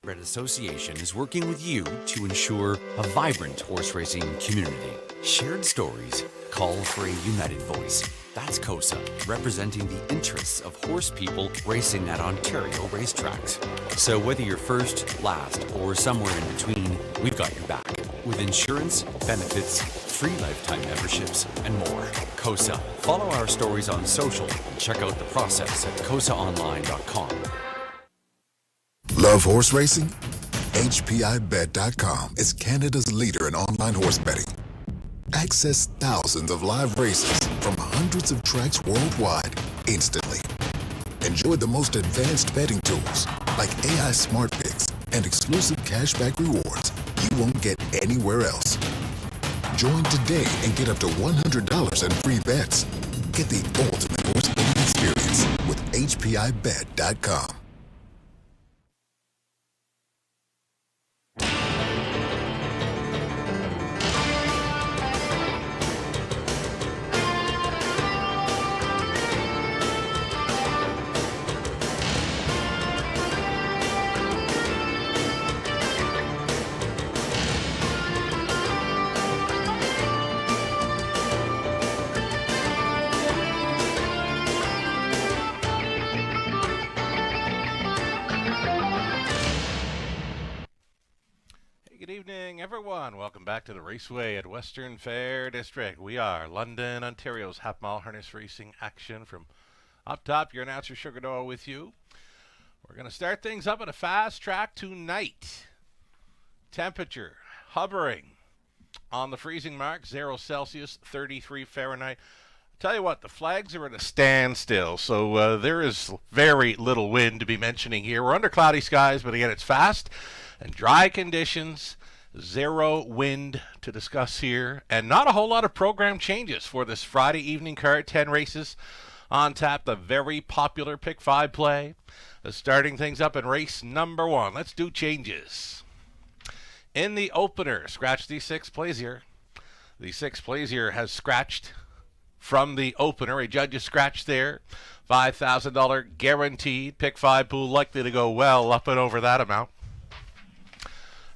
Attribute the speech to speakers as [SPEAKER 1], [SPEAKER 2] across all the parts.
[SPEAKER 1] Red Association is working with you to ensure a vibrant horse racing community. Shared stories call for a united voice. That's COSA, representing the interests of horse people racing at Ontario racetracks. So whether you're first, last, or somewhere in between, we've got your back. With insurance, benefits, free lifetime memberships, and more. COSA. Follow our stories on social and check out the process at cosaonline.com.
[SPEAKER 2] Love horse racing? HPIBet.com is Canada's leader in online horse betting. Access thousands of live races from hundreds of tracks worldwide instantly. Enjoy the most advanced betting tools like AI Smart Picks and exclusive cashback rewards you won't get anywhere else. Join today and get up to $100 in free bets. Get the ultimate horse betting experience with HPIBet.com.
[SPEAKER 3] Everyone, welcome back to the Raceway at Western Fair District. We are London, Ontario's half-mile harness racing action. From up top, your announcer Sugar Noah with you. We're going to start things up at a fast track tonight. Temperature hovering on the freezing mark, 0 Celsius, 33 Fahrenheit. Tell you what, the flags are at a standstill, so there is very little wind to be mentioning here. We're under cloudy skies, but again, it's fast and dry conditions. 0 wind to discuss here, and not a whole lot of program changes for this Friday evening card. 10 races on tap, the very popular Pick 5 play. Starting things up in race number 1. Let's do changes. In the opener, scratch the 6 Plaisir. The 6 Plaisir has scratched from the opener. A judge's scratch there. $5,000 guaranteed. Pick 5 pool likely to go well up and over that amount.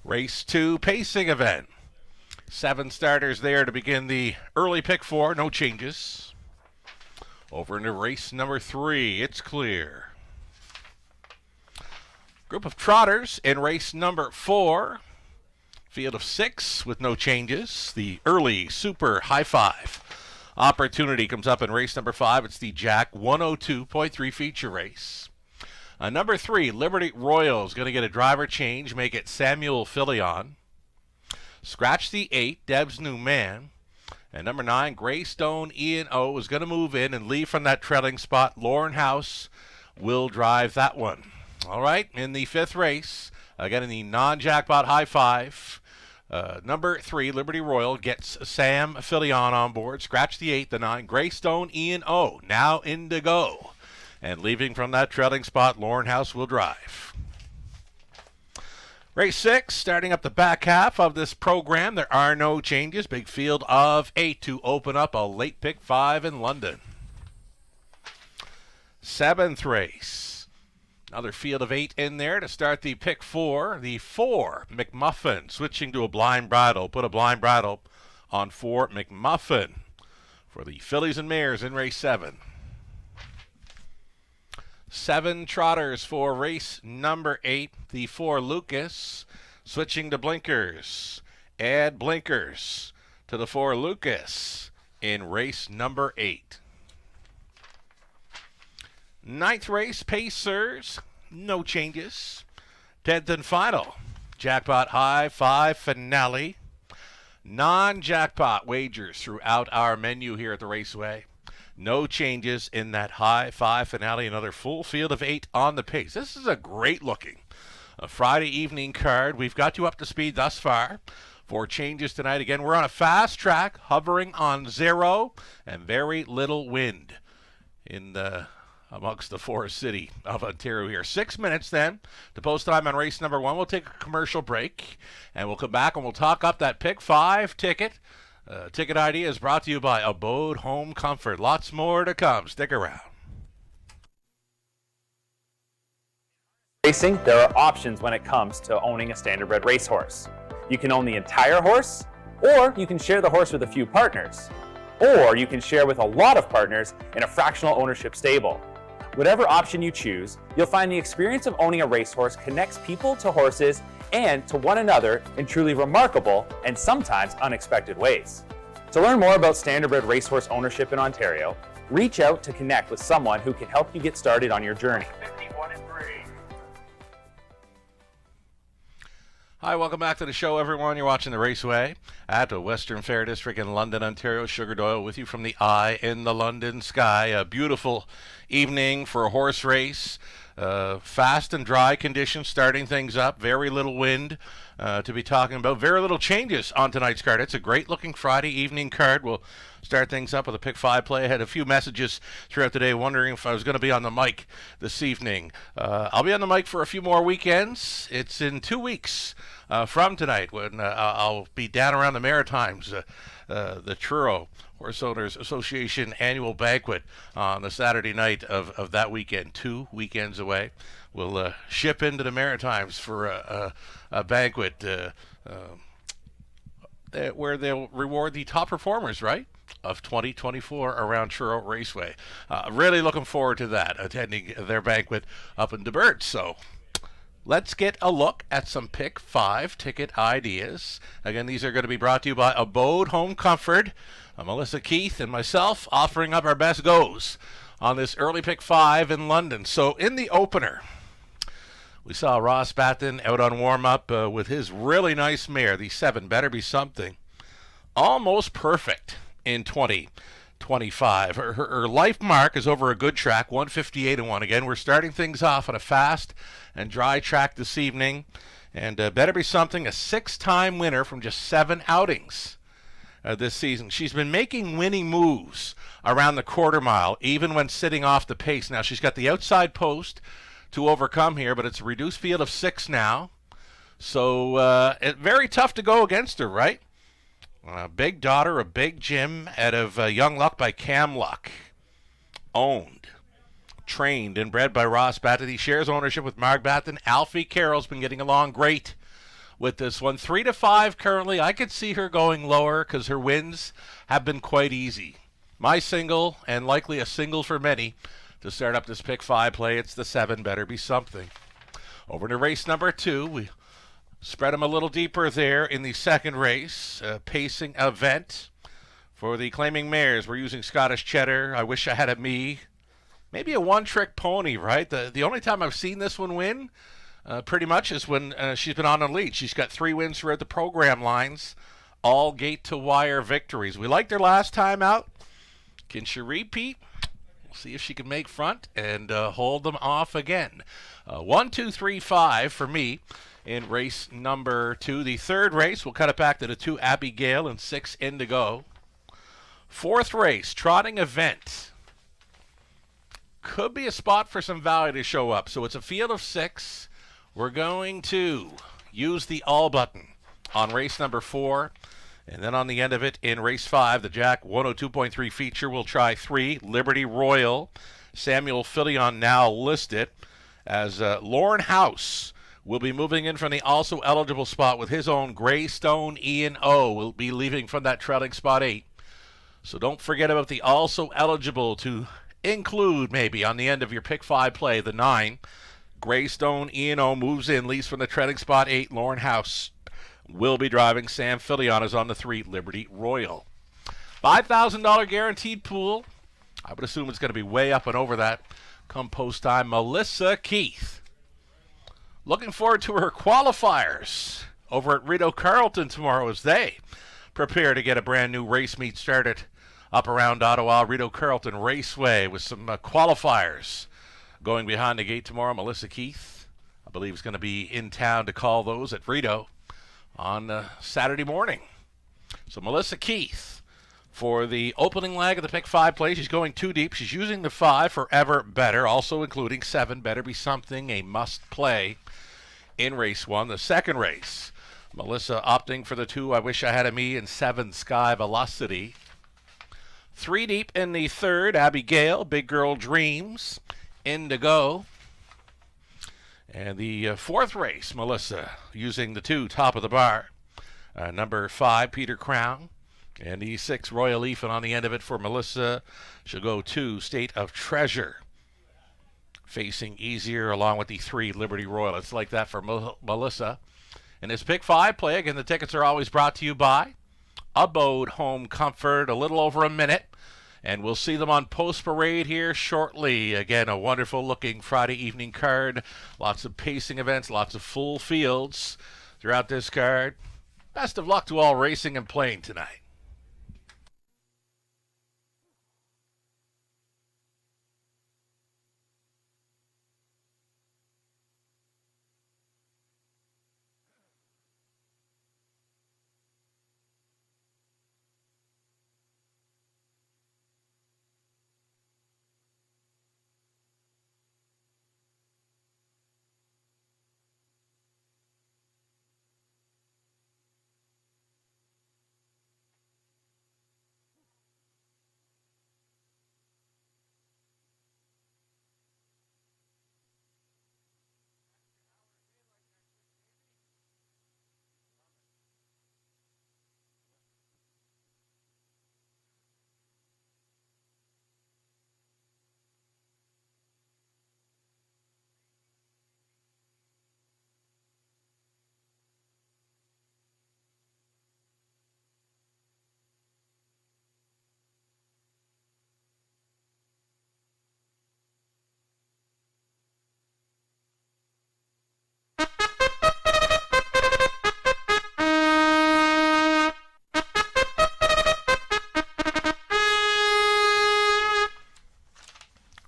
[SPEAKER 3] Race 2 pacing event. 7 starters there to begin the early Pick 4. No changes. Over into race number 3. It's clear. Group of trotters in race number 4. Field of 6 with no changes. The early Super High Five opportunity comes up in race number 5. It's the Jack 102.3 feature race. Number 3, Liberty Royal is going to get a driver change, make it Samuel Filion. Scratch the 8, Deb's New Man. And number 9, Greystone E&O is going to move in and leave from that trailing spot. Lauren House will drive that one. All right, in the 5th race, again in the non-jackpot high five, number 3, Liberty Royal, gets Sam Filion on board. Scratch the 8, the 9, Greystone E&O, now in to go. And leaving from that trailing spot, Lauren House will drive. Race 6, starting up the back half of this program. There are no changes. Big field of 8 to open up a late Pick 5 in London. 7th race. Another field of 8 in there to start the Pick 4. The 4, McMuffin, switching to a blind bridle. Put a blind bridle on 4, McMuffin, for the fillies and mares in race 7. 7 trotters for race number 8. The 4 Lucas, switching to blinkers. Add blinkers to the 4 Lucas in race number 8. 9th race, Pacers, no changes. 10th and final, Jackpot High 5 finale. Non-jackpot wagers throughout our menu here at the Raceway. No changes in that high 5 finale. Another full field of 8 on the pace. This is a great looking Friday evening card. We've got you up to speed thus far. 4 changes tonight. Again, we're on a fast track, hovering on 0 and very little wind in amongst the forest city of Ontario here. 6 minutes then to post time on race number 1. We'll take a commercial break and we'll come back and we'll talk up that Pick 5 ticket. Ticket ID is brought to you by Abode Home Comfort. Lots more to come. Stick around.
[SPEAKER 4] Racing, there are options when it comes to owning a standardbred racehorse. You can own the entire horse, or you can share the horse with a few partners, or you can share with a lot of partners in a fractional ownership stable. Whatever option you choose, you'll find the experience of owning a racehorse connects people to horses and to one another in truly remarkable and sometimes unexpected ways. To learn more about standardbred racehorse ownership in Ontario, reach out to connect with someone who can help you get started on your journey.
[SPEAKER 3] Hi, welcome back to the show, everyone. You're watching The Raceway at the Western Fair District in London, Ontario. Sugar Doyle with you from the eye in the London sky. A beautiful evening for a horse race. Fast and dry conditions starting things up. Very little wind to be talking about. Very little changes on tonight's card. It's a great-looking Friday evening card. We'll start things up with a pick 5 play. I had a few messages throughout the day wondering if I was going to be on the mic this evening. I'll be on the mic for a few more weekends. It's in 2 weeks from tonight when I'll be down around the Maritimes, the Truro Horse Owners Association annual banquet on the Saturday night of that weekend. 2 weekends away. We'll ship into the Maritimes for a banquet where they'll reward the top performers, right, of 2024 around Truro Raceway. Really looking forward to that, attending their banquet up in DeBert. So let's get a look at some pick 5 ticket ideas. Again, these are going to be brought to you by Abode Home Comfort. Melissa Keith and myself offering up our best goes on this early pick 5 in London. So in the opener, we saw Ross Batten out on warm-up with his really nice mare, the 7, Better Be Something. Almost perfect in 2025. Her life mark is over a good track, 158-1. Again, we're starting things off on a fast and dry track this evening. And Better Be Something, a 6-time winner from just 7 outings this season. She's been making winning moves around the quarter mile, even when sitting off the pace. Now, she's got the outside post to overcome here, but it's a reduced field of 6 now. So it's very tough to go against her, right? Big daughter of Big Jim out of Young Luck by Cam Luck. Owned, trained, and bred by Ross Batten. He shares ownership with Mark Batten. Alfie Carroll's been getting along great with this one. 3-5 currently. I could see her going lower because her wins have been quite easy. My single, and likely a single for many, to start up this pick 5 play, it's the 7, Better Be Something. Over to race number 2. We spread them a little deeper there in the second race. Pacing event for the claiming mares. We're using Scottish Cheddar. I Wish I Had a Me. Maybe a one-trick pony, right? The only time I've seen this one win pretty much is when she's been on the lead. She's got 3 wins throughout the program lines. All gate-to-wire victories. We liked her last time out. Can she repeat? We'll see if she can make front and hold them off again. 1, 2, 3, 5 for me in race number 2. The third race, we'll cut it back to the 2 Abigail and 6 Indigo. Fourth race, trotting event. Could be a spot for some value to show up. So it's a field of 6. We're going to use the all button on race number 4. And then on the end of it, in race 5, the Jack 102.3 feature, we'll try 3, Liberty Royal. Samuel Filion now listed as Lauren House will be moving in from the also eligible spot with his own Greystone Ian O. will be leaving from that trailing spot 8. So don't forget about the also eligible to include maybe on the end of your pick 5 play, the 9. Greystone Ian O moves in, leaves from the trailing spot 8. Lauren House will be driving. Sam Filion is on the 3, Liberty Royal. $5,000 guaranteed pool. I would assume it's going to be way up and over that come post time. Melissa Keith. Looking forward to her qualifiers over at Rideau Carleton tomorrow as they prepare to get a brand new race meet started up around Ottawa. Rideau Carleton Raceway with some qualifiers going behind the gate tomorrow. Melissa Keith, I believe, is going to be in town to call those at Rideau on Saturday morning. So Melissa Keith for the opening leg of the pick 5 play. She's going 2 deep. She's using the 5 for Ever Better, also including 7, Better Be Something, a must play in race 1. The second race, Melissa opting for the 2, I Wish I Had a Me, and 7, Sky Velocity. 3 deep in the third, Abigail, Big Girl Dreams, Indigo. And the fourth race, Melissa, using the 2 top of the bar. Number 5, Peter Crown. And the 6, Royal Leaf. And on the end of it for Melissa, she'll go 2, State of Treasure. Facing easier along with the 3, Liberty Royal. It's like that for Melissa. And this Pick 5 play, again, the tickets are always brought to you by Abode Home Comfort. A little over a minute. And we'll see them on Post Parade here shortly. Again, a wonderful looking Friday evening card. Lots of pacing events, lots of full fields throughout this card. Best of luck to all racing and playing tonight.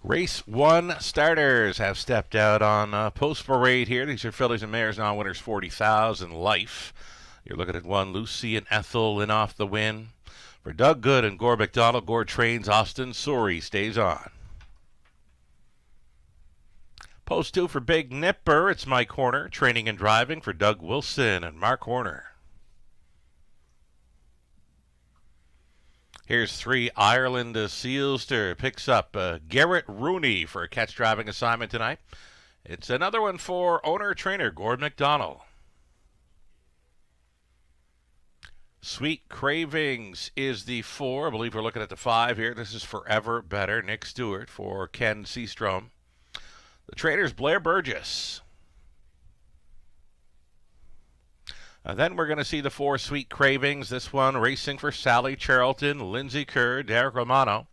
[SPEAKER 3] Race 1 starters have stepped out on Post Parade here. These are fillies and mares non-winners, 40,000 life. You're looking at 1, Lucy and Ethel in off the win. For Doug Good and Gore McDonald, Gore trains. Austin Suri stays on. Post 2 for Big Nipper. It's Mike Horner training and driving for Doug Wilson and Mark Horner. Here's 3, Ireland Sealster picks up Garrett Rooney for a catch driving assignment tonight. It's another one for owner-trainer Gord McDonald. Sweet Cravings is the 4. I believe we're looking at the 5 here. This is Forever Better. Nick Stewart for Ken Seastrom. The trainer's Blair Burgess. Then we're going to see the 4, Sweet Cravings. This one racing for Sally Charlton, Lindsay Kerr, Derek Romano.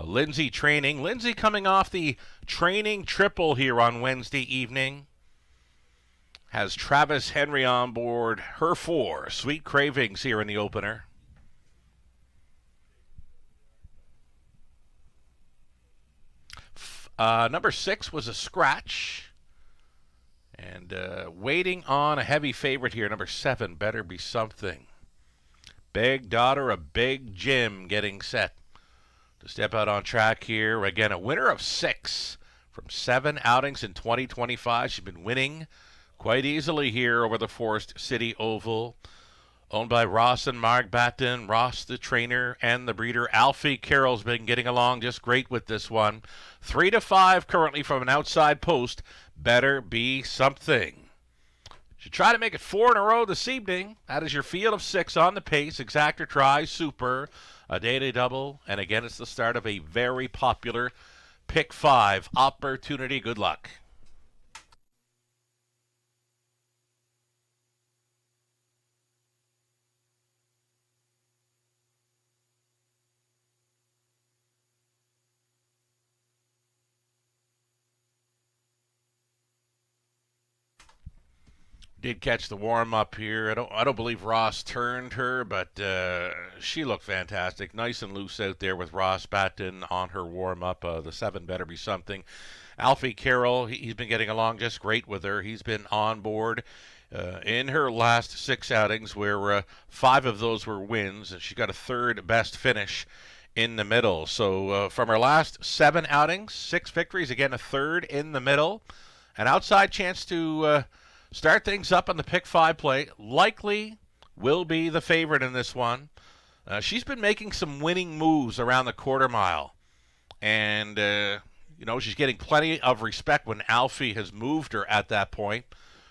[SPEAKER 3] Lindsay training. Lindsay coming off the training triple here on Wednesday evening. Has Travis Henry on board. Her 4, Sweet Cravings here in the opener. Number 6 was a scratch. And waiting on a heavy favorite here, number 7, Better Be Something. Big Daughter of Big Jim getting set to step out on track here. Again, a winner of 6 from 7 outings in 2025. She's been winning quite easily here over the Forest City Oval. Owned by Ross and Mark Batten. Ross, the trainer, and the breeder. Alfie Carroll's been getting along just great with this one. 3-5 currently from an outside post. Better Be Something. Should try to make it 4 in a row this evening. That is your field of 6 on the pace. Exactor try, super, a day-day double. And again, it's the start of a very popular Pick 5 opportunity. Good luck. Did catch the warm-up here. I don't believe Ross turned her, but she looked fantastic. Nice and loose out there with Ross Batten on her warm-up. The 7, Better Be Something. Alfie Carroll, he's been getting along just great with her. He's been on board in her last 6 outings, where 5 of those were wins, and she got a 3rd best finish in the middle. So from her last 7 outings, 6 victories, again a 3rd in the middle. An outside chance to start things up on the Pick 5 play. Likely will be the favorite in this one. She's been making some winning moves around the quarter mile. And she's getting plenty of respect when Alfie has moved her at that point.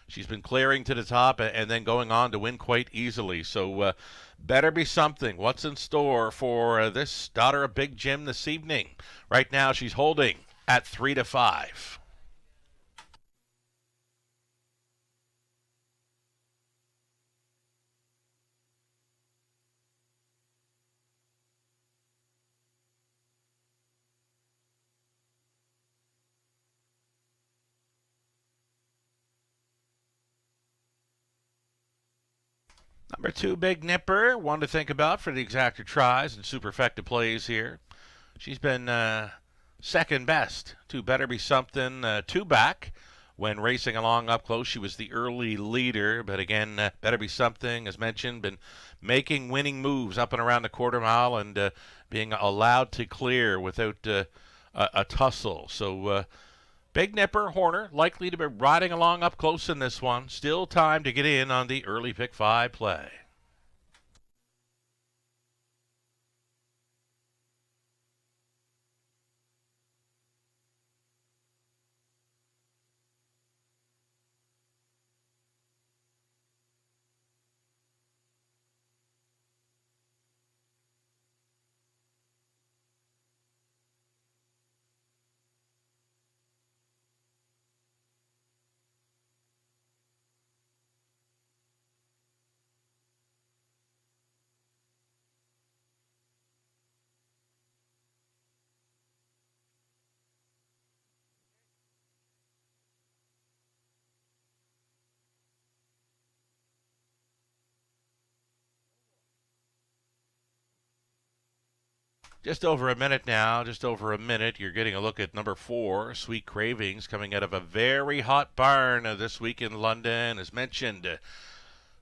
[SPEAKER 3] She's been clearing to the top and then going on to win quite easily. So better be something. What's in store for this daughter of Big Jim this evening? Right now she's holding at 3-5. Number 2, Big Nipper, one to think about for the exactor tries and superfecta plays here. She's been second best to Better Be Something 2 back. When racing along up close, she was the early leader. But again, Better Be Something, as mentioned, been making winning moves up and around the quarter mile and being allowed to clear without a tussle. So Big Nipper, Horner, likely to be riding along up close in this one. Still time to get in on the early pick 5 play. Just over a minute now, You're getting a look at number 4, Sweet Cravings, coming out of a very hot barn this week in London. As mentioned,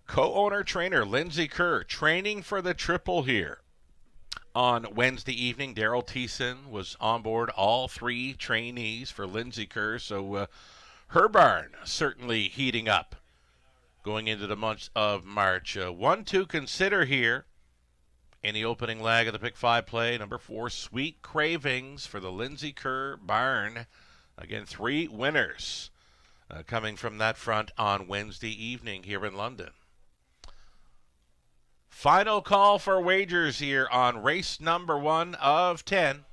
[SPEAKER 3] co-owner trainer Lindsay Kerr training for the triple here. On Wednesday evening, Daryl Thiessen was on board all 3 trainees for Lindsay Kerr. So her barn certainly heating up going into the month of March. One to consider here in the opening leg of the pick 5 play, number 4, Sweet Cravings for the Lindsay Kerr barn. Again, 3 winners coming from that front on Wednesday evening here in London. Final call for wagers here on race number 1 of 10.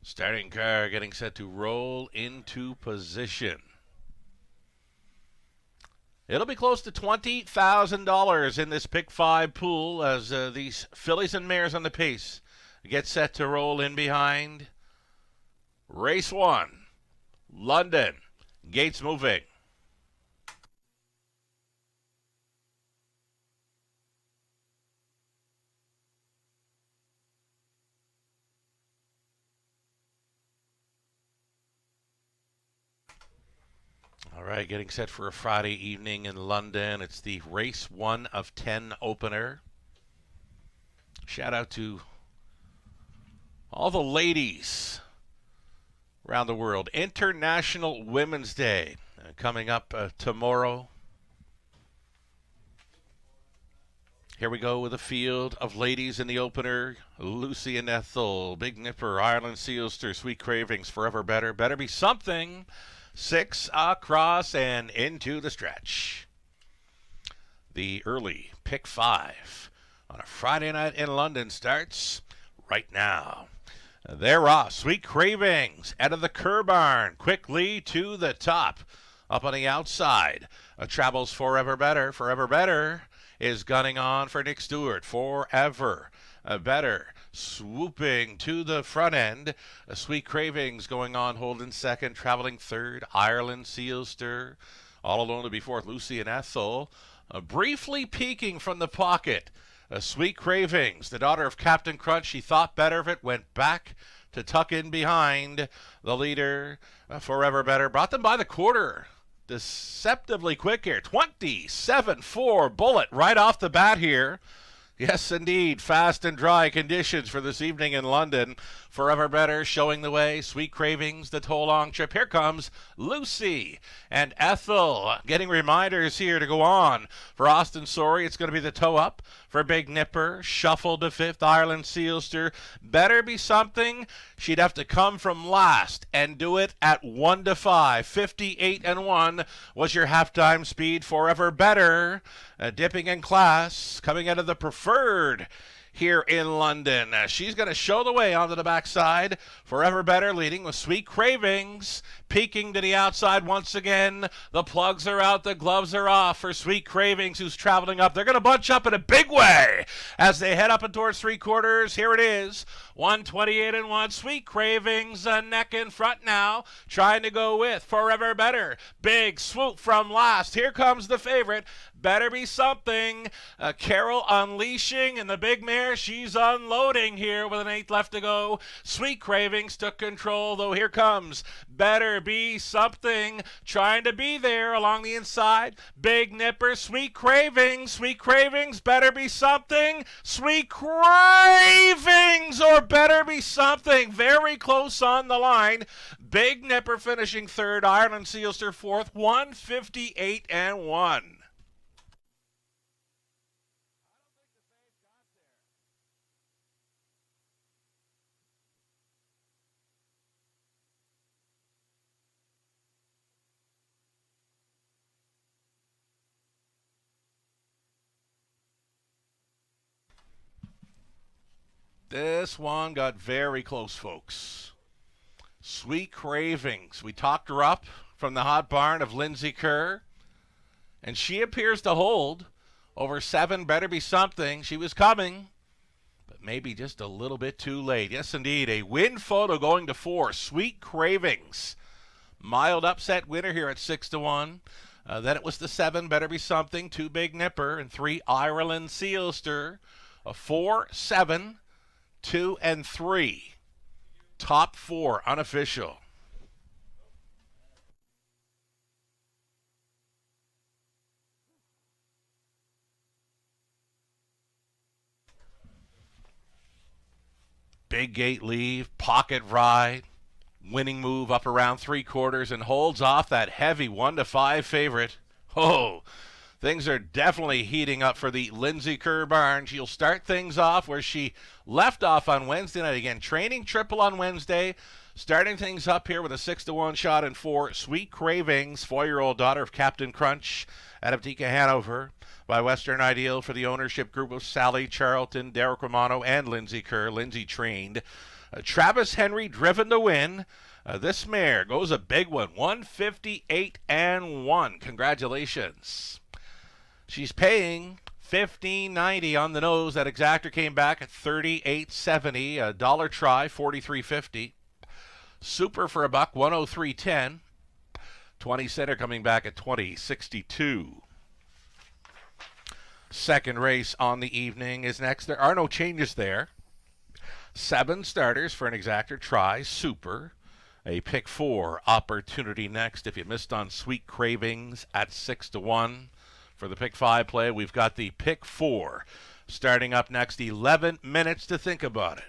[SPEAKER 3] Starting car getting set to roll into position. It'll be close to $20,000 in this pick 5 pool as these fillies and mares on the pace get set to roll in behind. Race 1, London, gates moving. All right, getting set for a Friday evening in London. It's the race 1 of 10 opener. Shout out to all the ladies around the world. International Women's Day coming up tomorrow. Here we go with a field of ladies in the opener. Lucy and Ethel, Big Nipper, Ireland Sealster, Sweet Cravings, Forever Better, Better Be Something. 6 across and into the stretch. The early pick 5 on a Friday night in London starts right now. They're off. Sweet Cravings out of the Kerr barn, quickly to the top. Up on the outside, travels Forever Better. Forever Better is gunning on for Nick Stewart. Forever Better swooping to the front end. Sweet Cravings going on, holding second, traveling third. Ireland Sealster all alone to be fourth. Lucy and Ethel briefly peeking from the pocket. Sweet Cravings, the daughter of Captain Crunch, she thought better of it, went back to tuck in behind the leader. Forever Better brought them by the quarter deceptively quick here. 27-4 Bullet right off the bat here. Yes, indeed. Fast and dry conditions for this evening in London. Forever Better showing the way. Sweet Cravings, the toll long trip. Here comes Lucy and Ethel getting reminders here to go on. For Austin Sorry, it's going to be the toe up. For Big Nipper, shuffle to fifth. Ireland Sealster, Better Be Something. She'd have to come from last and do it at 1-5. 58-1 was your halftime speed. Forever Better, dipping in class, coming out of the preferred here in London. She's going to show the way onto the backside. Forever Better leading with Sweet Cravings. Peeking to the outside once again. The plugs are out, the gloves are off for Sweet Cravings, who's traveling up. They're going to bunch up in a big way as they head up and towards three quarters. Here it is. 128-1. Sweet Cravings, neck in front now. Trying to go with Forever Better. Big swoop from last. Here comes the favorite. Better Be Something. Carol unleashing, and the big mare, she's unloading here with an eighth left to go. Sweet Cravings took control, though here comes Better Be Something. Trying to be there along the inside. Big Nipper, Sweet Cravings. Sweet Cravings, Better Be Something. Sweet Cravings, or Better Be Something. Very close on the line. Big Nipper finishing third. Ireland Sealster fourth. 158-1. This one got very close, folks. Sweet Cravings. We talked her up from the hot barn of Lindsay Kerr, and she appears to hold over 7. Better Be Something. She was coming, but maybe just a little bit too late. Yes, indeed. A win photo going to 4. Sweet Cravings. Mild upset winner here at 6-1. Then it was the 7. Better Be Something. 2 Big Nipper, and 3 Ireland Sealster. A 4, 7. 2 and 3. Top 4 unofficial. Big gate leave, pocket ride, winning move up around three quarters, and holds off that heavy 1-5 favorite. Oh, things are definitely heating up for the Lindsay Kerr barn. She'll start things off where she left off on Wednesday night. Again, training triple on Wednesday. Starting things up here with a 6-1 shot and 4. Sweet Cravings, 4-year-old daughter of Captain Crunch out of Tika Hanover by Western Ideal for the ownership group of Sally Charlton, Derek Romano, and Lindsay Kerr. Lindsay trained. Travis Henry driven to win. This mare goes a big one, 158-1. Congratulations. She's paying $15.90 on the nose. That exactor came back at $38.70. A dollar try, $43.50. Super for $1, $103.10. 20 center coming back at $20.62. Second race on the evening is next. There are no changes there. 7 starters for an exactor try. Super. A pick 4 opportunity next. If you missed on Sweet Cravings at 6-1. For the pick 5 play, we've got the pick 4 starting up next. 11 minutes to think about it.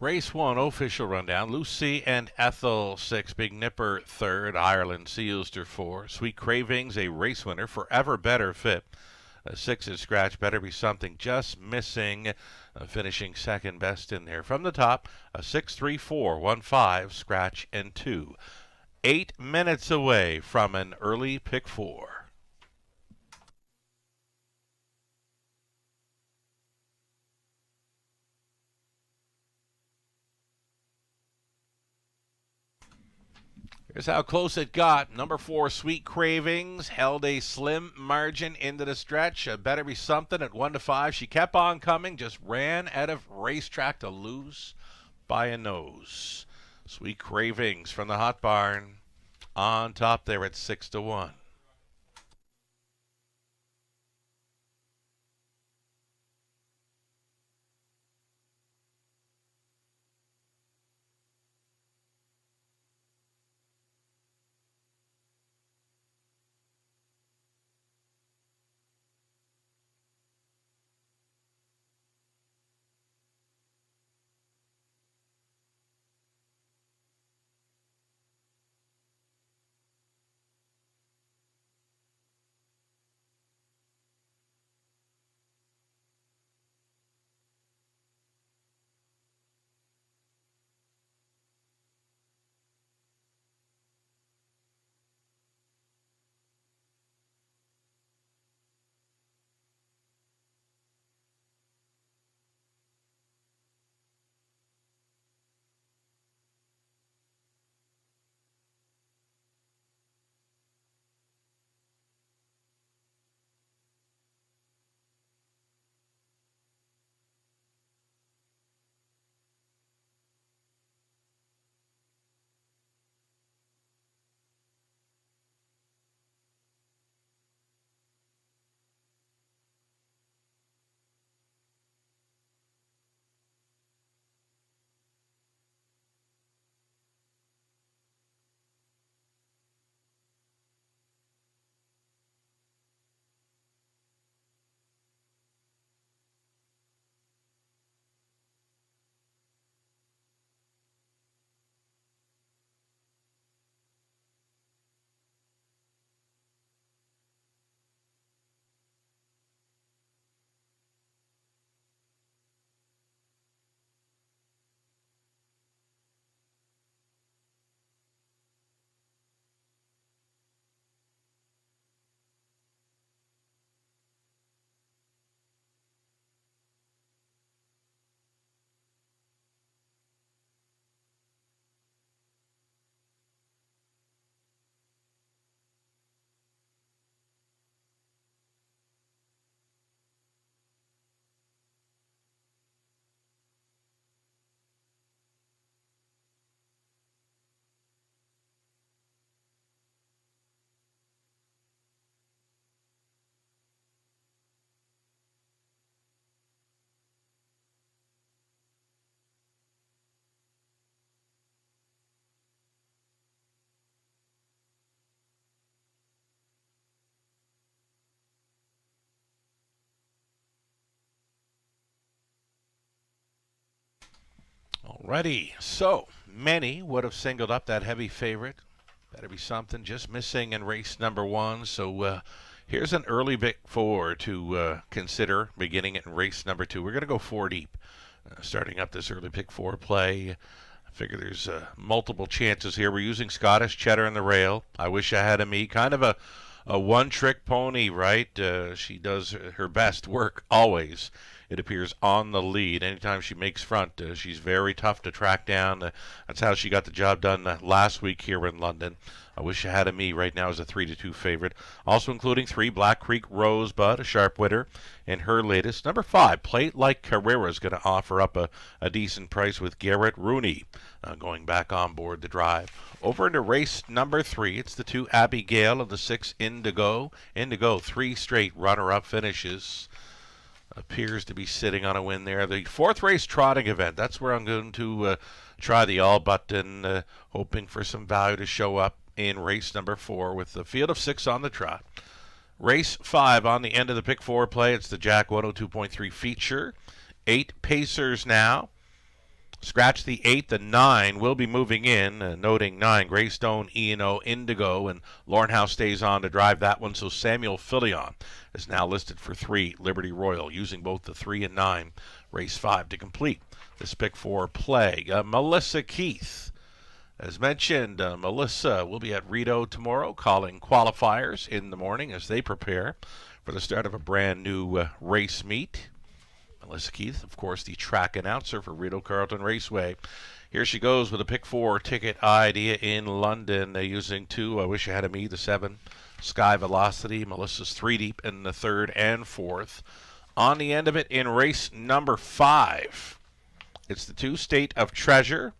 [SPEAKER 3] Race 1 official rundown. Lucy and Ethel 6, Big Nipper 3rd, Ireland Sealster 4, Sweet Cravings a race winner, Forever Better 5th. 6 is Scratch, Better Be Something, just missing, finishing second best in there. From the top, 6, 3, 4, 1, 5, Scratch, and 2. 8 minutes away from an early pick 4. Here's how close it got. Number 4, Sweet Cravings, held a slim margin into the stretch. Better Be Something at 1 to 5. She kept on coming, just ran out of racetrack to lose by a nose. Sweet Cravings from the Hot Barn on top there at 6 to 1. Alrighty, so many would have singled up that heavy favorite. Better Be Something, just missing in race number 1. So here's an early pick 4 to consider beginning it in race number 2. We're going to go 4 deep, starting up this early pick 4 play. I figure there's multiple chances here. We're using Scottish Cheddar in the rail. I Wish I Had a Me, kind of a one-trick pony, right? She does her best work always. It appears on the lead. Anytime she makes front, she's very tough to track down. That's how she got the job done last week here in London. I Wish I Had a Me right now is a 3-2 favorite. Also including 3, Black Creek Rosebud, a sharp winner in her latest. Number 5, Plate Like Carrera is going to offer up a decent price with Garrett Rooney going back on board the drive. Over into race number 3, it's the 2, Abigail, and the 6, Indigo. Indigo, 3 straight runner-up finishes. Appears to be sitting on a win there. The 4th race trotting event, that's where I'm going to try the all button, hoping for some value to show up in race number 4 with the field of 6 on the trot. Race 5 on the end of the pick 4 play. It's the Jack 102.3 feature. 8 pacers now. Scratch the 8. The 9 will be moving in, noting 9, Greystone, E&O, Indigo, and Lornhouse stays on to drive that one. So Samuel Filion is now listed for 3, Liberty Royal, using both the 3 and 9, race 5 to complete this pick 4 play. Melissa Keith. As mentioned, Melissa will be at Rito tomorrow calling qualifiers in the morning as they prepare for the start of a brand new race meet. Melissa Keith, of course, the track announcer for Rito Carlton Raceway. Here she goes with a pick 4 ticket idea in London using 2, I Wish I Had a Me, the 7, Sky Velocity. Melissa's 3 deep in the 3rd and 4th. On the end of it in race number 5, it's the 2, State of Treasure,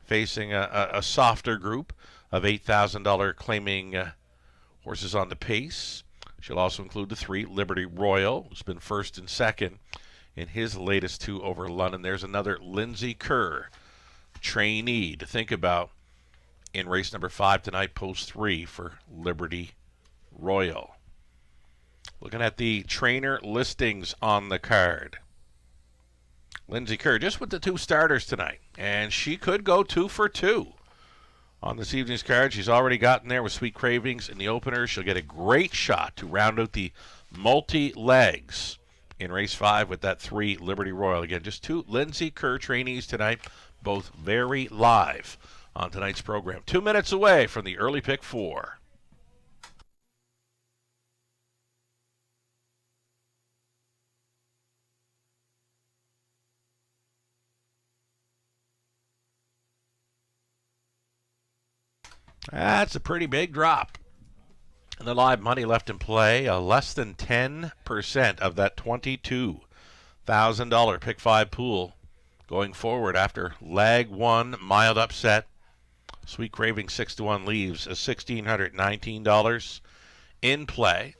[SPEAKER 3] facing a softer group of $8,000 claiming horses on the pace. She'll also include the 3, Liberty Royal, who's been 1st and 2nd in his latest 2 over London. There's another Lindsay Kerr trainee to think about in race number 5 tonight, post 3 for Liberty Royal. Looking at the trainer listings on the card. Lindsay Kerr just with the 2 starters tonight, and she could go 2 for 2 on this evening's card. She's already gotten there with Sweet Cravings in the opener. She'll get a great shot to round out the multi-legs in race 5 with that 3, Liberty Royal. Again, just 2 Lindsay Kerr trainees tonight, both very live on tonight's program. 2 minutes away from the early pick 4. That's a pretty big drop. And the live money left in play, less than 10% of that $22,000 pick 5 pool going forward after leg 1, mild upset. Sweet Craving 6-1 leaves $1,619 in play.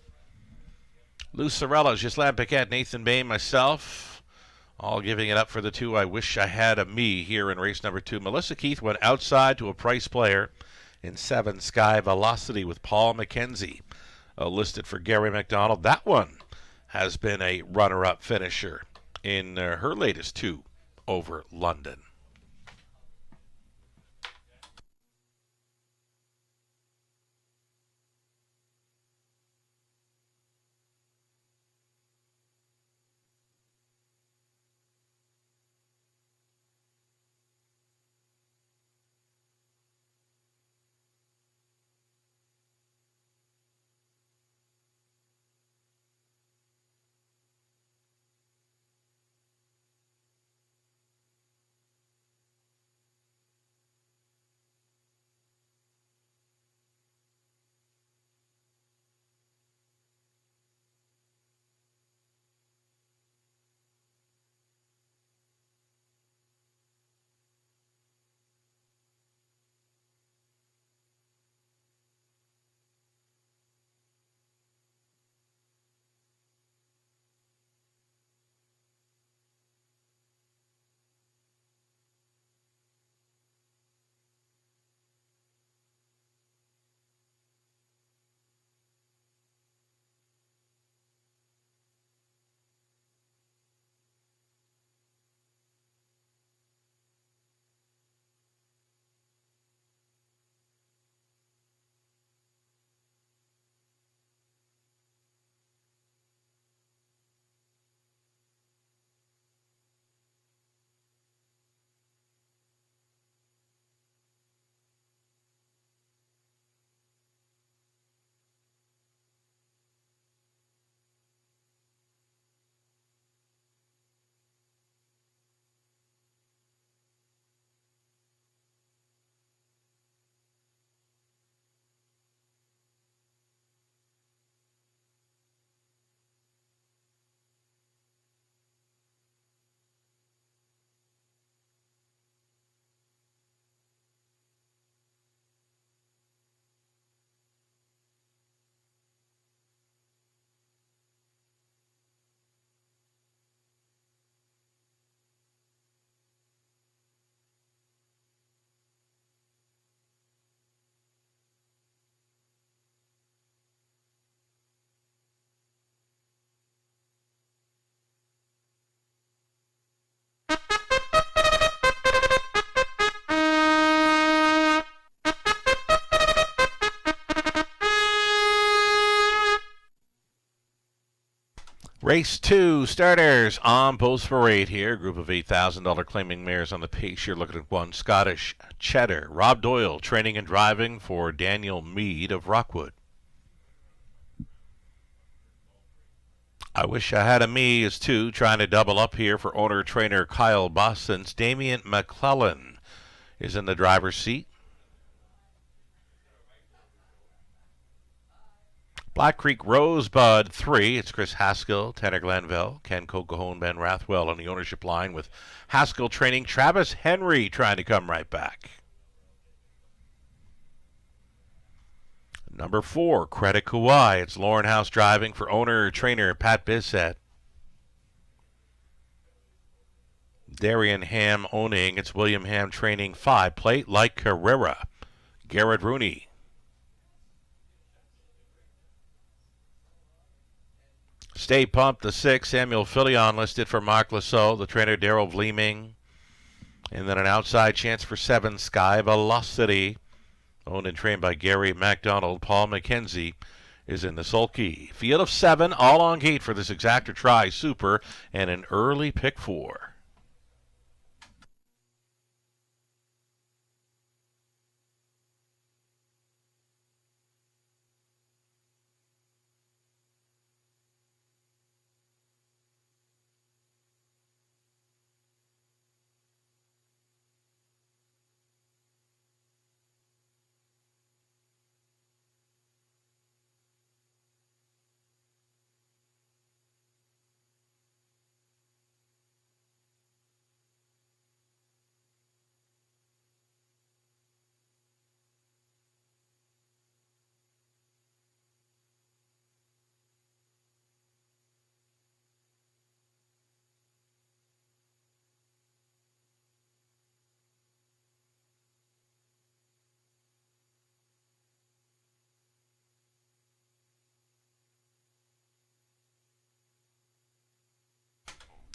[SPEAKER 3] Lou Sorella, Ghislain Paquette, Nathan Bain, myself, all giving it up for the 2, I Wish I Had a Me here in race number 2. Melissa Keith went outside to a price player in 7, Sky Velocity with Paul McKenzie, listed for Gary McDonald. That one has been a runner-up finisher in her latest 2 over London. Race 2 starters on post for 8 here. Group of $8,000 claiming mares on the pace. You're looking at one Scottish Cheddar. Rob Doyle training and driving for Daniel Mead of Rockwood. I Wish I Had a Me is 2, trying to double up here for owner-trainer Kyle Boston's. Damian McClellan is in the driver's seat. Black Creek Rosebud 3. It's Chris Haskell, Tanner Glanville, Ken Cocahoon, Ben Rathwell on the ownership line, with Haskell training Travis Henry trying to come right back. Number 4, Credit Kauai. It's Lauren House driving for owner-trainer Pat Bissett. Darian Ham owning. It's William Ham training 5, Plate Like Carrera, Garrett Rooney. Stay Pumped, the 6, Samuel Filion listed for Mark Lasso, the trainer Daryl Vleeming. And then an outside chance for 7, Sky Velocity, owned and trained by Gary MacDonald. Paul McKenzie is in the sulky. Field of 7, all on gate for this Exactor Tri Super, and an early pick 4.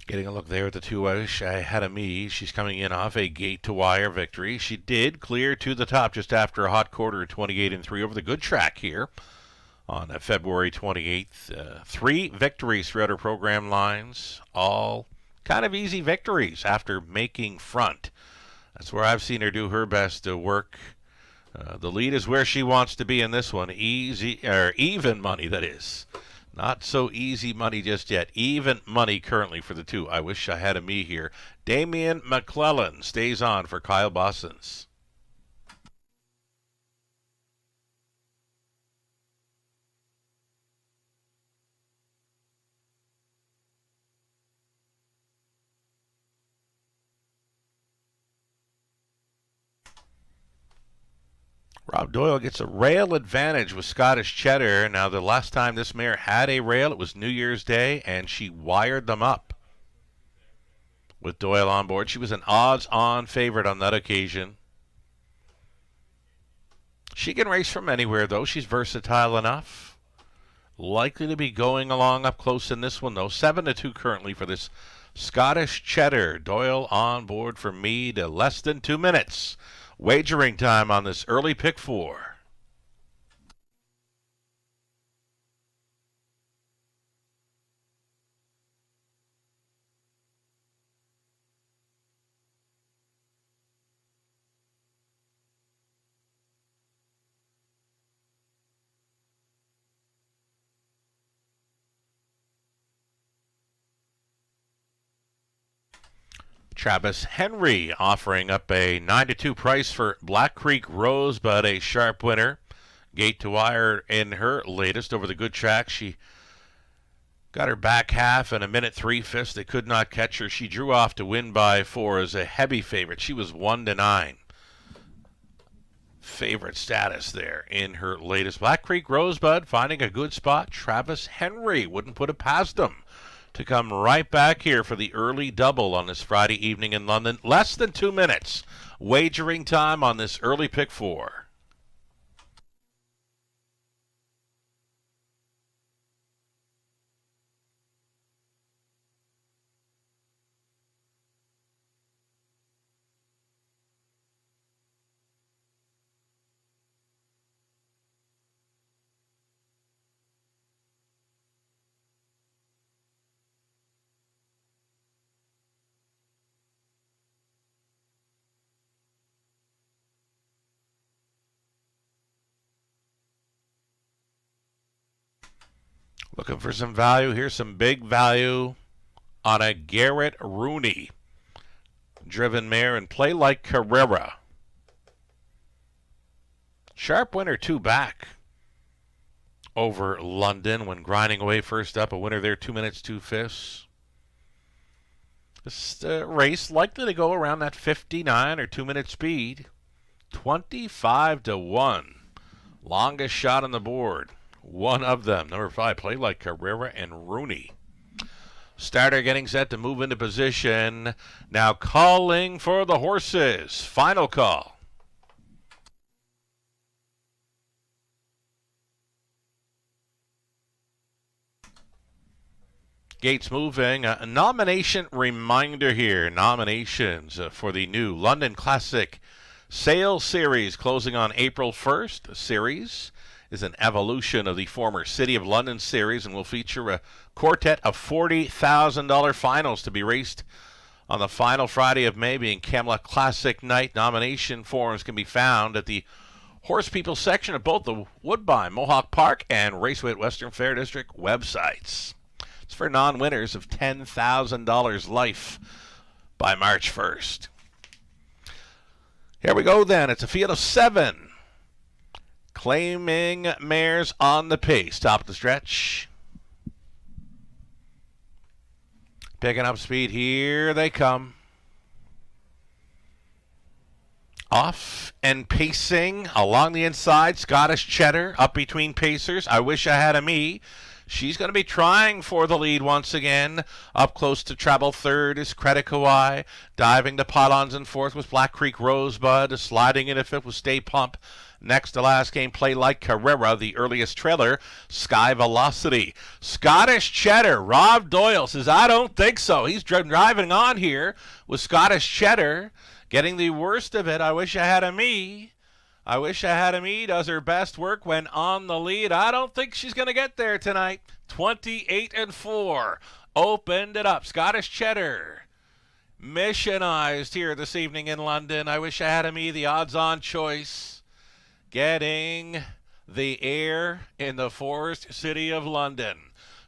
[SPEAKER 3] Getting a look there at the 2, I Wish I Had a Me. She's coming in off a gate-to-wire victory. She did clear to the top just after a hot quarter, 28-3 over the good track here on February 28th. 3 victories throughout her program lines, all kind of easy victories after making front. That's where I've seen her do her best to work. The lead is where she wants to be in this one. Even money, that is. Not so easy money just yet. Even money currently for the 2, I Wish I Had a Me here. Damian McClellan stays on for Kyle Bossons. Rob Doyle gets a rail advantage with Scottish Cheddar. Now, the last time this mare had a rail, it was New Year's Day, and she wired them up. With Doyle on board, she was an odds-on favorite on that occasion. She can race from anywhere, though. She's versatile enough. Likely to be going along up close in this one, though. 7-2 currently for this Scottish Cheddar. Doyle on board for Mead, less than 2 minutes. Wagering time on this early pick 4. Travis Henry offering up a 9-2 price for Black Creek Rosebud, a sharp winner. Gate to wire in her latest over the good track. She got her back half in a minute 3/5. They could not catch her. She drew off to win by 4 as a heavy favorite. She was 1-9. Favorite status there in her latest. Black Creek Rosebud finding a good spot. Travis Henry wouldn't put it past him to come right back here for the early double on this Friday evening in London. Less than 2 minutes. Wagering time on this early pick 4. Looking for some value. Here's some big value on a Garrett Rooney driven mare and Play Like Carrera. Sharp winner, 2 back over London when grinding away first up. A winner there, 2 minutes, 2/5. This race likely to go around that 59 or 2-minute speed. 25-1. Longest shot on the board. One of them, number 5, Play Like Carrera and Rooney. Starter getting set to move into position. Now calling for the horses. Final call. Gates moving. A nomination reminder here. Nominations for the new London Classic Sale Series closing on April 1st. The series is an evolution of the former City of London series and will feature a quartet of $40,000 finals to be raced on the final Friday of May, being Camelot Classic Night. Nomination forms can be found at the Horse People section of both the Woodbine, Mohawk Park, and Raceway at Western Fair District websites. It's for non-winners of $10,000 life by March 1st. Here we go then. It's a field of 7. Claiming mares on the pace. Top of the stretch. Picking up speed. Here they come. Off and pacing along the inside. Scottish Cheddar up between pacers. I Wish I Had a Me. She's going to be trying for the lead once again. Up close to treble third is Credit Kawhi. Diving to pylons in fourth was Black Creek Rosebud. Sliding in fifth was Stay Pump. Next to last came Play Like Carrera, the earliest trailer, Sky Velocity. Scottish Cheddar, Rob Doyle says, I don't think so. He's driving on here with Scottish Cheddar, getting the worst of it. I Wish I Had a Me. I Wish I Had a Me does her best work when on the lead. I don't think she's going to get there tonight. 28-4. Opened it up. Scottish Cheddar missionized here this evening in London. I Wish I Had a Me, the odds-on choice, getting the air in the Forest City of London.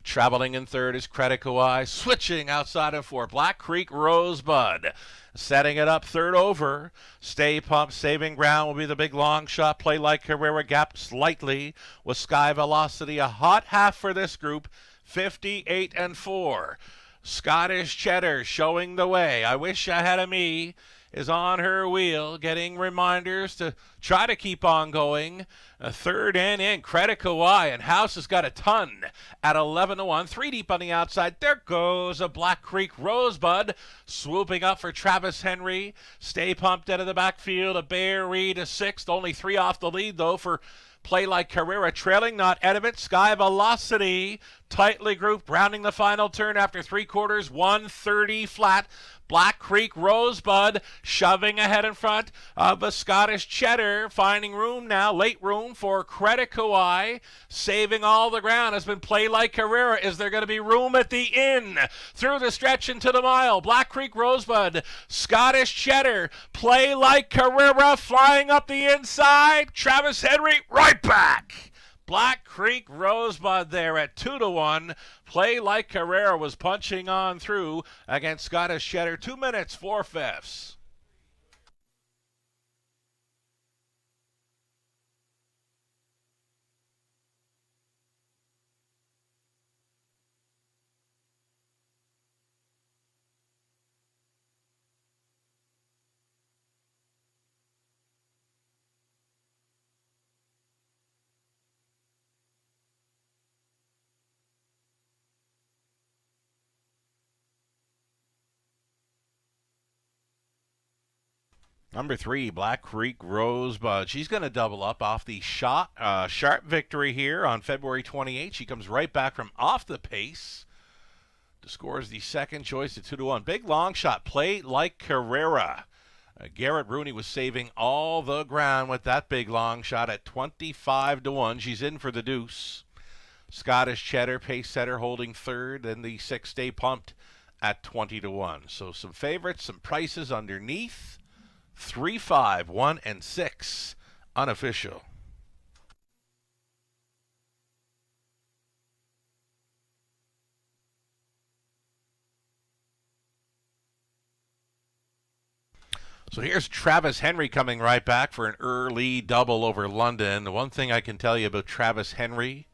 [SPEAKER 3] Traveling in third is Credit Kawhi. Switching outside of 4, Black Creek Rosebud. Setting it up third over. Stay Pump, saving ground will be the big long shot. Play Like Carrera gapped slightly with Sky Velocity. A hot half for this group, 58-4. Scottish Cheddar showing the way. I Wish I Had a Me is on her wheel, getting reminders to try to keep on going. A third in, Credit Kawhi, and House has got a ton at 11-1. 3 deep on the outside. There goes a Black Creek Rosebud, swooping up for Travis Henry. Stay Pumped out of the backfield. A Bear Reed, a sixth. Only 3 off the lead, though, for Play Like Carrera, trailing, not out of it. Sky Velocity, tightly grouped, rounding the final turn after 3/4, 130 flat. Black Creek Rosebud shoving ahead in front of a Scottish Cheddar, finding room now, late room for Credit Kawhi, saving all the ground has been Play Like Carrera. Is there going to be room at the inn? Through the stretch into the mile, Black Creek Rosebud, Scottish Cheddar, Play Like Carrera, flying up the inside, Travis Henry right back. Black Creek Rosebud there at 2-1. Play Like Carrera was punching on through against Scottish Cheddar. 2 minutes, 4/5. Number 3, Black Creek Rosebud. She's going to double up off the sharp victory here on February 28th. She comes right back from off the pace to score as the second choice at 2-1. Big long shot, Play Like Carrera. Garrett Rooney was saving all the ground with that big long shot at 25-1. She's in for the deuce. Scottish Cheddar, pace setter, holding third, and the 6 Stay Pumped at 20-1. So some favorites, some prices underneath. 3, 5, 1, and 6 unofficial. So here's Travis Henry coming right back for an early double over London. The one thing I can tell you about Travis Henry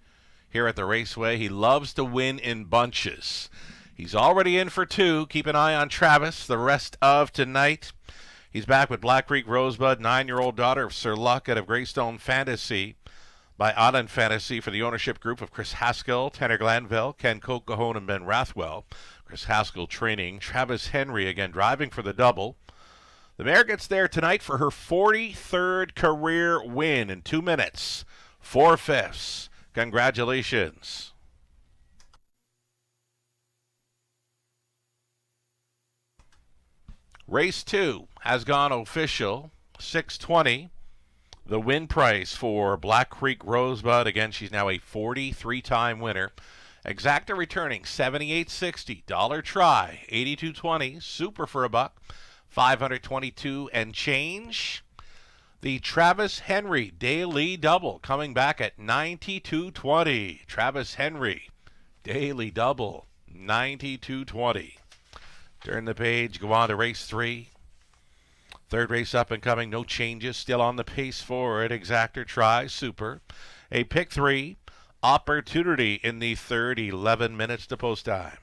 [SPEAKER 3] here at the Raceway, he loves to win in bunches. He's already in for two. Keep an eye on Travis the rest of tonight. He's back with Black Creek Rosebud, 9-year-old daughter of Sir Luck out of Greystone Fantasy by Island Fantasy for the ownership group of Chris Haskell, Tanner Glanville, Ken Cocahoan, and Ben Rathwell. Chris Haskell training. Travis Henry again driving for the double. The mare gets there tonight for her 43rd career win in 2 minutes, 4/5. Congratulations. Race 2 has gone official, 6:20. The win price for Black Creek Rosebud, again, she's now a 43-time winner. Exacta returning $78.60. Dollar try, $82.20. Super for a buck, $522 and change. The Travis Henry Daily Double coming back at $92.20. Travis Henry Daily Double, $92.20. Turn the page, go on to race 3. Third race up and coming, no changes. Still on the pace for it. Exactor try, super. A pick 3. Opportunity in the third, 11 minutes to post time.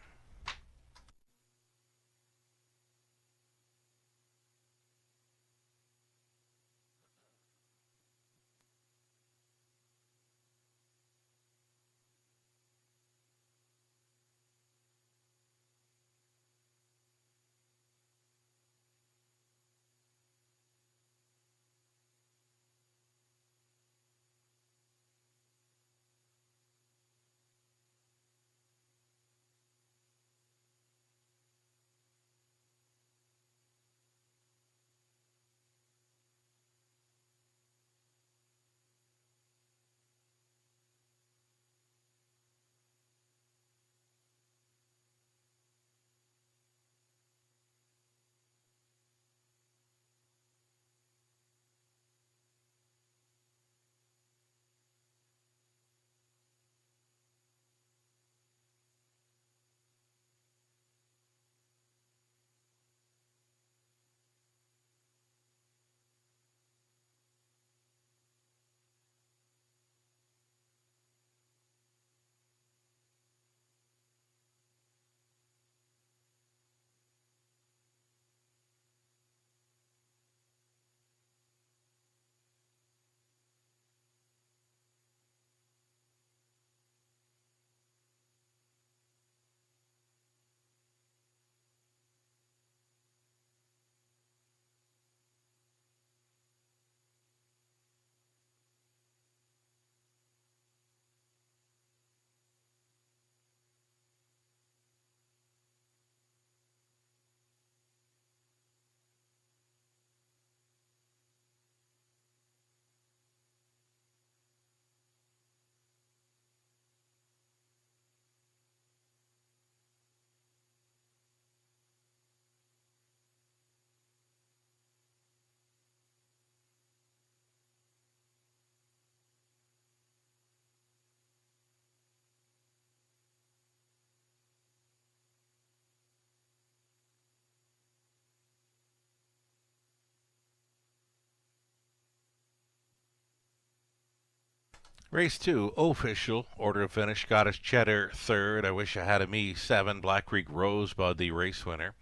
[SPEAKER 3] Race 2, official. Order of finish, Scottish Cheddar, third. I Wish I Had a Me, 7. Black Creek Rosebud, the race winner.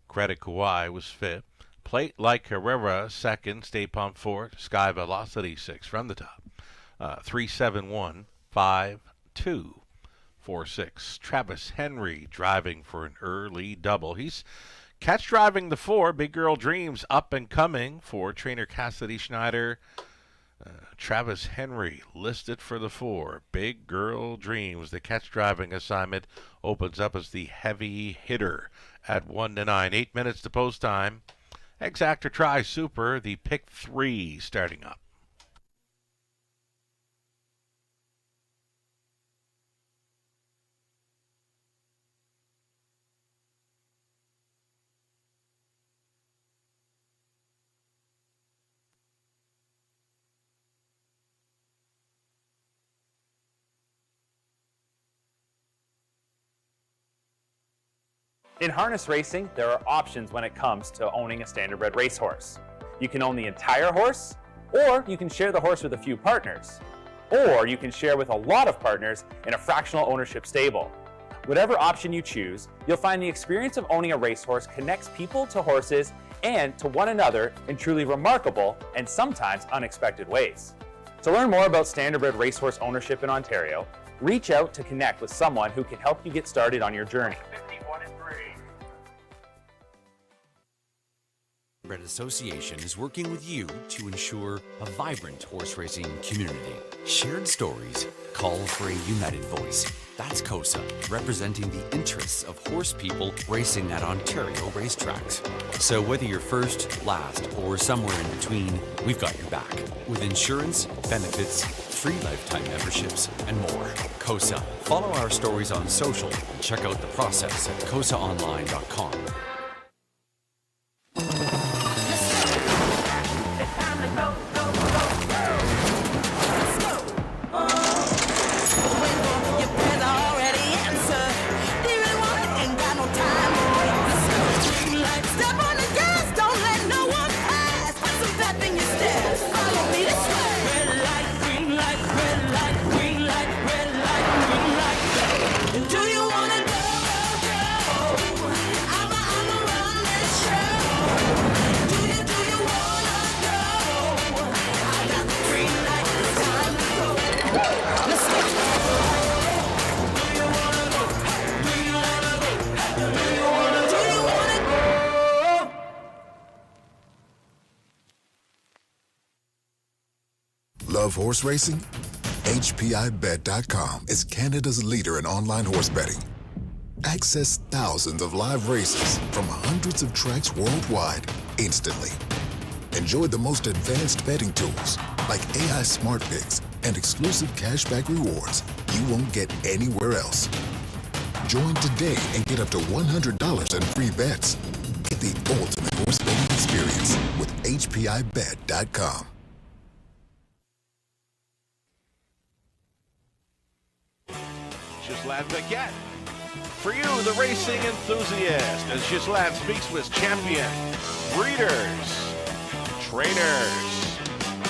[SPEAKER 3] Credit Kauai was fifth. Plate Like Herrera, second. Stay Pump, fourth. Sky Velocity, 6 from the top. 3-7-1, 5-2, 4-6. Travis Henry driving for an early double. He's catch driving the 4. Big Girl Dreams up and coming for trainer Cassidy Schneider. Travis Henry listed for the 4. Big Girl Dreams. The catch driving assignment opens up as the heavy hitter at 1-9. 8 minutes to post time. Exactor try super. The pick 3 starting up.
[SPEAKER 4] In harness racing, there are options when it comes to owning a standardbred racehorse. You can own the entire horse, or you can share the horse with a few partners. Or you can share with a lot of partners in a fractional ownership stable. Whatever option you choose, you'll find the experience of owning a racehorse connects people to horses and to one another in truly remarkable and sometimes unexpected ways. To learn more about standardbred racehorse ownership in Ontario, reach out to connect with someone who can help you get started on your journey.
[SPEAKER 1] Standardbred Association is working with you to ensure a vibrant horse racing community. Shared stories call for a united voice. That's COSA, representing the interests of horse people racing at Ontario racetracks. So whether you're first, last, or somewhere in between, we've got your back. With insurance, benefits, free lifetime memberships, and more. COSA. Follow our stories on social and check out the process at cosaonline.com.
[SPEAKER 2] Love horse racing? HPIBet.com is Canada's leader in online horse betting. Access thousands of live races from hundreds of tracks worldwide instantly. Enjoy the most advanced betting tools like AI Smart Picks and exclusive cashback rewards you won't get anywhere else. Join today and get up to $100 in free bets. Get the ultimate horse betting experience with HPIBet.com.
[SPEAKER 3] Ghislain Paquette. For you, the racing enthusiast, as Ghislain speaks with champion, breeders, trainers,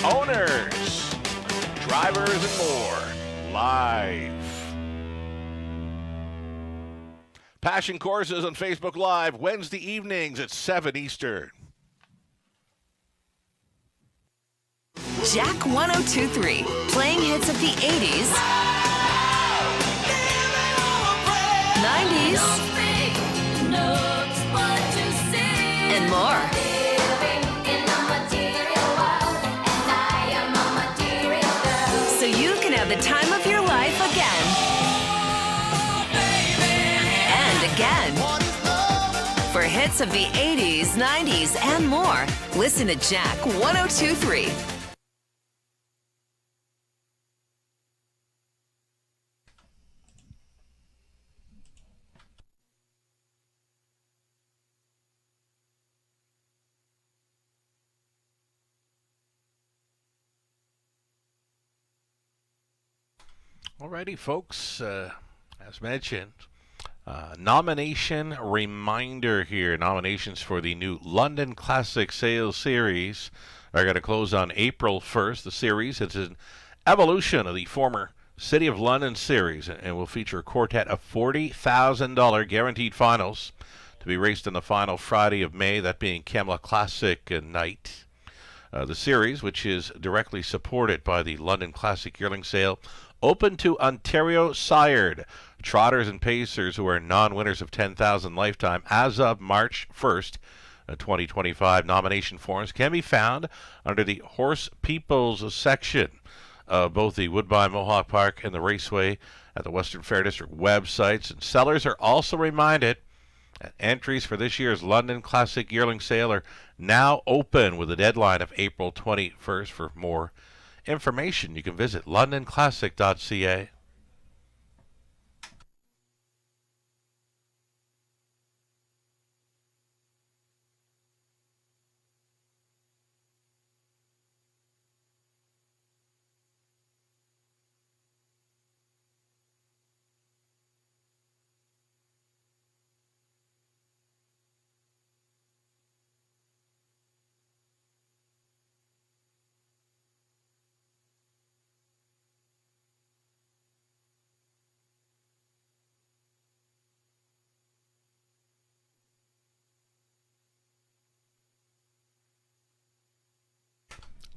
[SPEAKER 3] owners, drivers, and more, live. Passion Courses on Facebook Live, Wednesday evenings at 7 Eastern.
[SPEAKER 5] Jack 102.3, playing hits of the 80s, 90s, and more. So you can have the time of your life again. And again. For hits of the 80s, 90s, and more, listen to Jack 102.3.
[SPEAKER 3] Alrighty, folks, as mentioned, nomination reminder here. Nominations for the new London Classic Sales Series are going to close on April 1st. The series is an evolution of the former City of London series and will feature a quartet of $40,000 guaranteed finals to be raced on the final Friday of May, that being Kemla Classic night. The series, which is directly supported by the London Classic Yearling Sale, open to Ontario sired trotters and pacers who are non-winners of $10,000 lifetime as of March 1st, 2025. Nomination forms can be found under the Horse Peoples section of both the Woodbine Mohawk Park and the Raceway at the Western Fair District websites. And sellers are also reminded that entries for this year's London Classic Yearling Sale are now open with a deadline of April 21st. For more information, you can visit londonclassic.ca.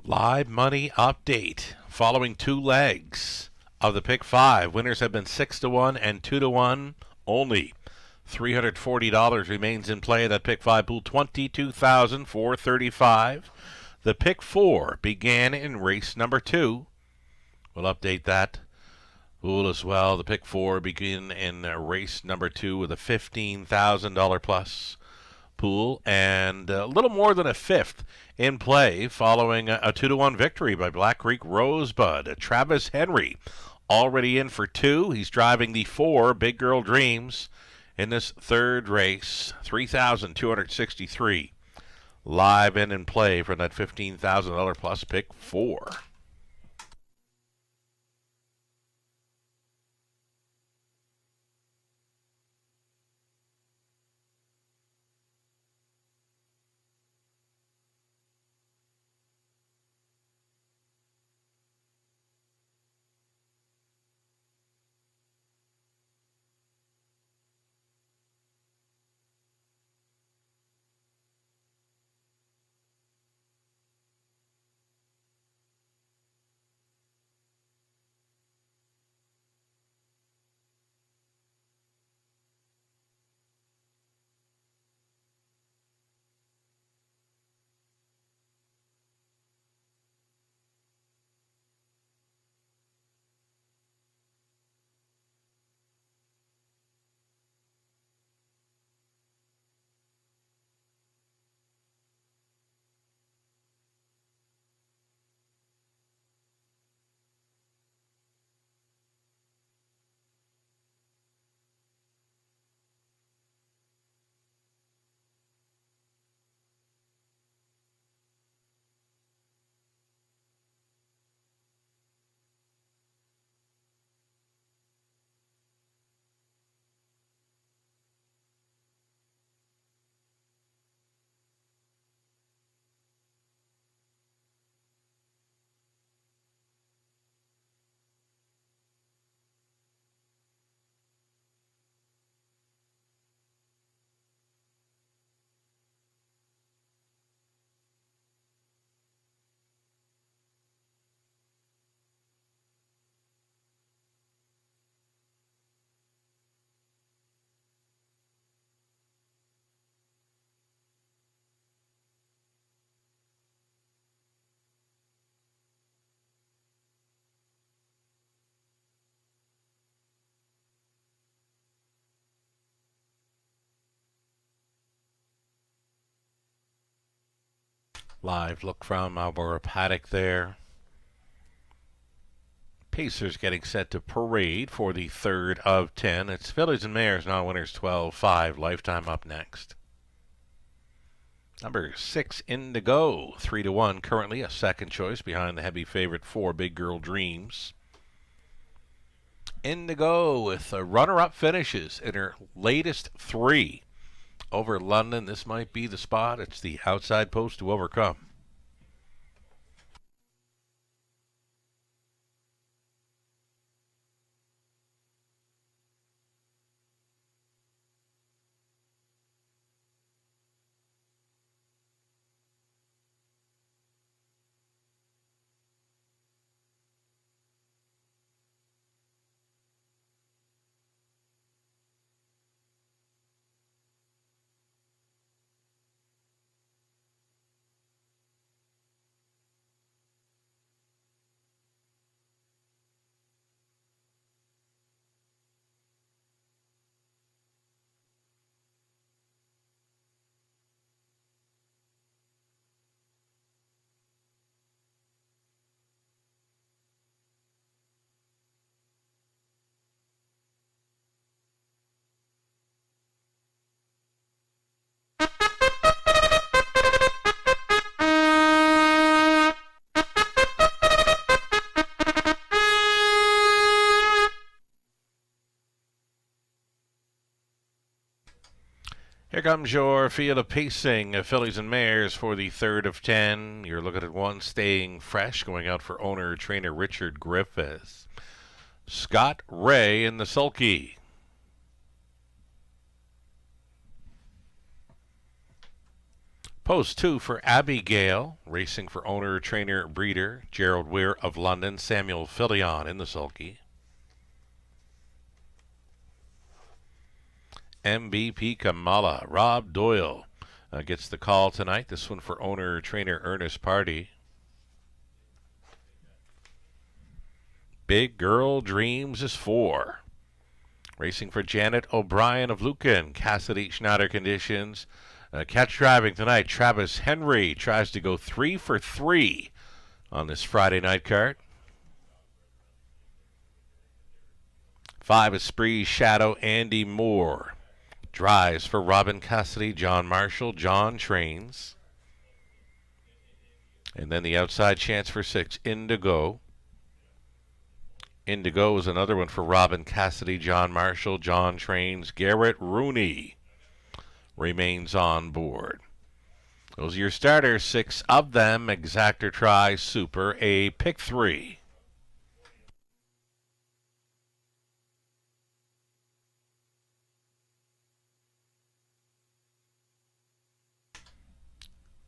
[SPEAKER 3] Live money update. Following 2 legs of the pick 5, winners have been 6-1 and 2-1 only. $340 remains in play. That pick 5 pool, $22,435. The pick 4 began in race number 2. We'll update that pool as well. The pick 4 began in race number 2 with a $15,000 plus pool and a little more than a fifth in play following a 2-1 victory by Black Creek Rosebud. Travis Henry already in for 2. He's driving the 4 Big Girl Dreams in this third race. $3,263 live in play for that $15,000 plus pick 4. Live look from our paddock there. Pacers getting set to parade for the third of 10. It's Fillies and Mares, non-winners 12-5. Lifetime up next. Number 6, Indigo, 3-1. Currently a second choice behind the heavy favorite 4, Big Girl Dreams. Indigo with runner-up finishes in her latest 3. Over London, this might be the spot. It's the outside post to overcome. Here comes your field of pacing, Fillies and Mares for the third of 10. You're looking at one staying fresh, going out for owner-trainer Richard Griffiths. Scott Ray in the sulky. Post 2 for Abigail, racing for owner, trainer, breeder, Gerald Weir of London, Samuel Filion in the sulky. MVP Kamala, Rob Doyle gets the call tonight. This one for owner, trainer, Ernest Party. Big Girl Dreams is 4. Racing for Janet O'Brien of Lucan, Cassidy Schneider conditions. Catch driving tonight. Travis Henry tries to go 3 for 3 on this Friday night card. 5 Esprit Shadow Andy Moore. Drives for Robin Cassidy, John Marshall, John Trains. And then the outside chance for 6, Indigo. Indigo is another one for Robin Cassidy, John Marshall, John Trains. Garrett Rooney remains on board. Those are your starters, 6 of them. Exactor Try Super, a pick 3.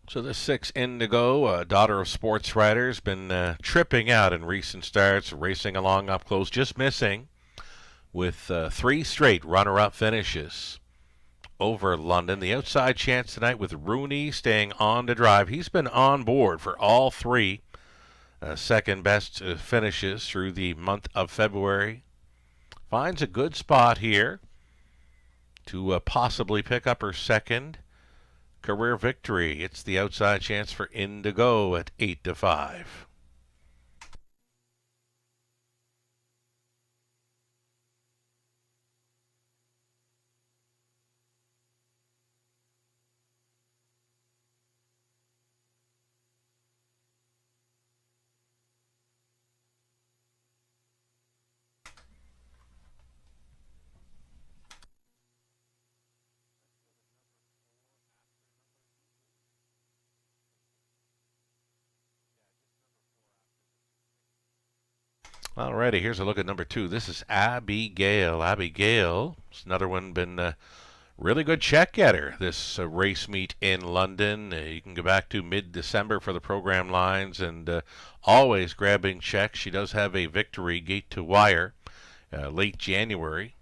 [SPEAKER 3] So the 6 Indigo, daughter of sports writers, been tripping out in recent starts, racing along up close, just missing with 3 straight runner-up finishes over London. The outside chance tonight with Rooney staying on to drive. He's been on board for all 3 second best finishes through the month of February. Finds a good spot here to possibly pick up her second career victory. It's the outside chance for Indigo at 8-5. Alrighty, here's a look at number 2. This is Abigail. Abigail, it's another one, been a really good check getter this race meet in London. You can go back to mid-December for the program lines and always grabbing checks. She does have a victory gate to wire late January.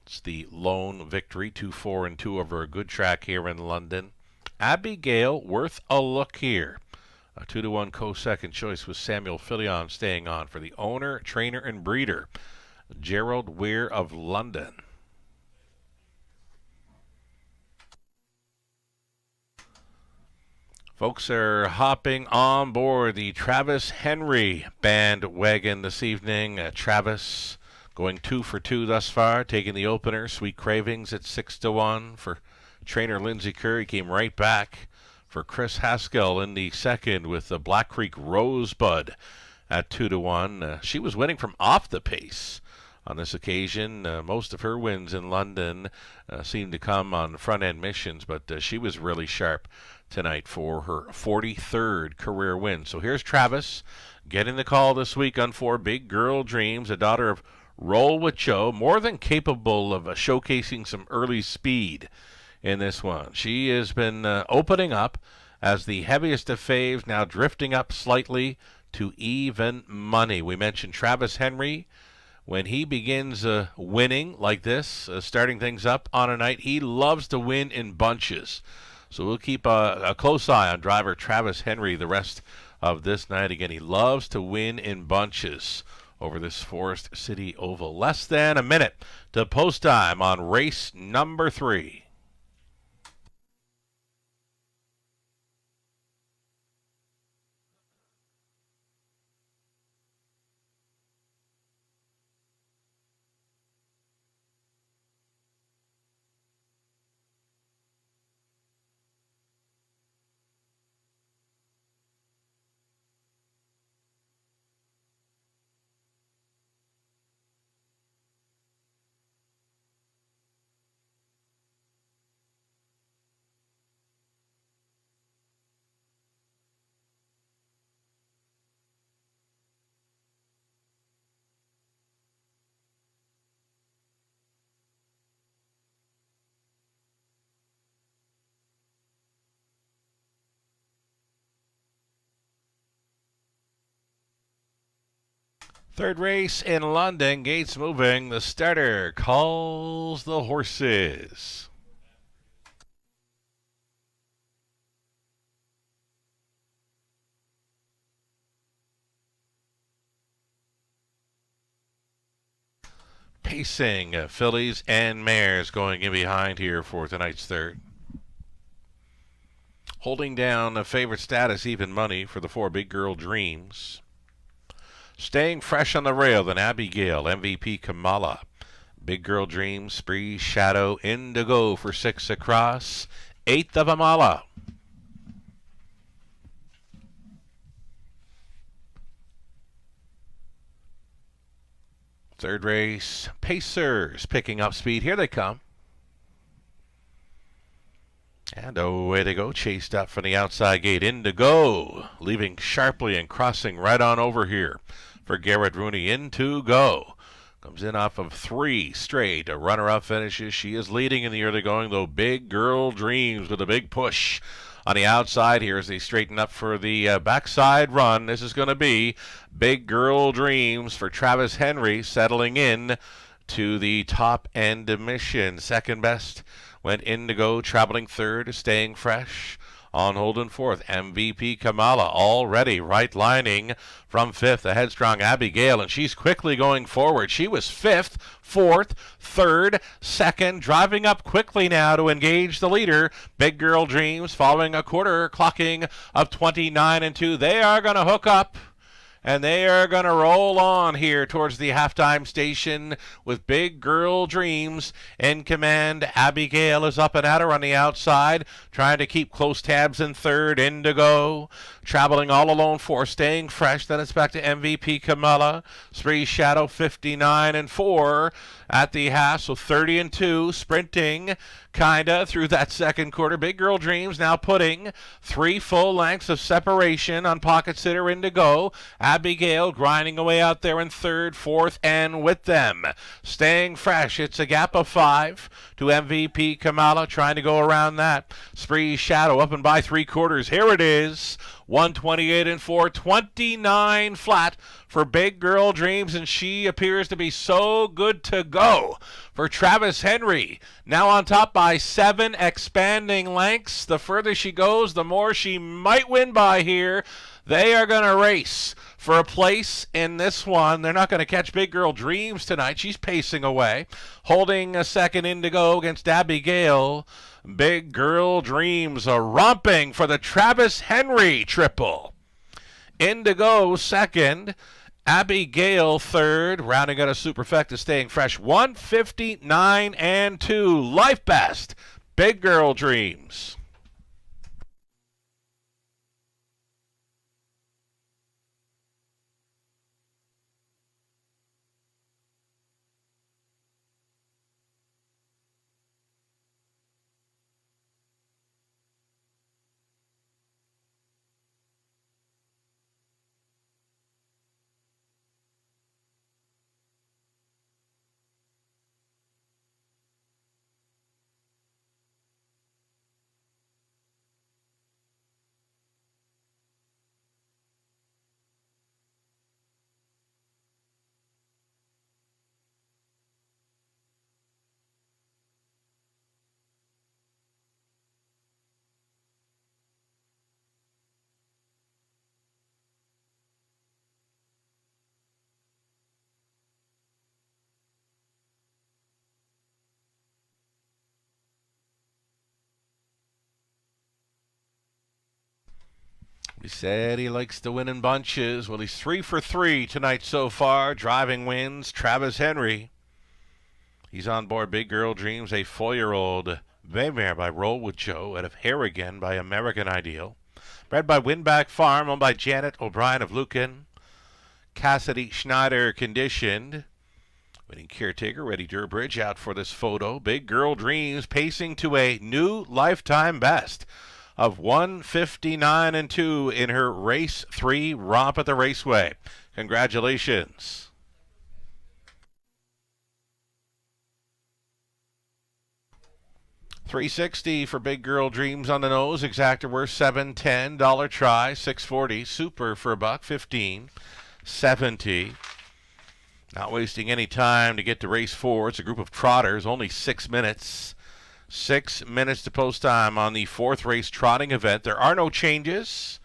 [SPEAKER 3] It's the lone victory, 2-4-2 over a good track here in London. Abigail, worth a look here. A 2-1 co-second choice with Samuel Filion staying on for the owner, trainer, and breeder, Gerald Weir of London. Folks are hopping on board the Travis Henry bandwagon this evening. Travis going 2 for 2 thus far, taking the opener, Sweet Cravings at 6-1 for trainer Lindsay Curry. Came right back for Chris Haskell in the second with the Black Creek Rosebud at 2-1. She was winning from off the pace on this occasion. Most of her wins in London seemed to come on front-end missions, but she was really sharp tonight for her 43rd career win. So here's Travis getting the call this week on 4 Big Girl Dreams, a daughter of Roll with Joe, more than capable of showcasing some early speed in this one. She has been opening up as the heaviest of faves, now drifting up slightly to even money. We mentioned Travis Henry. When he begins winning like this, starting things up on a night, he loves to win in bunches. So we'll keep a close eye on driver Travis Henry the rest of this night. Again, he loves to win in bunches over this Forest City Oval. Less than a minute to post time on race number 3. Third race in London, gates moving. The starter calls the horses. Pacing fillies and mares going in behind here for tonight's third. Holding down favorite status, even money for the 4 Big Girl Dreams. Staying fresh on the rail, then Abigail, MVP Kamala. Big Girl Dreams, Spree, Shadow, Indigo for 6 across. 8th of Amala. Third race, Pacers picking up speed. Here they come. And away they go, chased up from the outside gate. Indigo, leaving sharply and crossing right on over here for Garrett Rooney. Into go. Comes in off of 3 straight. A runner-up finishes. She is leading in the early going, though. Big Girl Dreams with a big push on the outside here as they straighten up for the backside run. This is going to be Big Girl Dreams for Travis Henry, settling in to the top end mission. Second best went Indigo, traveling third, staying fresh. On hold in fourth, MVP Kamala already right lining from fifth, a headstrong Abigail, and she's quickly going forward. She was fifth, fourth, third, second, driving up quickly now to engage the leader. Big Girl Dreams following a quarter, clocking of 29 and 2. They are going to hook up. And they are going to roll on here towards the halftime station with Big Girl Dreams in command. Abigail is up and at her on the outside, trying to keep close tabs in third. Indigo traveling all alone fourth, staying fresh. Then it's back to MVP Kamala. Spree Shadow 59 and 4 at the half, so 30 and 2, sprinting kinda through that second quarter. Big Girl Dreams now putting 3 full lengths of separation on pocket sitter Indigo. Abigail grinding away out there in third, fourth, and with them staying fresh. It's a gap of 5 to MVP Kamala, trying to go around that. Spree Shadow up and by 3/4. Here it is, 128 and 4, 29 flat for Big Girl Dreams, and she appears to be so good to go for Travis Henry. Now on top by 7 expanding lengths. The further she goes, the more she might win by here. They are going to race for a place in this one. They're not going to catch Big Girl Dreams tonight. She's pacing away, holding a second Indigo against Abigail. Big Girl Dreams are romping for the Travis Henry triple. Indigo second, Abigail third, rounding out a superfecta, staying fresh, 159 and 2. Life best, Big Girl Dreams. He said he likes to win in bunches. Well, he's 3 for 3 tonight so far. Driving wins, Travis Henry. He's on board Big Girl Dreams, a 4-year-old Beymare by Roll with Joe, out of Harrigan by American Ideal. Bred by Winback Farm, owned by Janet O'Brien of Lucan. Cassidy Schneider conditioned. Winning caretaker, Reddy Durbridge out for this photo. Big Girl Dreams pacing to a new lifetime best of 159 and 2 in her race 3 romp at the Raceway. Congratulations. $360 for Big Girl Dreams on the nose. Exactor worth $7.10. Dollar try $6.40. Super for $1.15. $70. Not wasting any time to get to race 4. It's a group of trotters, only 6 minutes. 6 minutes to post time on the 4th race trotting event. There are no changes.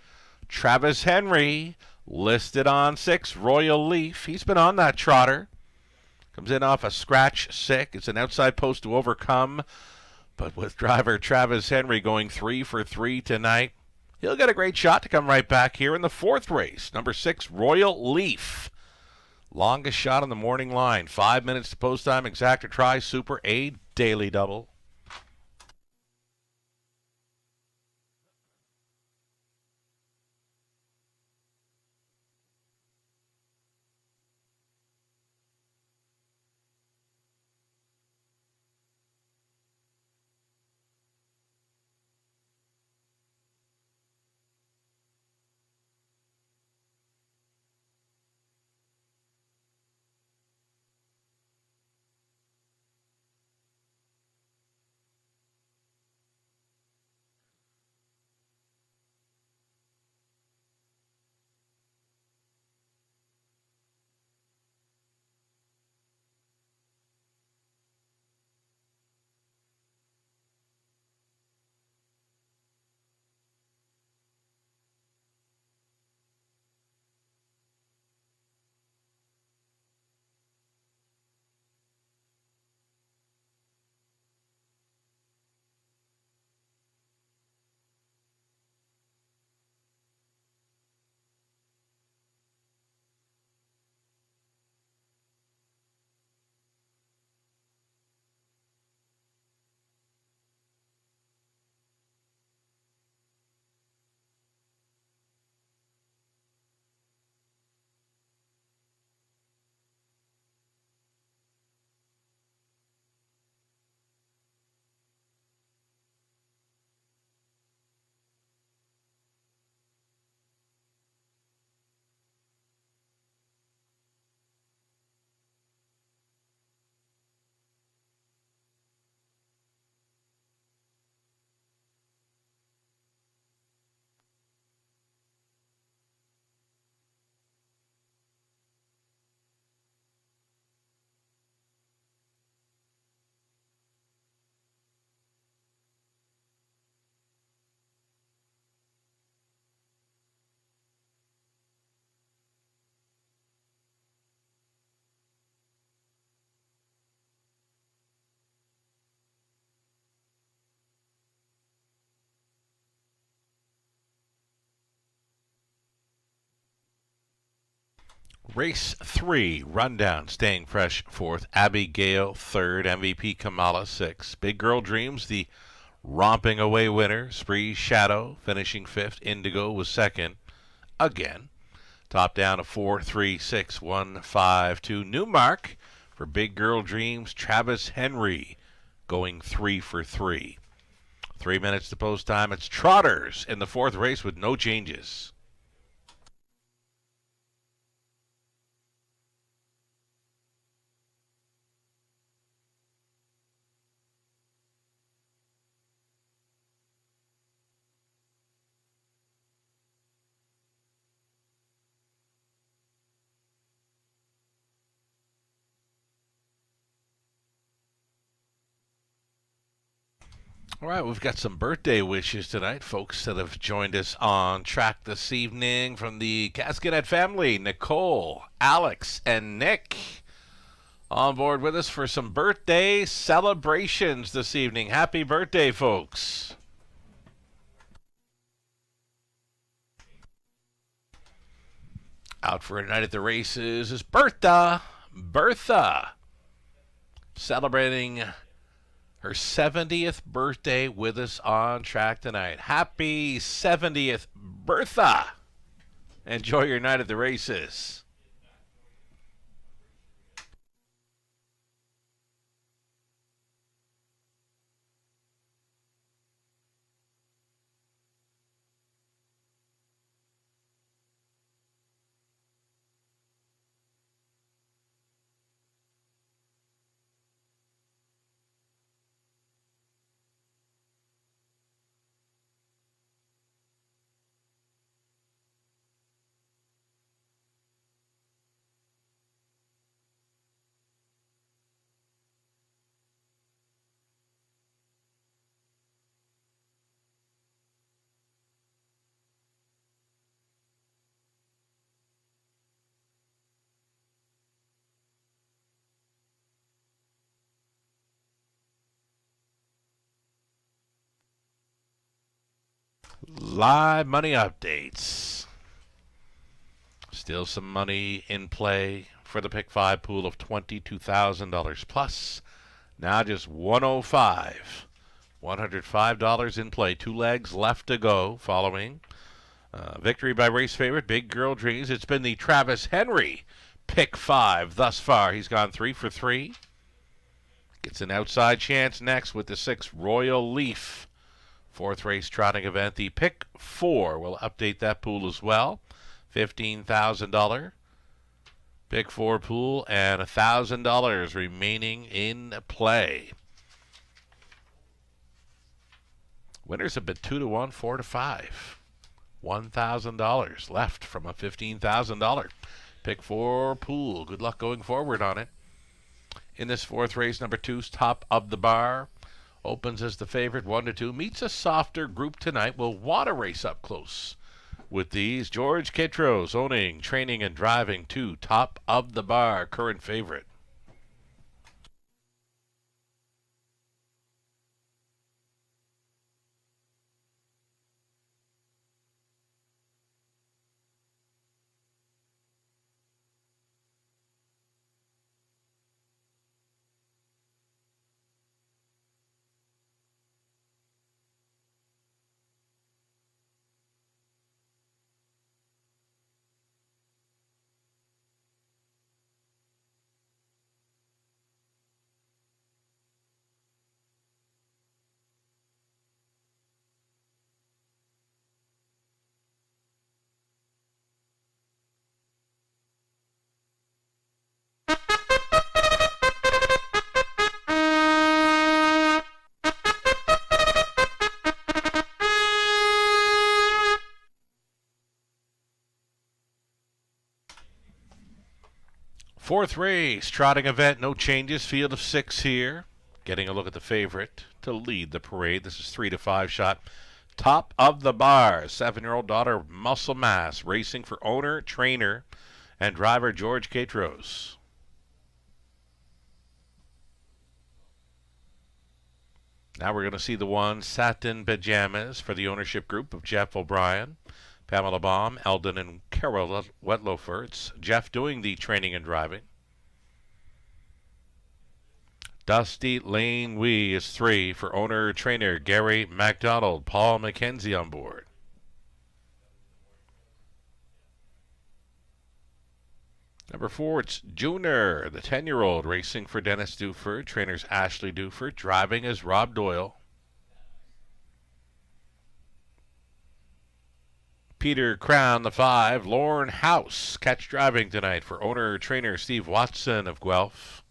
[SPEAKER 3] Travis Henry listed on 6, Royal Leaf. He's been on that trotter. Comes in off a scratch sick. It's an outside post to overcome. But with driver Travis Henry going 3 for 3 tonight, he'll get a great shot to come right back here in the 4th race. Number 6, Royal Leaf. Longest shot on the morning line. 5 minutes to post time. Exacta Tri Super A Daily Double. Race 3, rundown, staying fresh 4th, Abigail 3rd, MVP Kamala 6th. Big Girl Dreams, the romping away winner. Spree Shadow finishing 5th. Indigo was 2nd again. Top down to 4, 3, 6, 1, 5, 2. New mark for Big Girl Dreams. Travis Henry going 3 for 3. 3 minutes to post time. It's trotters in the 4th race with no changes. All right, we've got some birthday wishes tonight. Folks that have joined us on track this evening from the Cascadet family. Nicole, Alex, and Nick on board with us for some birthday celebrations this evening. Happy birthday, folks. Out for tonight at the races is Bertha. Bertha celebrating her 70th birthday with us on track tonight. Happy 70th, Bertha. Enjoy your night at the races. Live money updates. Still some money in play for the Pick 5 pool of $22,000 plus. Now just 105. $105 in play. 2 legs left to go following victory by race favorite Big Girl Dreams. It's been the Travis Henry Pick 5 thus far. He's gone 3 for 3. Gets an outside chance next with the 6 Royal Leaf. 4th race trotting event. The Pick 4 will update that pool as well. $15,000 Pick 4 pool and $1,000 remaining in play. Winners have been 2-1, 4-5. $1,000 left from a $15,000 Pick 4 pool. Good luck going forward on it. In this 4th race, number 2's Top of the Bar opens as the favorite, 1-2. Meets a softer group tonight. Will want to race up close with these. George Kitros owning, training, and driving 2. Top of the Bar, current favorite. Fourth race, trotting event, no changes. Field of 6 here. Getting a look at the favorite to lead the parade. This is 3-5 shot. Top of the Bar, 7-year-old daughter of Muscle Mass, racing for owner, trainer, and driver George Kitros. Now we're going to see the one Satin Pajamas for the ownership group of Jeff O'Brien, Pamela Baum, Eldon, and Carol Wetlofer. It's Jeff doing the training and driving. Dusty Lane Wee is 3 for owner-trainer Gary MacDonald, Paul McKenzie on board. Number 4, it's Junior, the 10-year-old, racing for Dennis Duford, trainers Ashley Duford, driving as Rob Doyle. Peter Crown, the 5. Lorne House, catch driving tonight for owner-trainer Steve Watson of Guelph.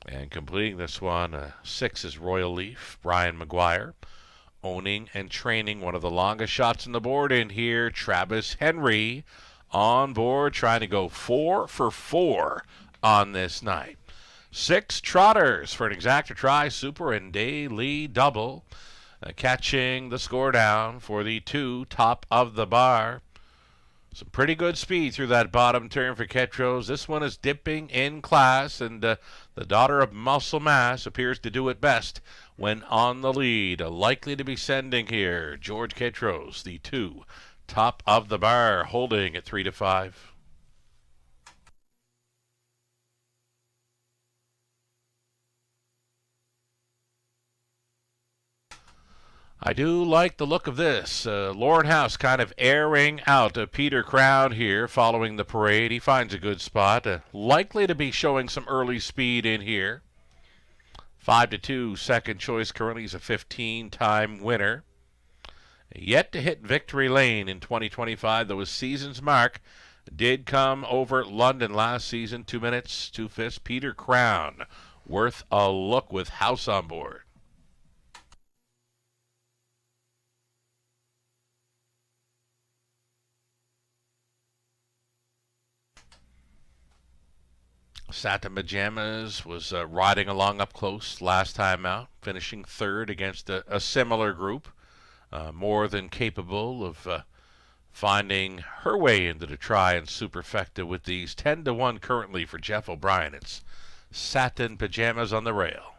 [SPEAKER 3] And completing this one, 6 is Royal Leaf, Brian McGuire. Owning and training one of the longest shots on the board in here, Travis Henry on board, trying to go 4 for 4 on this night. 6 trotters for an exacta try, super and daily double. Catching the score down for the 2 Top of the Bar. Some pretty good speed through that bottom turn for Ketros. This one is dipping in class, and the daughter of Muscle Mass appears to do it best when on the lead. Likely to be sending here, George Ketros, the 2 Top of the Bar, holding at 3-5. I do like the look of this. Lorne House kind of airing out Peter Crown here following the parade. He finds a good spot. Likely to be showing some early speed in here. 5-2, second choice. Currently he's a 15-time winner. Yet to hit victory lane in 2025, though his season's mark did come over London last season. 2 minutes, 2/5. Peter Crown, worth a look with House on board. Satin Pajamas was riding along up close last time out, finishing 3rd against a similar group, more than capable of finding her way into the try and superfecta with these. 10-1 currently for Jeff O'Brien. It's Satin Pajamas on the rail.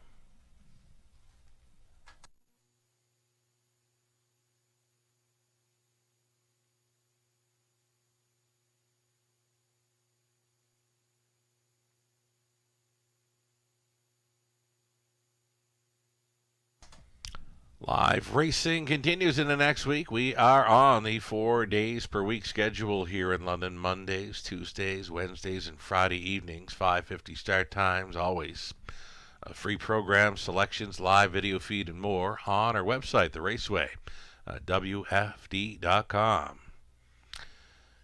[SPEAKER 3] Live racing continues in the next week. We are on the 4 days per week schedule here in London. Mondays, Tuesdays, Wednesdays, and Friday evenings. 5:50 start times, always. Free programs, selections, live video feed, and more on our website, The Raceway, WFD.com.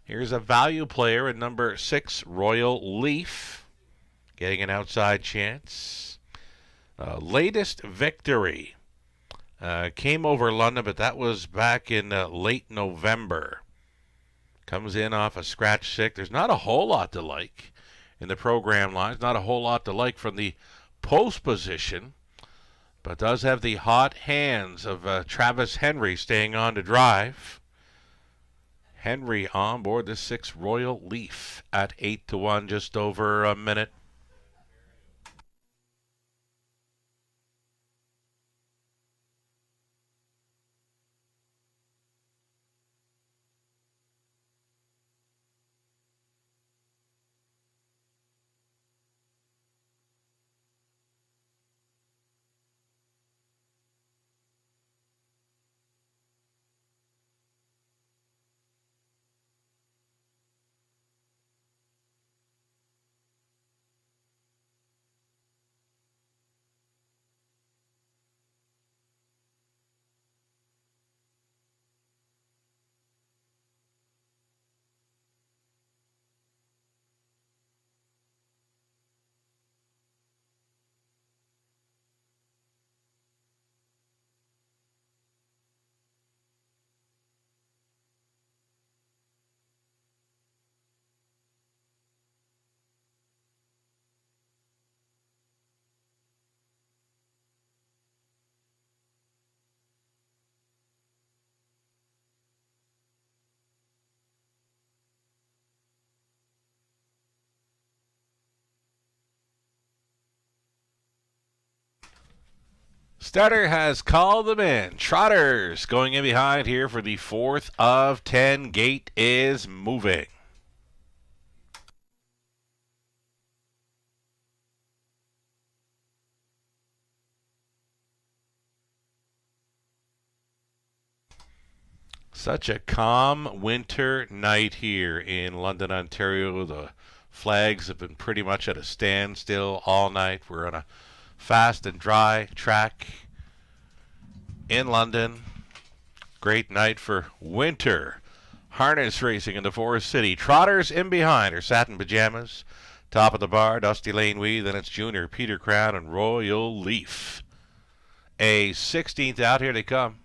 [SPEAKER 3] Here's a value player at number 6, Royal Leaf, getting an outside chance. Latest victory. Came over London, but that was back in late November. Comes in off a scratch 6. There's not a whole lot to like in the program lines. Not a whole lot to like from the post position, but does have the hot hands of Travis Henry staying on to drive. Henry on board the 6 Royal Leaf at 8-1, just over a minute. Starter has called them in. Trotters going in behind here for the 4th of 10. Gate is moving. Such a calm winter night here in London, Ontario. The flags have been pretty much at a standstill all night. We're on a fast and dry track in London. Great night for winter harness racing in the Forest City. Trotters in behind are Satin Pajamas. Top of the bar, Dusty Lane Wee. Then it's Junior, Peter Crown, and Royal Leaf. A 16th out. Here they come.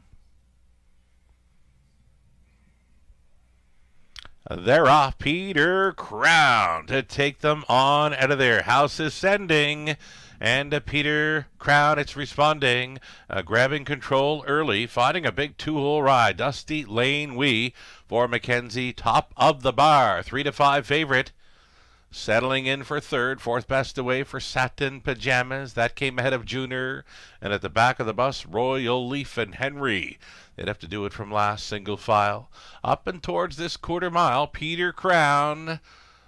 [SPEAKER 3] They're off. Peter Crown to take them on out of there. House is sending. And Peter Crown, it's responding, grabbing control early, fighting a big 2-hole ride. Dusty Lane Wee for Mackenzie, top of the bar, 3-5 favorite. Settling in for 3rd, 4th best away for Satin Pajamas. That came ahead of Junior. And at the back of the bus, Royal Leaf and Henry. They'd have to do it from last, single file. Up and towards this quarter mile, Peter Crown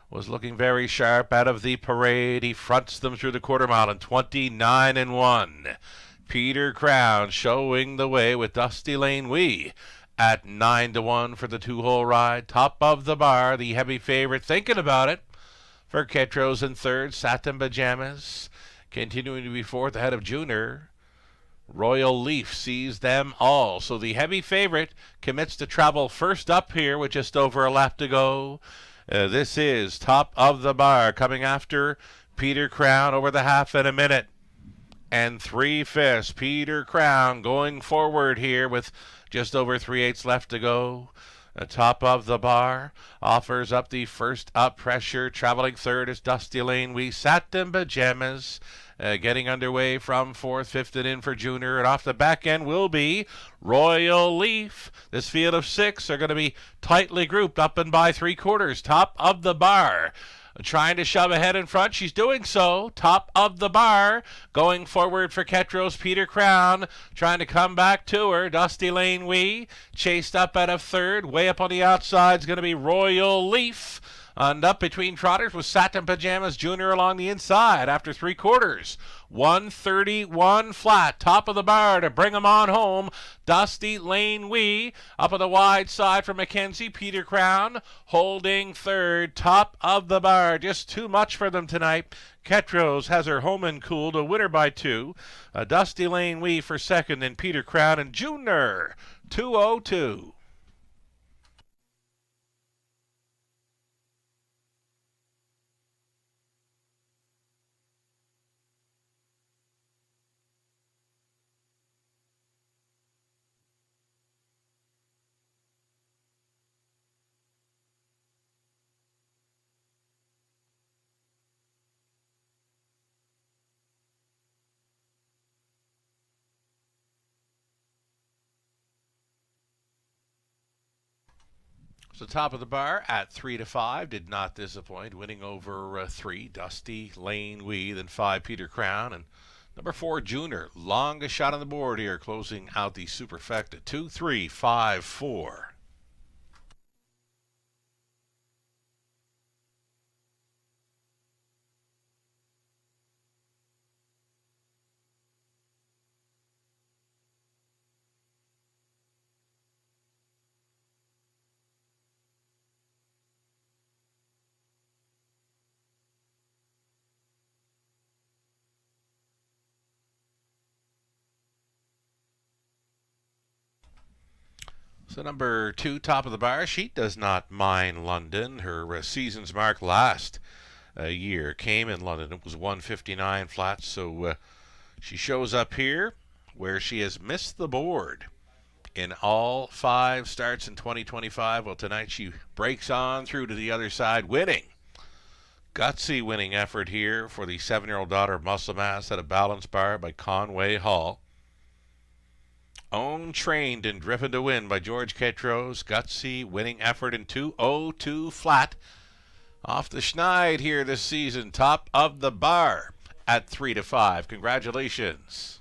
[SPEAKER 3] was looking very sharp out of the parade. He fronts them through the quarter mile in 29-1. Peter Crown showing the way with Dusty Lane Wee at 9-1 for the 2-hole ride. Top of the bar, the heavy favorite, thinking about it for Ketros in 3rd. Satin Pajamas continuing to be 4th ahead of Junior. Royal Leaf sees them all. So the heavy favorite commits to travel first up here with just over a lap to go. This is top of the bar coming after Peter Crown over the half in a minute. And 3/5. Peter Crown going forward here with just over 3/8 left to go. Top of the bar offers up the first up pressure. Traveling 3rd is Dusty Lane Wee. Satin Pajamas getting underway from 4th, 5th and in for Junior. And off the back end will be Royal Leaf. This field of 6 are going to be tightly grouped up and by 3/4. Top of the bar. Trying to shove ahead in front. She's doing so. Top of the bar. Going forward for Ketros. Peter Crown trying to come back to her. Dusty Lane Wee chased up out of 3rd. Way up on the outside is going to be Royal Leaf. And up between trotters was Satin Pajamas Jr. along the inside after 3 quarters. 131 flat, top of the bar to bring him on home. Dusty Lane Wee up on the wide side for Mackenzie. Peter Crown holding third, top of the bar. Just too much for them tonight. Ketros has her home and cooled, a winner by 2. Dusty Lane Wee for second, and Peter Crown and Junior 202. So top of the bar at 3-5 did not disappoint, winning over 3 Dusty Lane Wee, then 5 Peter Crown, and number 4 Junior, longest shot on the board here, closing out the superfecta 2-3-5-4. So number 2, top of the bar, she does not mind London. Her season's mark last year came in London. It was 159 flat, so she shows up here where she has missed the board in all 5 starts in 2025. Well, tonight she breaks on through to the other side, winning. Gutsy winning effort here for the 7-year-old daughter of Muscle Mass at a balance bar by Conway Hall. Owned, trained, and driven to win by George Ketros. Gutsy winning effort in 2-0-2 flat. Off the schneid here this season. Top of the bar at 3-5. Congratulations.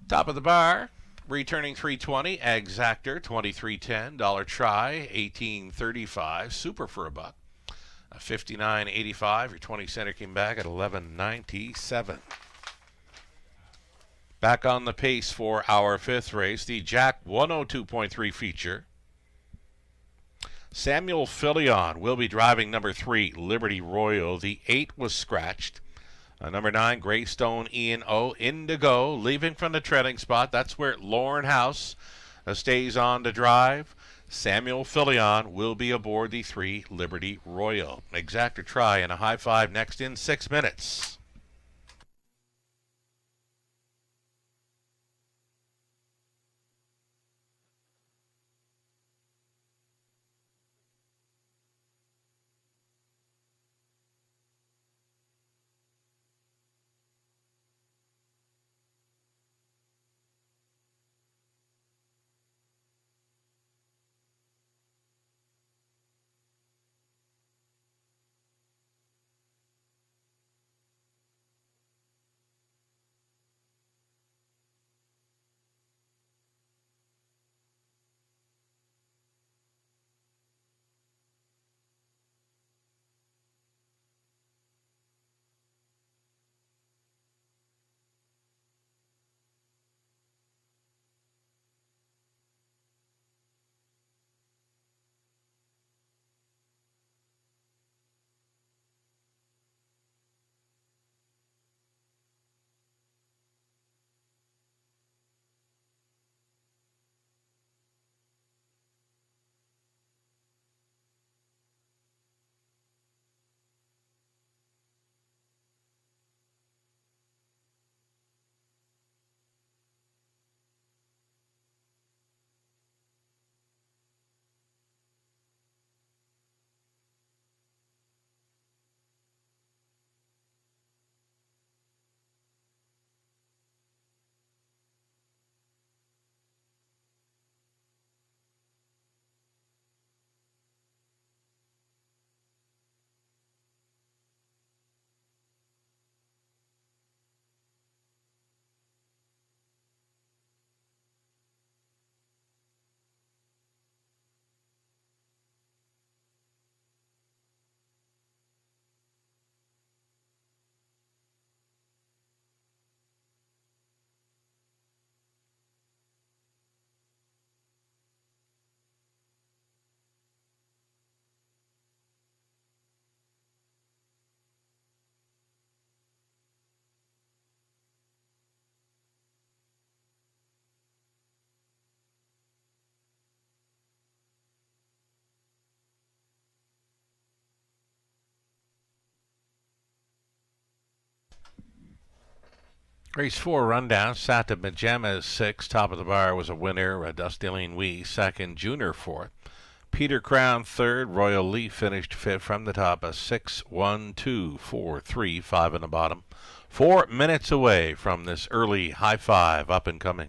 [SPEAKER 3] Top of the bar, returning 320. Exactor 2310. Dollar try 1835. Super for a buck. 59.85. Your 20 center came back at 11.97. Back on the pace for our 5th race, the Jack 102.3 feature. Samuel Filion will be driving number 3, Liberty Royal. The 8 was scratched. Number 9, Greystone Ian O. Indigo, leaving from the trailing spot. That's where Lauren House stays on to drive. Samuel Filion will be aboard the 3, Liberty Royal. Exactor try and a high 5 next in 6 minutes. Race 4 rundown. Sata Majamas 6. Top of the bar was a winner. Dusty Wee second. Junior fourth. Peter Crown third. Royal Leaf finished fifth from the top. A 6, 1, 2, 4, 3, 5 in the bottom. 4 minutes away from this early high five up and coming.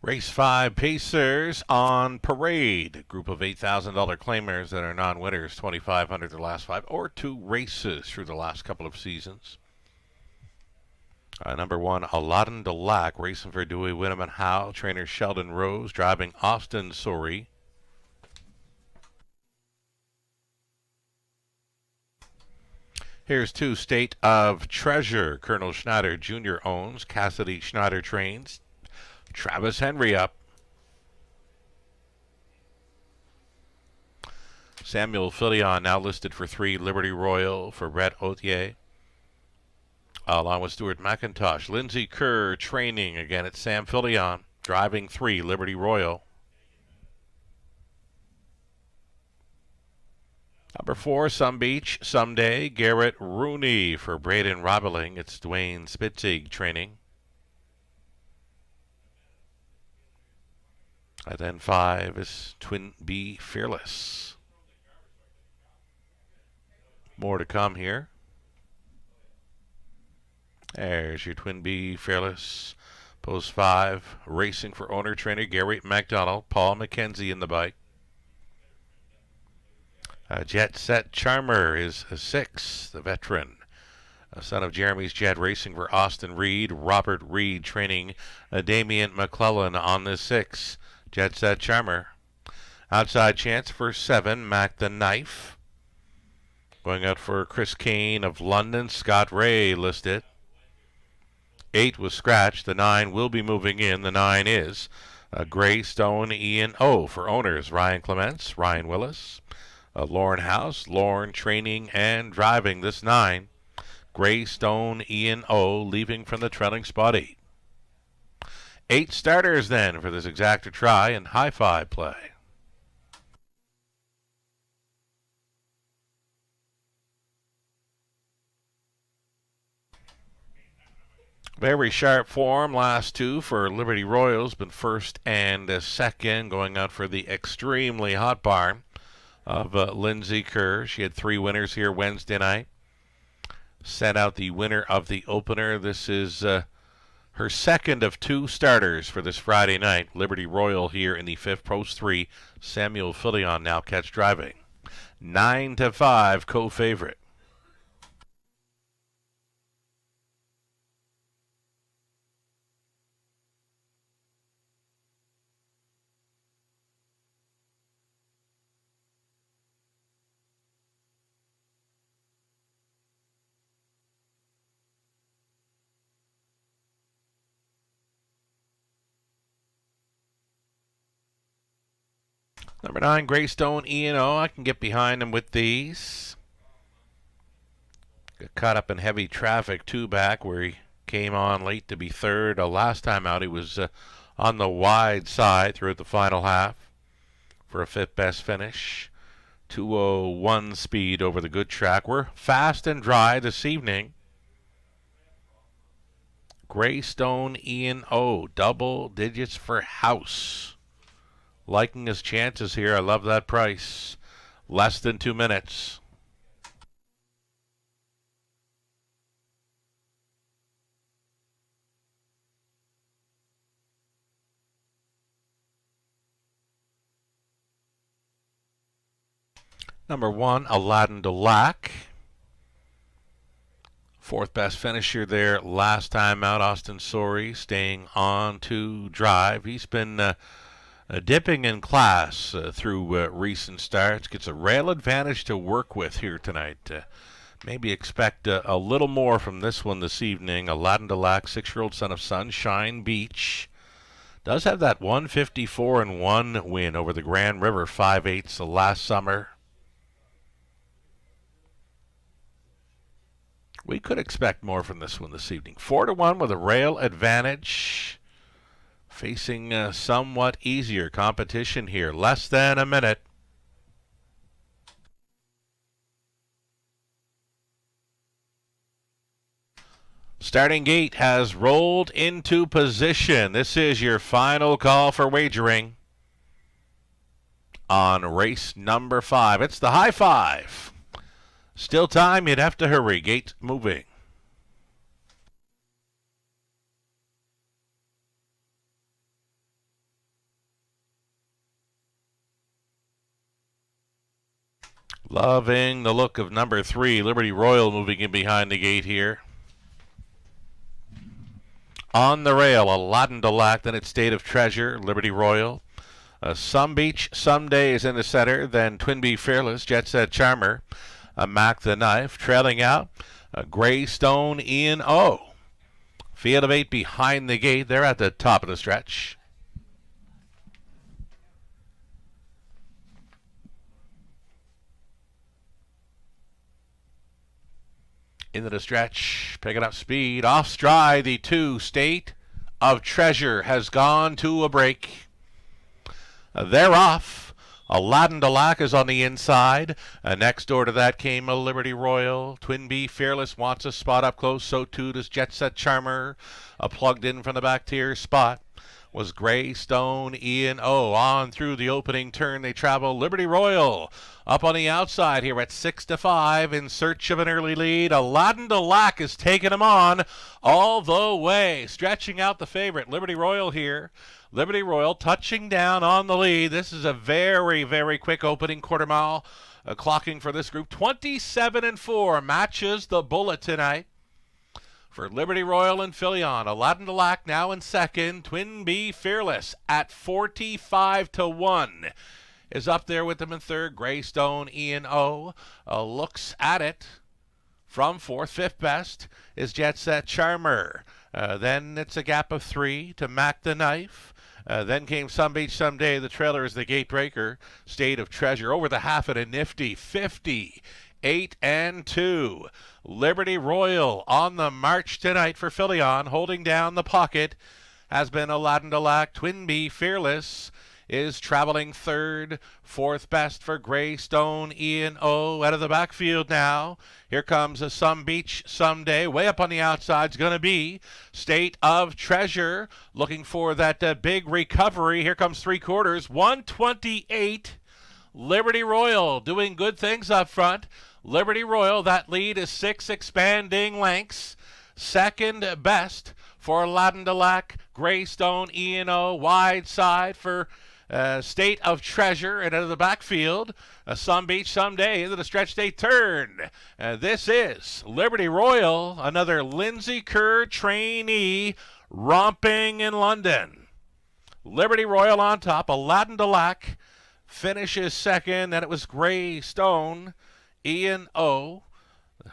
[SPEAKER 3] Race 5 Pacers on parade. Group of $8,000 claimers that are non-winners, 2,500 their last 5, or 2 races through the last couple of seasons. Number 1, Aladdin Delac, racing for Dewey Winham and Howe. Trainer Sheldon Rose, driving Austin Sori. Here's 2, State of Treasure. Colonel Schneider Jr. owns. Cassidy Schneider trains. Travis Henry up. Samuel Filion now listed for 3, Liberty Royal for Brett Otier, along with Stuart McIntosh. Lindsay Kerr training again at Sam Filion, driving 3, Liberty Royal. Number 4, Some Beach Someday, Garrett Rooney for Braden Robeling. It's Dwayne Spitzig training. And then 5 is Twin B Fearless. More to come here. There's your Twin B Fearless. Post 5, racing for owner trainer Gary McDonald. Paul McKenzie in the bike. Jet Set Charmer is a 6, the veteran. Son of Jeremy's Jet, racing for Austin Reed. Robert Reed training Damian McClellan on the 6. Jet Set Charmer. Outside chance for 7, Mac the Knife. Going out for Chris Kane of London. Scott Ray listed. 8 was scratched. The 9 will be moving in. The 9 is Greystone Ian O for owners. Ryan Clements, Ryan Willis. Lauren House, Lauren training and driving this 9. Greystone Ian O leaving from the trailing spot 8. 8 starters then for this exacta try and high 5 play. Very sharp form, last 2 for Liberty Royals, been first and second, going out for the extremely hot barn of Lindsay Kerr. She had 3 winners here Wednesday night. Sent out the winner of the opener. This is her second of 2 starters for this Friday night. Liberty Royal here in the 5th, post 3. Samuel Filion now catch driving. 9-5 co-favorite. Number 9, Greystone E&O. I can get behind him with these. Got caught up in heavy traffic, 2 back, where he came on late to be 3rd. Last time out, he was on the wide side throughout the final half for a 5th best finish. 2:01 speed over the good track. We're fast and dry this evening. Greystone E&O, double digits for House. Liking his chances here. I love that price. Less than 2 minutes. Number 1, Aladdin Delac. 4th best finisher there last time out. Austin Sori staying on to drive. He's been dipping in class through recent starts. Gets a rail advantage to work with here tonight. Maybe expect a little more from this one this evening. Aladdin Delac, 6-year-old son of Sunshine Beach. Does have that 154-1 win over the Grand River 5/8 last summer. We could expect more from this one this evening. 4-1 with a rail advantage. Facing somewhat easier competition here. Less than a minute. Starting gate has rolled into position. This is your final call for wagering on race number 5. It's the high 5. Still time, you'd have to hurry. Gate moving. Loving the look of number 3, Liberty Royal, moving in behind the gate here. On the rail, Aladdin Delac, then it's State of Treasure, Liberty Royal. Some Beach Someday is in the center, then Twin Bee Fearless, Jet Set Charmer, Mac the Knife. Trailing out, Greystone, Ian O. Field of 8 behind the gate. They're at the top of the stretch. Into the stretch, picking up speed. Off stride, the 2, State of Treasure, has gone to a break. They're off. Aladdin Delac is on the inside. Next door to that came a Liberty Royal. Twin Bee Fearless wants a spot up close. So too does Jet Set Charmer. Plugged in from the back tier spot was Greystone, Ian O. On through the opening turn they travel. Liberty Royal up on the outside here at 6-5 in search of an early lead. Aladdin Delac is taking him on all the way, stretching out the favorite. Liberty Royal here. Liberty Royal touching down on the lead. This is a very, very quick opening quarter mile. Clocking for this group 27-4 matches the bullet tonight. For Liberty Royal and Filion, Aladdin Delac now in second. Twin Bee Fearless at 45-1 is up there with them in third. Greystone, Ian O. Looks at it from fourth. Fifth best is Jet Set Charmer. Then it's a gap of 3 to Mac the Knife. Then came Some Beach Someday. The trailer is the gate breaker. State of Treasure over the half at a nifty 58-2. Liberty Royal on the march tonight for Filion. Holding down the pocket has been Aladdin Delac. Twin Bee Fearless is traveling third. Fourth best for Greystone, Ian O. Out of the backfield now. Here comes a Some Beach Someday. Way up on the outside is going to be State of Treasure. Looking for that big recovery. Here comes 3/4. 128. Liberty Royal doing good things up front. Liberty Royal, that lead is 6 expanding lengths. Second best for Aladdin Delac. Greystone, Ian O. Wide side for State of Treasure. And out of the backfield, Some Beach Someday into the stretch day turn. This is Liberty Royal, another Lindsay Kerr trainee romping in London. Liberty Royal on top. Aladdin Delac finishes second. Then it was Greystone, Ian O.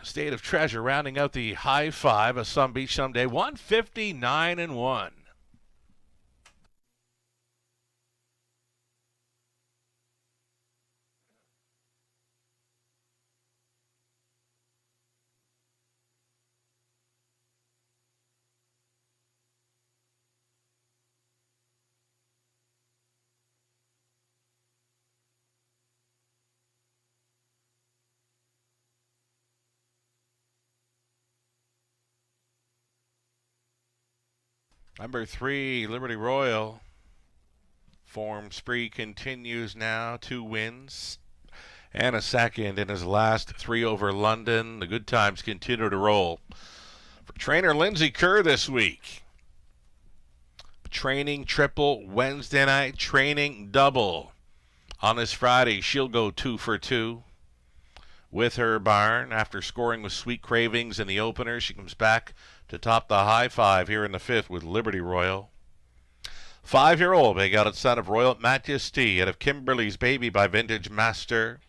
[SPEAKER 3] State of Treasure rounding out the high five of Some Beach Someday. 159-1. Number 3, Liberty Royal. Form spree continues now. 2 wins and a second in his last 3 over London. The good times continue to roll for trainer Lindsay Kerr this week. Training triple Wednesday night, training double on this Friday. She'll go 2 for 2 with her barn. After scoring with Sweet Cravings in the opener, she comes back to top the high five here in the 5th with Liberty Royal. 5-year-old big out at son of Royal Majesty out of Kimberly's Baby by Vintage Master.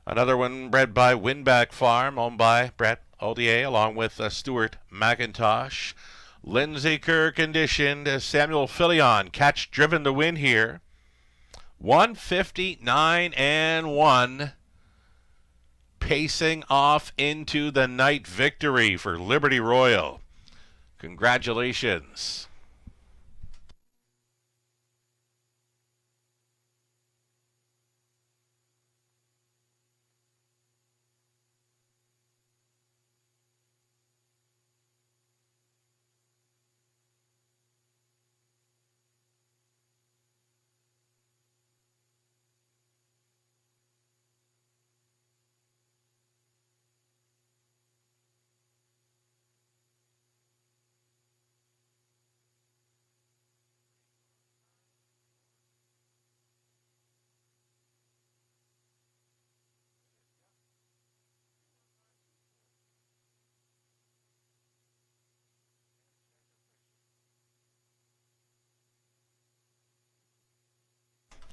[SPEAKER 3] Another one bred by Winback Farm, owned by Brett Odier, along with Stuart McIntosh. Lindsay Kerr conditioned. Samuel Filion, catch driven to win here. 159-1. Pacing off into the night victory for Liberty Royal. Congratulations.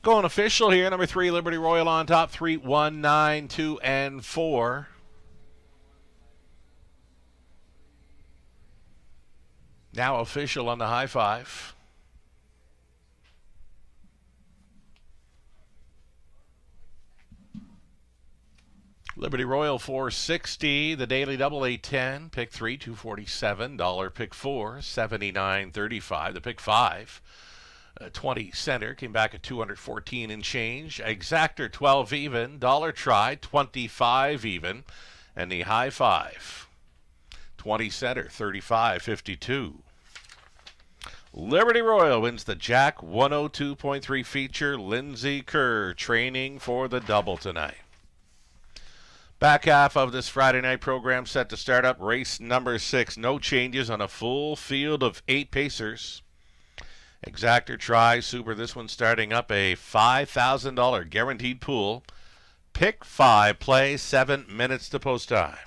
[SPEAKER 3] Going official here, number 3, Liberty Royal on top, 3, 1, 9, 2, and 4. Now official on the high five. Liberty Royal 460, the daily double 810, pick 3 247, dollar pick 4 79.35, the pick 5 20 center came back at 214 and change, exactor 12 even, dollar try 25 even, and the high five 20 center 35.52. Liberty Royal wins the Jack 102.3 feature. Lindsay Kerr training for the double tonight. Back half of this Friday night program set to start up. Race number 6. No changes on a full field of 8 pacers. Exactor try super. This one starting up a $5,000 guaranteed pool. Pick 5. Play 7 minutes to post time.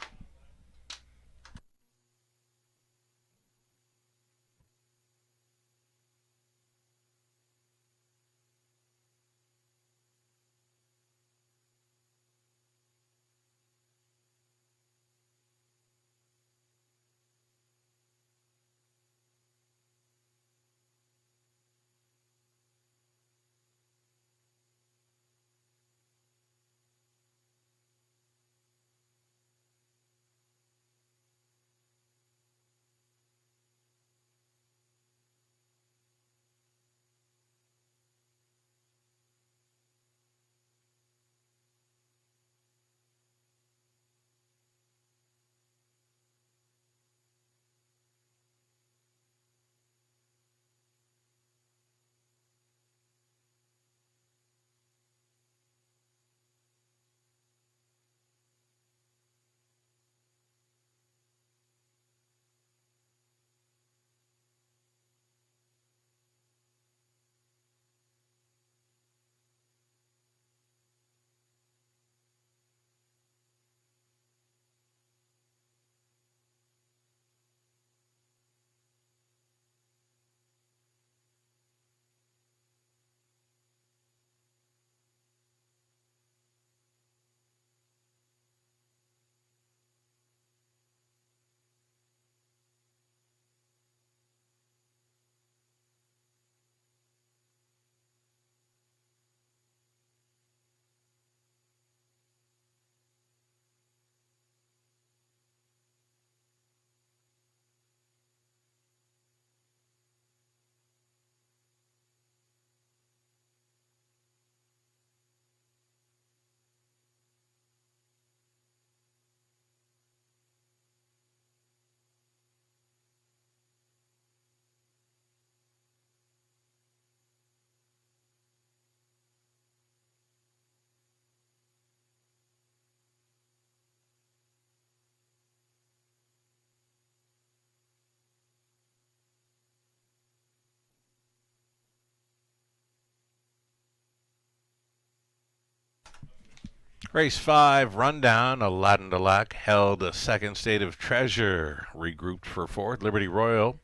[SPEAKER 3] Race 5 rundown. Aladdin Delac held a second. State of Treasure regrouped for 4th. Liberty Royal,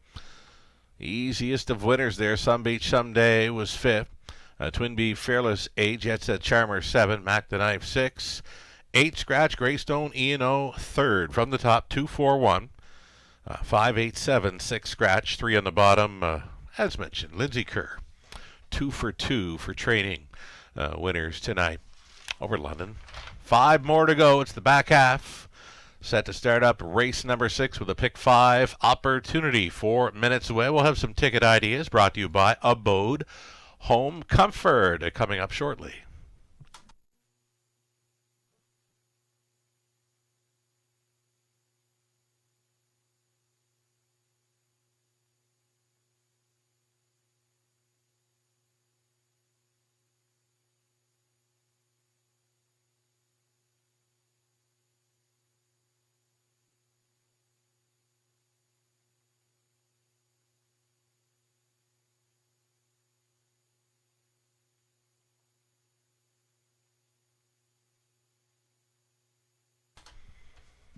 [SPEAKER 3] easiest of winners there. Some Beach Someday was 5th. Twin Bee Fearless 8. Jet Set Charmer 7. Mac the Knife 6. 8 Scratch Greystone E&O 3rd. From the top 241. 5, 8, 7. 6 Scratch. 3 on the bottom. As mentioned, Lindsay Kerr 2 for 2 for training winners tonight over London. 5 more to go. It's the back half. Set to start up race number 6 with a pick 5 opportunity. 4 minutes away. We'll have some ticket ideas brought to you by Abode Home Comfort coming up shortly.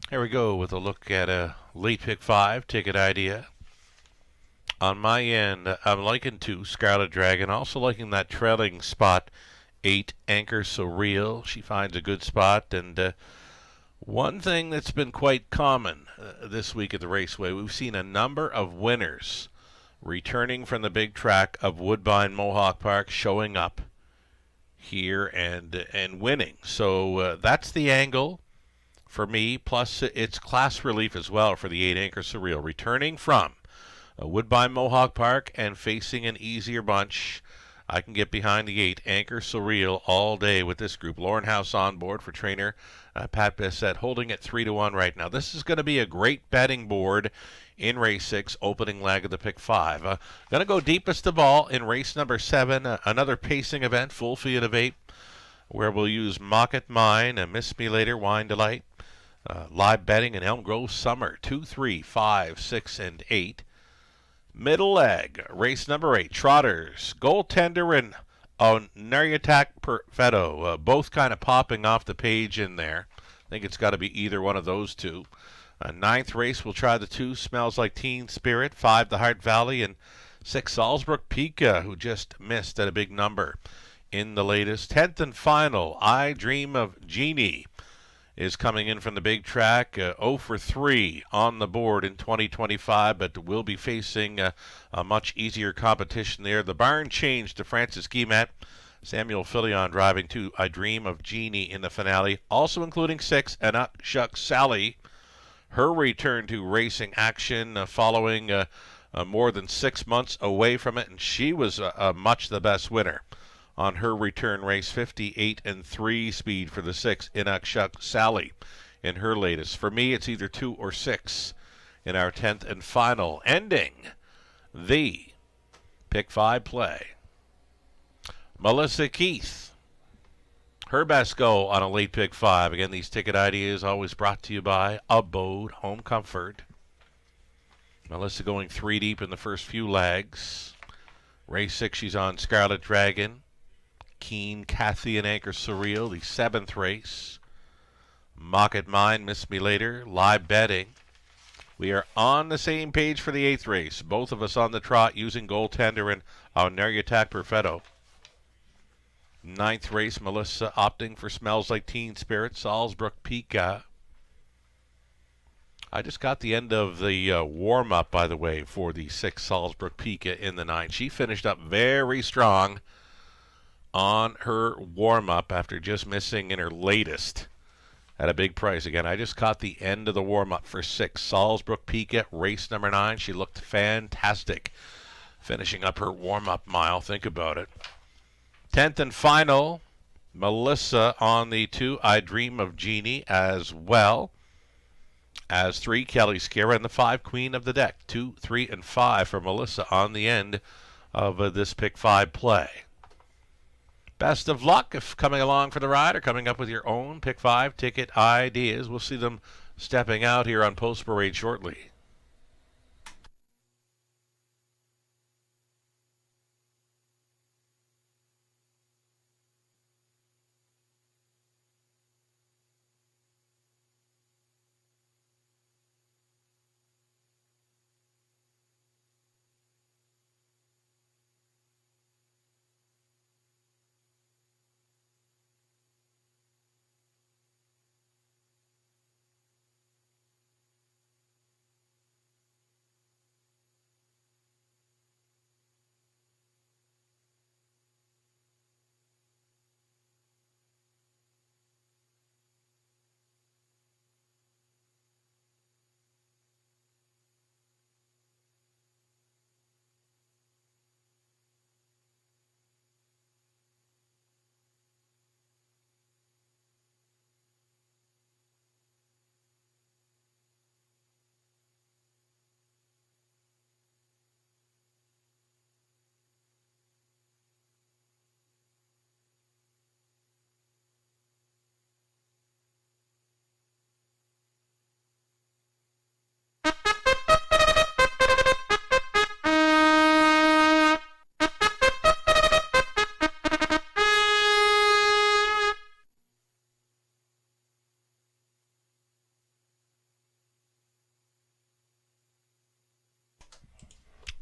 [SPEAKER 3] Here we go with a look at a late pick 5 ticket idea. on my end, I'm liking 2, Scarlet Dragon. Also liking that trailing spot, 8, Anchor So Real. She finds a good spot. And one thing that's been quite common this week at the Raceway, we've seen a number of winners returning from the big track of Woodbine Mohawk Park showing up here and winning. So that's the angle for me. Plus, it's class relief as well for the 8 Anchor So Real, returning from Woodbine Mohawk Park and facing an easier bunch. I can get behind the 8 Anchor So Real all day with this group. Lauren House on board for trainer Pat Bissett, holding it 3-1 right now. This is going to be a great betting board in race 6, opening leg of the pick 5. Going to go deepest of all in race number 7, another pacing event, full field of 8, where we'll use Mocket Mine, Miss Me Later, Wine Delight, live betting in Elm Grove Summer, 2, 3, 5, 6, and 8. Middle leg, race number 8, Trotters, Goaltender and Naryatak Perfetto, both kind of popping off the page in there. I think it's got to be either one of those two. 9th race, we'll try the 2, Smells Like Teen Spirit, 5, The Heart Valley, and 6, Salzbrook Pika, who just missed at a big number in the latest. 10th and final, I Dream of Jeannie is coming in from the big track, 0 for 3 on the board in 2025, but will be facing a much easier competition there. The barn change to Francis Guillemette. Samuel Filion driving 2, I Dream of Jeannie in the finale, also including 6, Shuck Sally. Her return to racing action following more than 6 months away from it, and she was much the best winner on her return race. 58 and 3 speed for the 6, Shuck Sally in her latest. For me, it's either 2 or 6 in our 10th and final, ending the pick 5 play. Melissa Keith, her best go on a late pick 5. Again, these ticket ideas always brought to you by Abode Home Comfort. Melissa going 3 deep in the first few legs. Race 6, she's on Scarlet Dragon, Keen, Kathy, and Anchor So Real. The 7th race, Mocket Mine, Miss Me Later, live betting. We are on the same page for the 8th race. Both of us on the trot using Goaltender and Naryatak Perfetto. 9th race, Melissa opting for Smells Like Teen Spirit, Salzbrook Pika. I just got the end of the warm-up, by the way, for the 6 Salzbrook Pika in the 9. She finished up very strong on her warm-up after just missing in her latest at a big price. Again, I just caught the end of the warm-up for 6 Salzbrook Pika, race number 9. She looked fantastic finishing up her warm-up mile. Think about it. 10th and final, Melissa on the 2, I Dream of Jeannie, as well as 3, Kelly Skira, and the 5, Queen of the Deck. 2, 3, and 5 for Melissa on the end of this pick 5 play. Best of luck if coming along for the ride or coming up with your own pick 5 ticket ideas. We'll see them stepping out here on Post Parade shortly.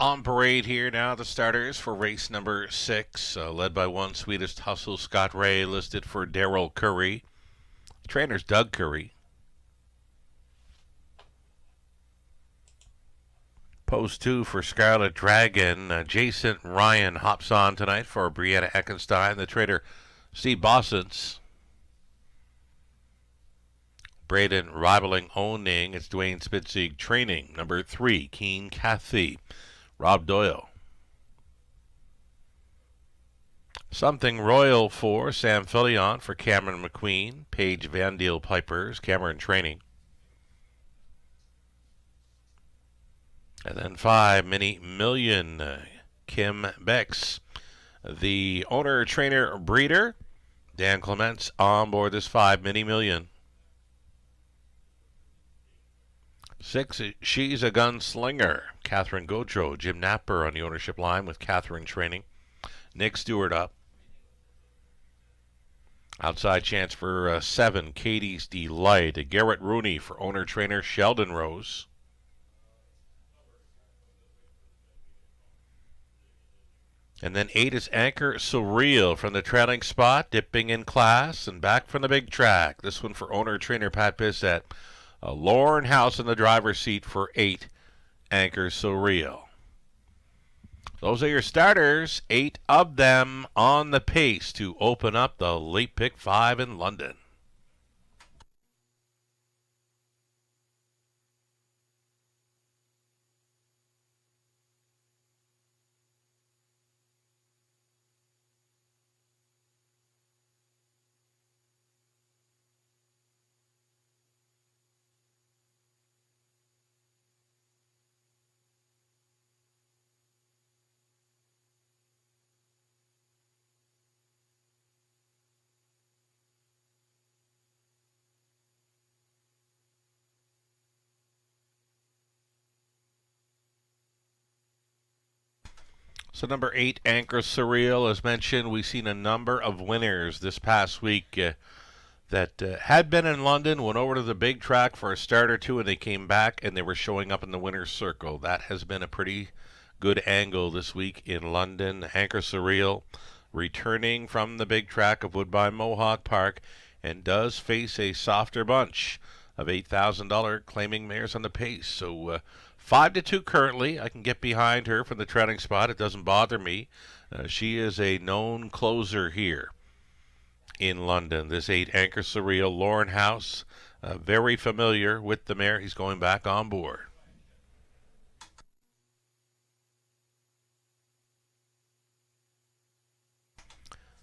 [SPEAKER 3] On parade here now, the starters for race number 6, led by one Sweetest Hustle, Scott Ray, listed for Daryl Curry. Trainer's Doug Curry. Post 2 for Scarlet Dragon. Jason Ryan hops on tonight for Brianna Eckenstein. The trader Steve Bossens. Braden Rivaling owning. It's Dwayne Spitzig training. Number 3, Keen Cathy. Rob Doyle. Something Royal for Sam Fillion for Cameron McQueen. Paige Van Deel Pipers. Cameron training. And then 5 Mini Million, Kim Bex. The owner, trainer, breeder, Dan Clements on board this 5 Mini Million. 6, She's a Gunslinger. Catherine Gautreau, Jim Napper on the ownership line with Catherine training. Nick Stewart up. Outside chance for 7, Katie's Delight. Garrett Rooney for owner-trainer Sheldon Rose. And then 8 is Anchor Surreal from the trailing spot, dipping in class and back from the big track. This one for owner-trainer Pat Bissett. Lauren House in the driver's seat for 8, Anchor Surreal. Those are your starters, 8 of them on the pace to open up the late pick 5 in London. So number 8, Anchor Surreal, as mentioned, we've seen a number of winners this past week that had been in London, went over to the big track for a start or two, and they came back and they were showing up in the winner's circle. That has been a pretty good angle this week in London. Anchor Surreal returning from the big track of Woodbine Mohawk Park and does face a softer bunch of $8,000 claiming mares on the pace. So 5-2 currently. I can get behind her from the trailing spot. It doesn't bother me. She is a known closer here in London. This 8, Anchor Surreal. Lauren House, very familiar with the mare. He's going back on board.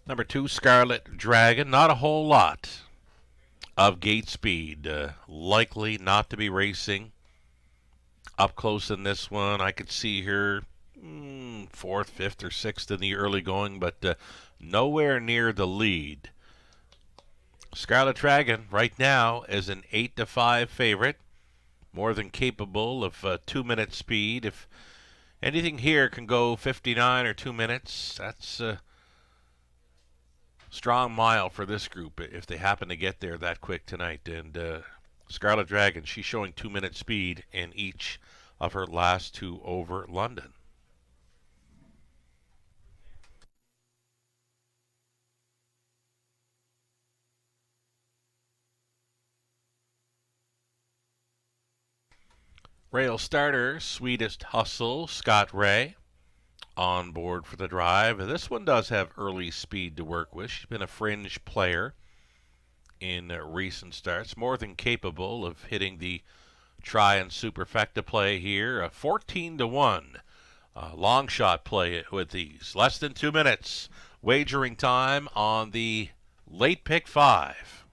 [SPEAKER 3] Number 2, Scarlet Dragon. Not a whole lot of gate speed. Likely not to be racing. Up close in this one, I could see her 4th, 5th, or 6th in the early going, but nowhere near the lead. Scarlet Dragon right now is an 8-5 favorite, more than capable of 2-minute speed. If anything here can go 59 or 2 minutes, that's a strong mile for this group if they happen to get there that quick tonight. And Scarlet Dragon, she's showing 2-minute speed in each of her last 2 over London. Rail starter, Sweetest Hustle, Scott Ray, on board for the drive. This one does have early speed to work with. She's been a fringe player in recent starts, more than capable of hitting the try and superfecta play here. A 14-1 long shot play with these. Less than 2 minutes wagering time on the late pick 5.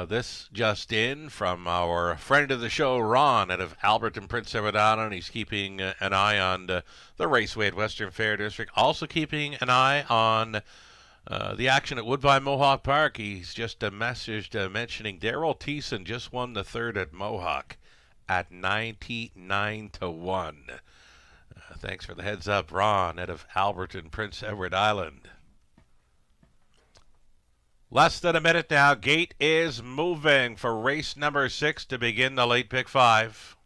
[SPEAKER 3] This just in from our friend of the show, Ron, out of Alberton, Prince Edward Island. He's keeping an eye on the Raceway at Western Fair District. Also keeping an eye on the action at Woodbine Mohawk Park. He's just messaged mentioning Daryl Thiessen just won the 3rd at Mohawk at 99-1. Thanks for the heads up, Ron, out of Alberton, Prince Edward Island. Less than a minute now. Gate is moving for race number 6 to begin the late pick 5.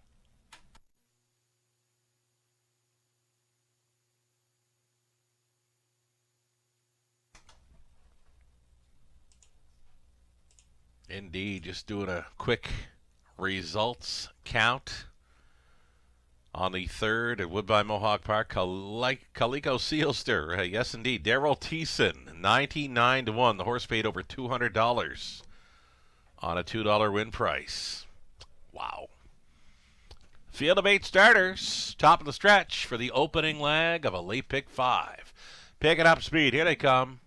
[SPEAKER 3] Indeed, just doing a quick results count on the 3rd at Woodbine Mohawk Park. Calico Sealster, yes indeed. Daryl Thiessen, 99-1. The horse paid over $200 on a $2 win price. Wow. Field of 8 starters, top of the stretch for the opening leg of a late pick 5. Picking up speed, here they come.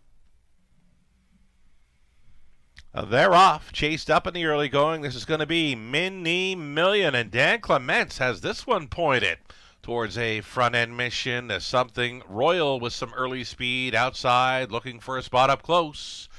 [SPEAKER 3] They're off, chased up in the early going. This is going to be Mini Million, and Dan Clements has this one pointed towards a front-end mission. Something Royal with some early speed outside, looking for a spot up close.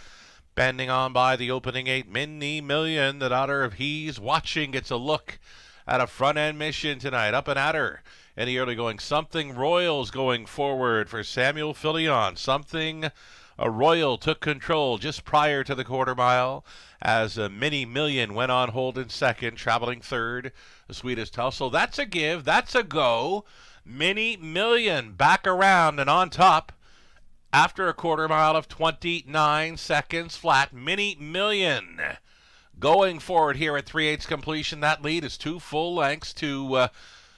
[SPEAKER 3] Bending on by the opening 8, Mini Million, the daughter of He's Watching, gets a look at a front-end mission tonight. Up and at her in the early going. Something Royal's going forward for Samuel Filion. Something Royal took control just prior to the quarter mile as Mini Million went on hold in second, traveling third. The Sweetest Hustle. That's a give. That's a go. Mini Million back around and on top after a quarter mile of 29 seconds flat. Mini Million going forward here at 3/8 completion. That lead is 2 full lengths to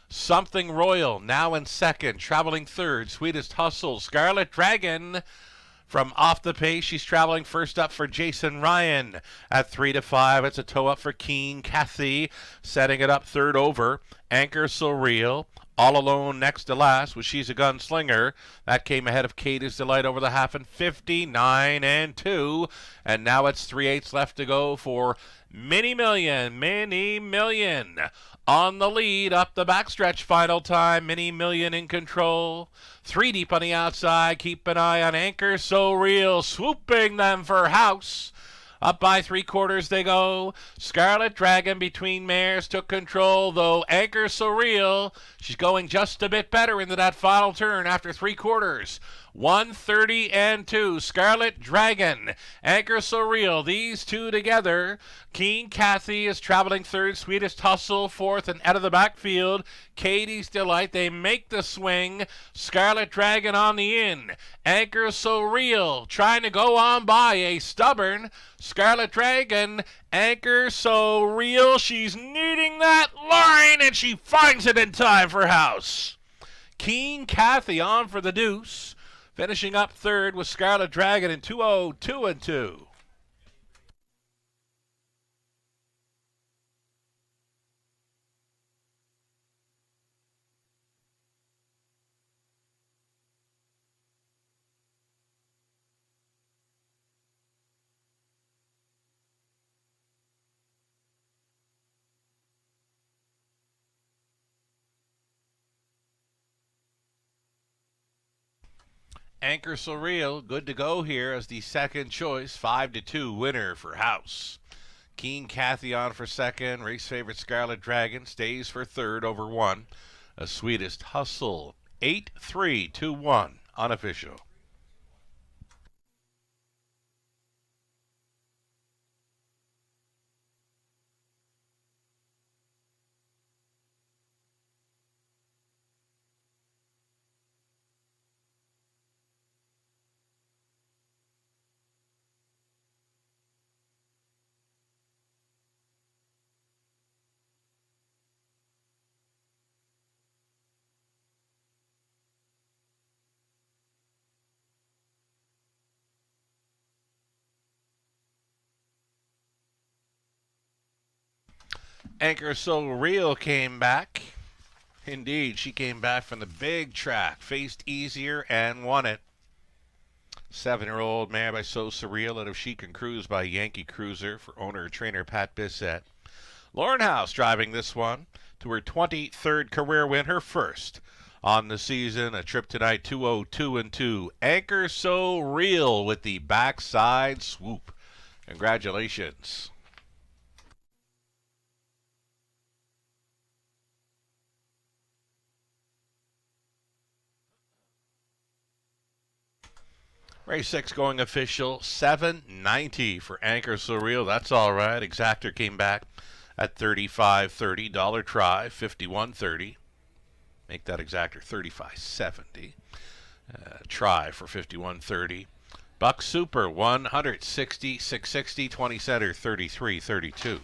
[SPEAKER 3] Something Royal now in second, traveling third. Sweetest Hustle. Scarlet Dragon from off the pace, she's traveling first up for Jason Ryan at 3-5. It's a toe up for Keen Cathy, setting it up third over. Anchor Surreal, all alone next to last with She's a Gunslinger. That came ahead of Katie's Delight over the half in 59-2. And now it's 3/8 left to go for Mini Million. Mini Million on the lead, up the backstretch final time. Mini Million in control. 3 deep on the outside. Keep an eye on Anchor So Real, swooping them for house. Up by 3/4 they go. Scarlet Dragon between mares took control, though Anchor So Real, she's going just a bit better into that final turn after 3/4. 130-2. Scarlet Dragon, Anchor So Real, these two together. Keen Cathy is traveling third. Sweetest Hustle fourth, and out of the backfield, Katie's Delight. They make the swing. Scarlet Dragon on the in. Anchor So Real trying to go on by a stubborn Scarlet Dragon. Anchor So Real, she's needing that line, and she finds it in time for house. Keen Cathy on for the deuce, finishing up third with Scarlet Dragon in 2:02-2. Anchor So Real, good to go here as the second choice, 5-2 winner for house. Keen Cathy on for second. Race favorite Scarlet Dragon stays for third over 1. A Sweetest Hustle, 8-3-2-1, unofficial. Anchor So Real came back. Indeed, she came back from the big track, faced easier, and won it. 7-year-old mare by So Surreal out of Chic and Cruise by Yankee Cruiser for owner-trainer Pat Bissett. Lauren House driving this one to her 23rd career win, her first on the season. A trip tonight, 2:02-2. Anchor So Real with the backside swoop. Congratulations. Race 6 going official, $7.90 for Anchor So Real. That's all right. Exactor came back at $35.30. Dollar Try, $51.30. Make that Exactor $35.70. Try for $51.30. Buck Super, $160, $660. 20 Center, $33.32.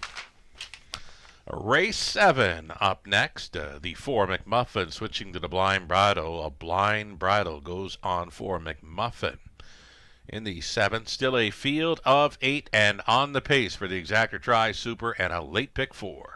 [SPEAKER 3] Race 7 up next. The 4 McMuffin switching to the blind bridle. A blind bridle goes on for McMuffin. In the 7th, still a field of 8 and on the pace for the Exactor Try Super and a late pick 4.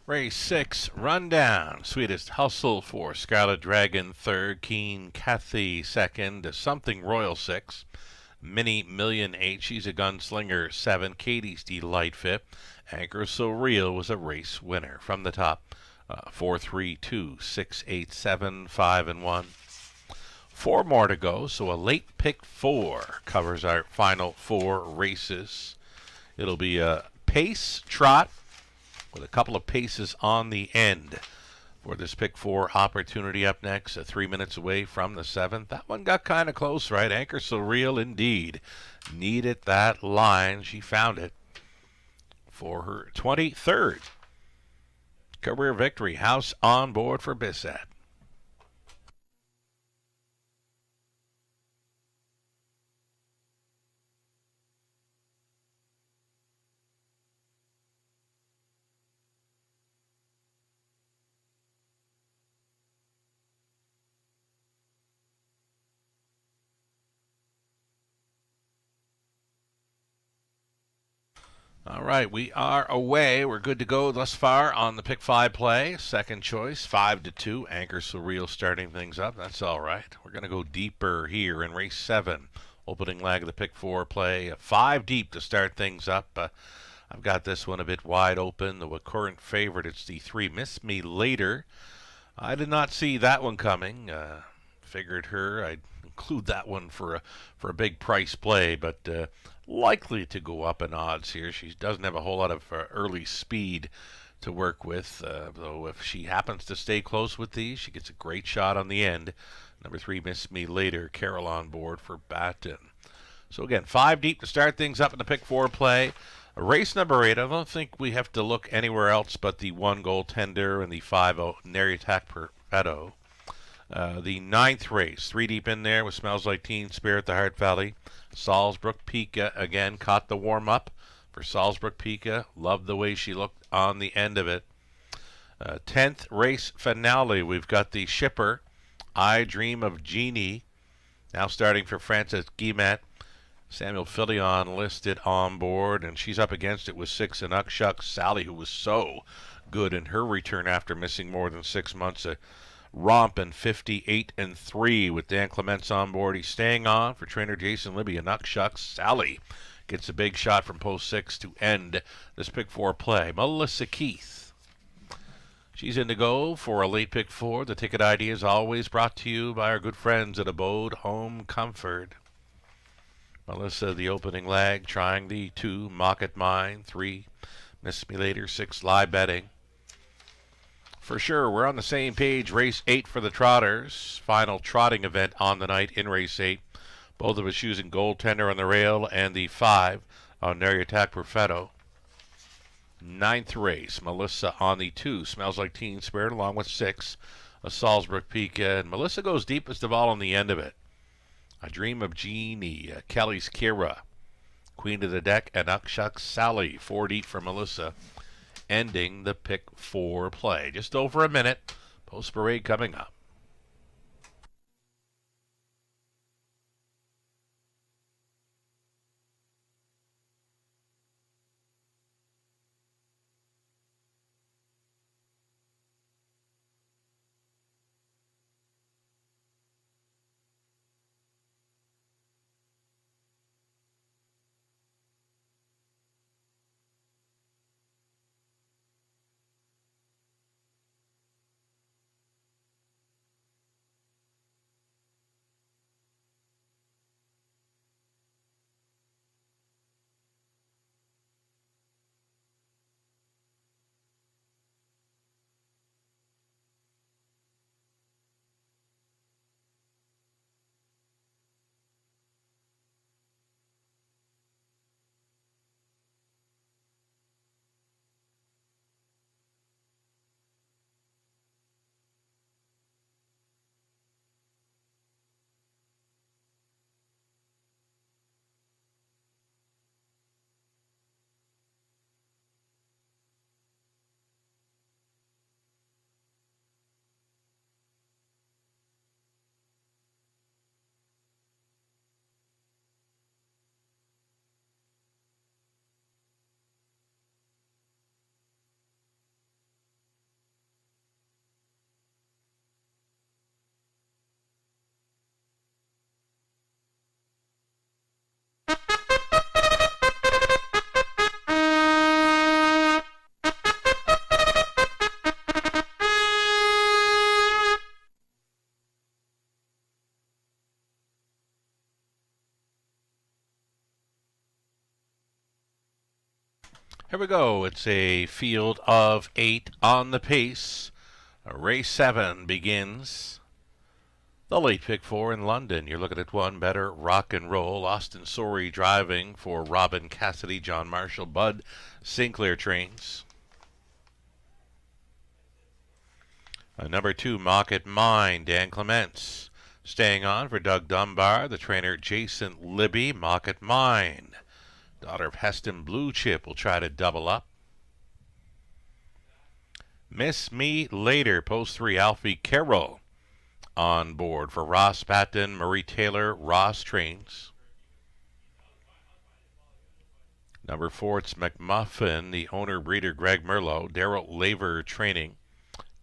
[SPEAKER 3] Race 6, Rundown. Sweetest Hustle for Scarlet Dragon 3rd. Keen Cathy 2nd. Something Royal 6. Mini Million 8. She's a Gunslinger 7. Katie's Delight 5th. Anchor So Real was a race winner. From the top, 4, 3, 2, 6, 8, 7, 5, and 1. 4 more to go, so a late pick 4 covers our final 4 races. It'll be a pace trot with a couple of paces on the end for this pick 4 opportunity up next, 3 minutes away from the 7th. That one got kind of close, right? Anchor So Real indeed needed that line. She found it for her 23rd career victory. House on board for Bissett. All right, we are away. We're good to go thus far on the pick 5 play. Second choice, 5-2. Anchor So Real starting things up. That's all right. We're going to go deeper here in race 7. Opening leg of the pick 4 play. 5 deep to start things up. I've got this one a bit wide open. The current favorite, it's the 3 Miss Me Later. I did not see that one coming. Figured I'd include that one for a big price play, but likely to go up in odds here. She doesn't have a whole lot of early speed to work with, though if she happens to stay close with these, she gets a great shot on the end. Number 3, Miss Me Later, Carol on board for Batten. So again, 5 deep to start things up in the pick 4 play. Race number 8, I don't think we have to look anywhere else but the 1 goaltender and the 5-0 Neriatak Perfetto. The 9th race, 3 deep in there with Smells Like Teen Spirit, the Hart Valley. Salzburg Pika again caught the warm-up for Salzburg Pika. Loved the way she looked on the end of it. 10th race finale, we've got the shipper, I Dream of Jeannie, now starting for Francis Guillemette. Samuel Filion listed on board, and she's up against it with 6 Inuk Shucks Sally, who was so good in her return after missing more than 6 months. A romp in 58-3 with Dan Clements on board. He's staying on for trainer Jason Libby. Inuk Shucks Sally gets a big shot from post 6 to end this pick 4 play. Melissa Keith, she's in to go for a late pick 4. The ticket ID is always brought to you by our good friends at Abode Home Comfort. Melissa, the opening leg, trying the 2, Mock It Mine, 3, Miss Me Later, 6, Live Betting. For sure, we're on the same page. Race 8 for the Trotters. Final trotting event on the night in Race 8. Both of us using Goaltender on the rail and the 5 on Neriatak Perfetto. 9th race, Melissa on the 2, Smells Like Teen Spirit, along with 6, a Salzburg Pika. And Melissa goes deepest of all on the end of it. I Dream of Jeannie, Kelly's Kira, Queen of the Deck, and Inuk Shucks Sally, 4 deep for Melissa, ending the pick 4 play. Just over a minute. Post parade coming up. Here we go. It's a field of 8 on the pace. Race 7 begins. The late pick 4 in London. You're looking at one better rock and roll. Austin Sorey driving for Robin Cassidy, John Marshall, Bud Sinclair trains. Number 2, Mock It Mine, Dan Clements. Staying on for Doug Dunbar, the trainer Jason Libby, Mock It Mine. Daughter of Heston Blue Chip will try to double up. Miss Me Later, post 3, Alfie Carroll on board for Ross Patton, Marie Taylor, Ross trains. Number 4, it's McMuffin, the owner breeder Greg Merlot, Daryl Laver training.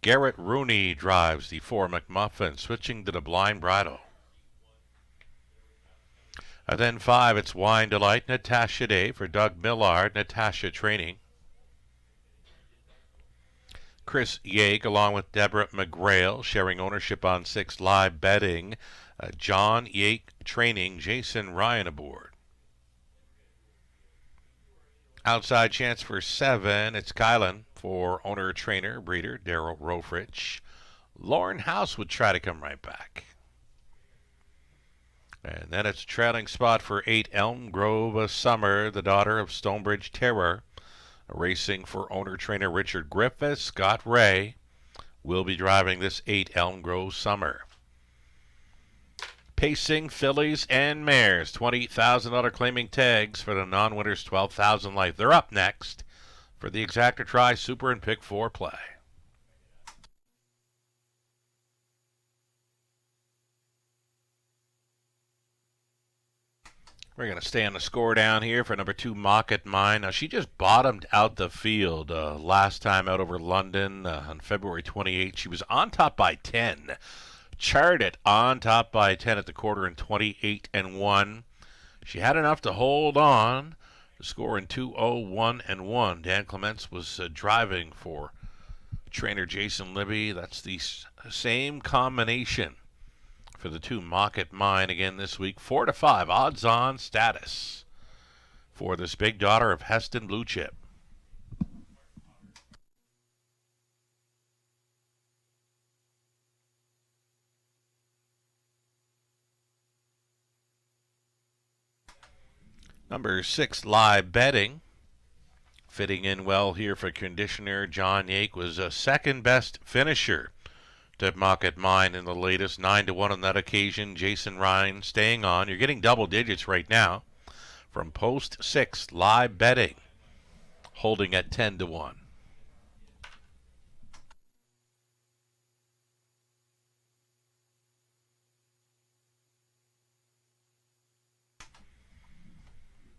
[SPEAKER 3] Garrett Rooney drives the 4 McMuffin, switching to the blind bridle. And then 5, it's Wine Delight, Natasha Day for Doug Millard, Natasha training. Chris Yake along with Deborah McGrail sharing ownership on 6, Live Betting. John Yake training, Jason Ryan aboard. Outside chance for 7, it's Kylan for owner-trainer, breeder Daryl Rofrich. Lauren House would try to come right back. And then it's a trailing spot for 8 Elm Grove Summer, the daughter of Stonebridge Terror. Racing for owner-trainer Richard Griffiths. Scott Ray will be driving this 8 Elm Grove Summer. Pacing fillies and mares, $20,000 claiming tags for the non-winners, $12,000 life. They're up next for the Exacta Tri Super and Pick 4 play. We're going to stay on the score down here for number 2, Mocket Mine. Now, she just bottomed out the field last time out over London on February 28th. She was on top by 10. Charted on top by 10 at the quarter in 28-1. She had enough to hold on. The score in 2:01-1. Dan Clements was driving for trainer Jason Libby. That's the same combination for the 2, Mocket Mine again this week. 4-5 odds-on status for this big daughter of Heston Blue Chip. Number 6, Live Betting. Fitting in well here for conditioner John Yake, was a second best finisher to Mocket Mine in the latest, 9-1 on that occasion. Jason Ryan staying on. You're getting double digits right now from Post 6, Live Betting, holding at 10-1.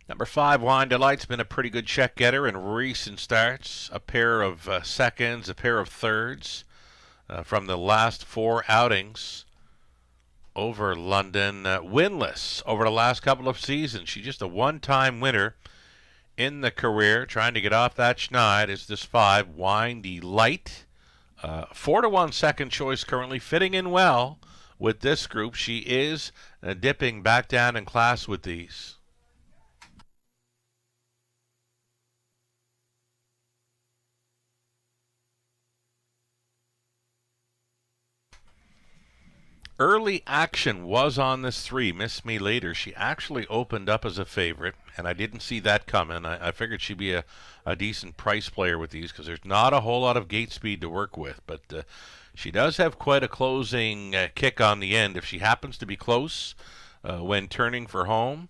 [SPEAKER 3] Number 5, Wine Delight's been a pretty good check getter in recent starts. A pair of seconds, a pair of thirds from the last 4 outings over London. Winless over the last couple of seasons. She's just a one-time winner in the career. Trying to get off that schneid is this 5, Wine Delight. 4-1 second choice currently, fitting in well with this group. She is dipping back down in class with these. Early action was on this 3, Miss Me Later. She actually opened up as a favorite, and I didn't see that coming. I figured she'd be a decent price player with these because there's not a whole lot of gate speed to work with. But she does have quite a closing kick on the end. If she happens to be close when turning for home,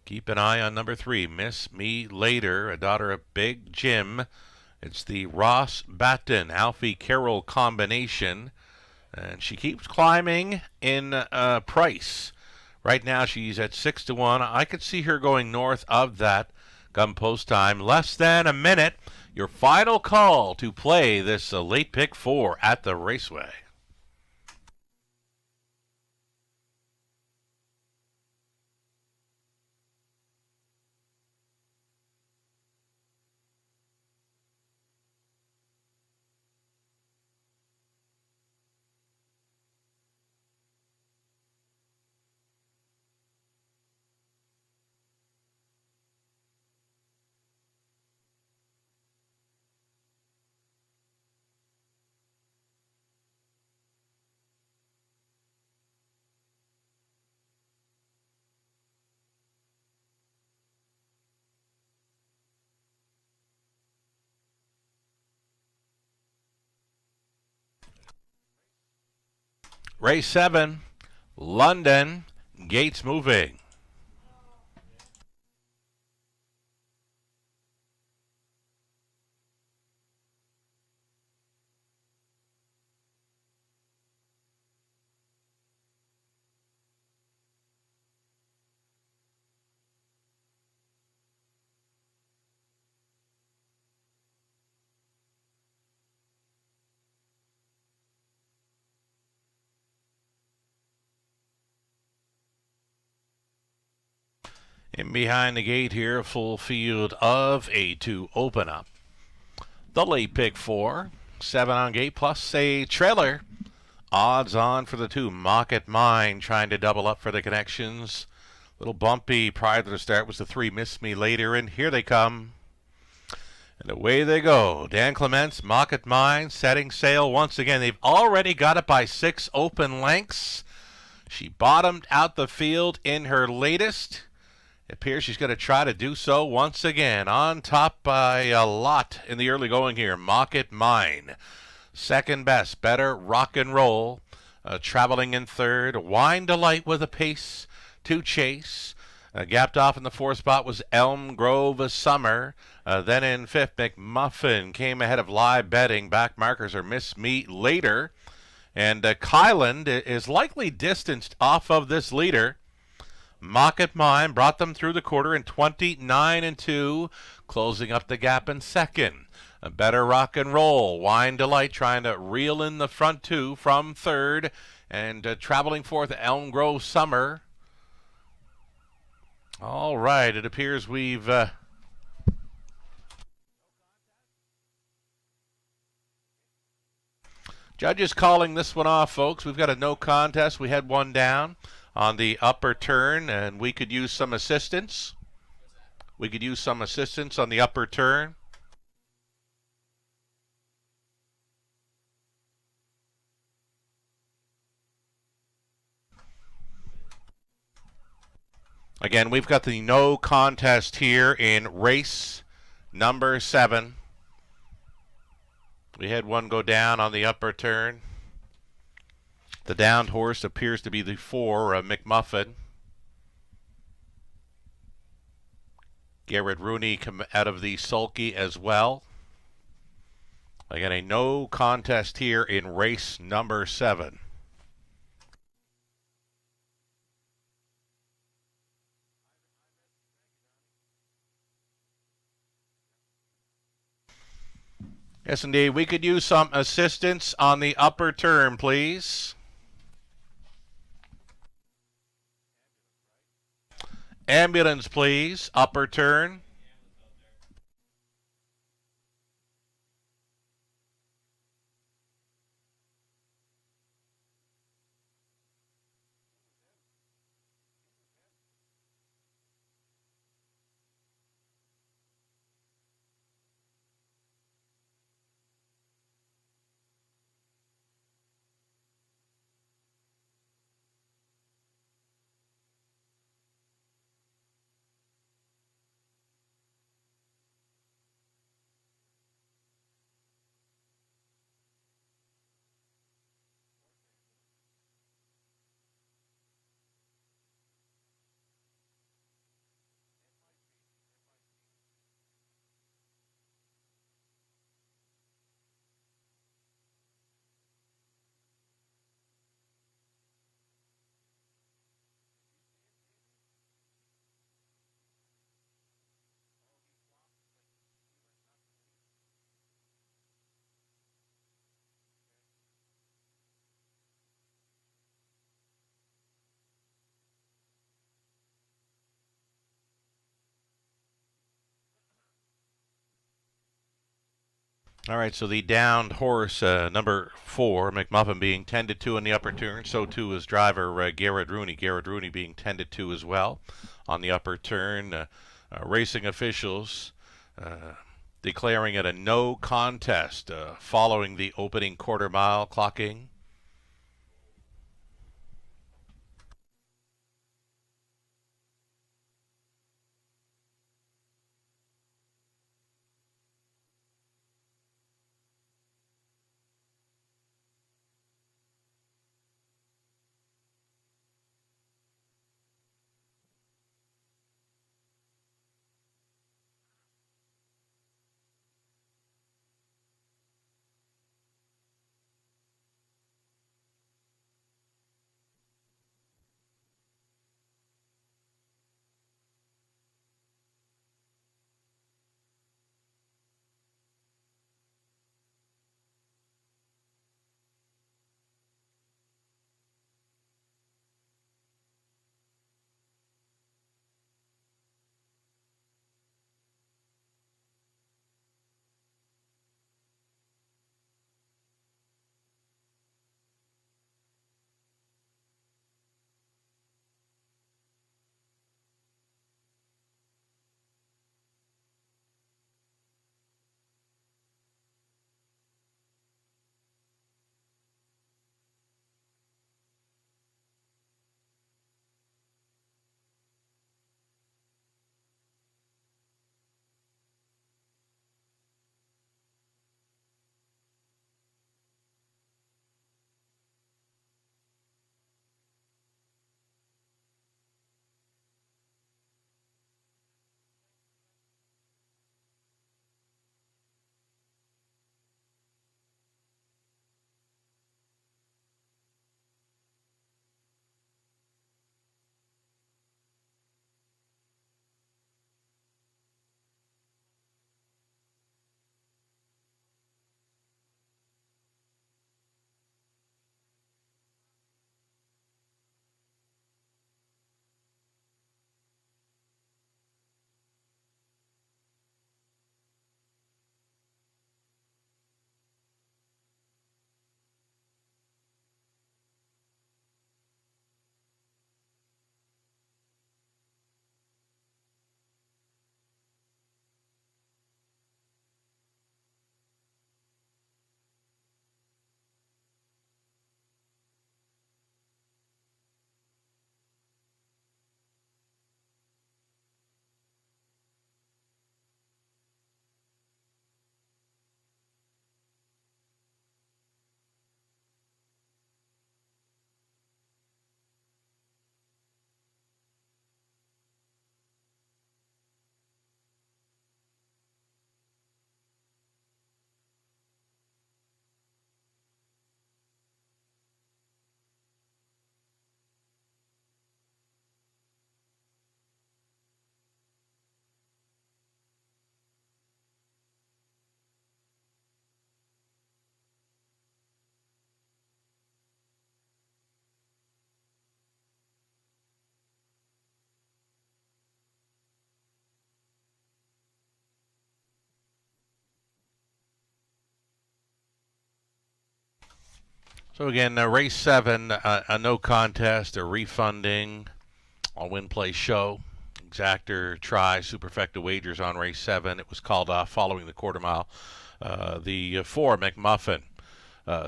[SPEAKER 3] keep an eye on number 3, Miss Me Later, a daughter of Big Jim. It's the Ross Batten, Alfie Carroll combination. And she keeps climbing in price. Right now she's at 6-1. I could see her going north of that come post time. Less than a minute. Your final call to play this late pick 4 at the Raceway. Race 7, London, gates moving. In behind the gate here, a full field of A2 open up. The late pick 4, 7 on gate plus a trailer. Odds on for the 2, Mocket Mine, trying to double up for the connections. Little bumpy prior to the start was the 3, Miss Me Later, and here they come. And away they go. Dan Clements, Mocket Mine, setting sail once again. They've already got it by 6 open lengths. She bottomed out the field in her latest. It appears she's going to try to do so once again. On top by a lot in the early going here. Mock It Mine. Second best. Better Rock and Roll. Traveling in third. Wine Delight with a pace to chase. Gapped off in the fourth spot was Elm Grove Summer. Then in fifth, McMuffin came ahead of Live Betting. Back markers are Miss Me Later. And Kyland is likely distanced off of this leader. Mock It Mine brought them through the quarter in 29-2, closing up the gap in second. A Better Rock and Roll. Wine Delight trying to reel in the front two from third. And traveling fourth, Elm Grove Summer. All right, it appears we've... Judges calling this one off, folks. We've got a no contest. We had one down on the upper turn, and we could use some assistance. We could use some assistance on the upper turn. Again, we've got the no contest here in race number 7. We had one go down on the upper turn. The downed horse appears to be the 4, McMuffin. Garrett Rooney come out of the sulky as well. Again, a no contest here in race number 7. Yes, indeed. We could use some assistance on the upper turn, please. Ambulance, please. Upper turn. All right, so the downed horse, number 4, McMuffin, being 10-2 in the upper turn. So too is driver Garrett Rooney. Garrett Rooney being 10-2 as well on the upper turn. Racing officials declaring it a no contest following the opening quarter mile clocking. So again, race 7, a no contest, a refunding, a win play show. Exactor try superfecta wagers on race 7. It was called off following the quarter mile. The 4 McMuffin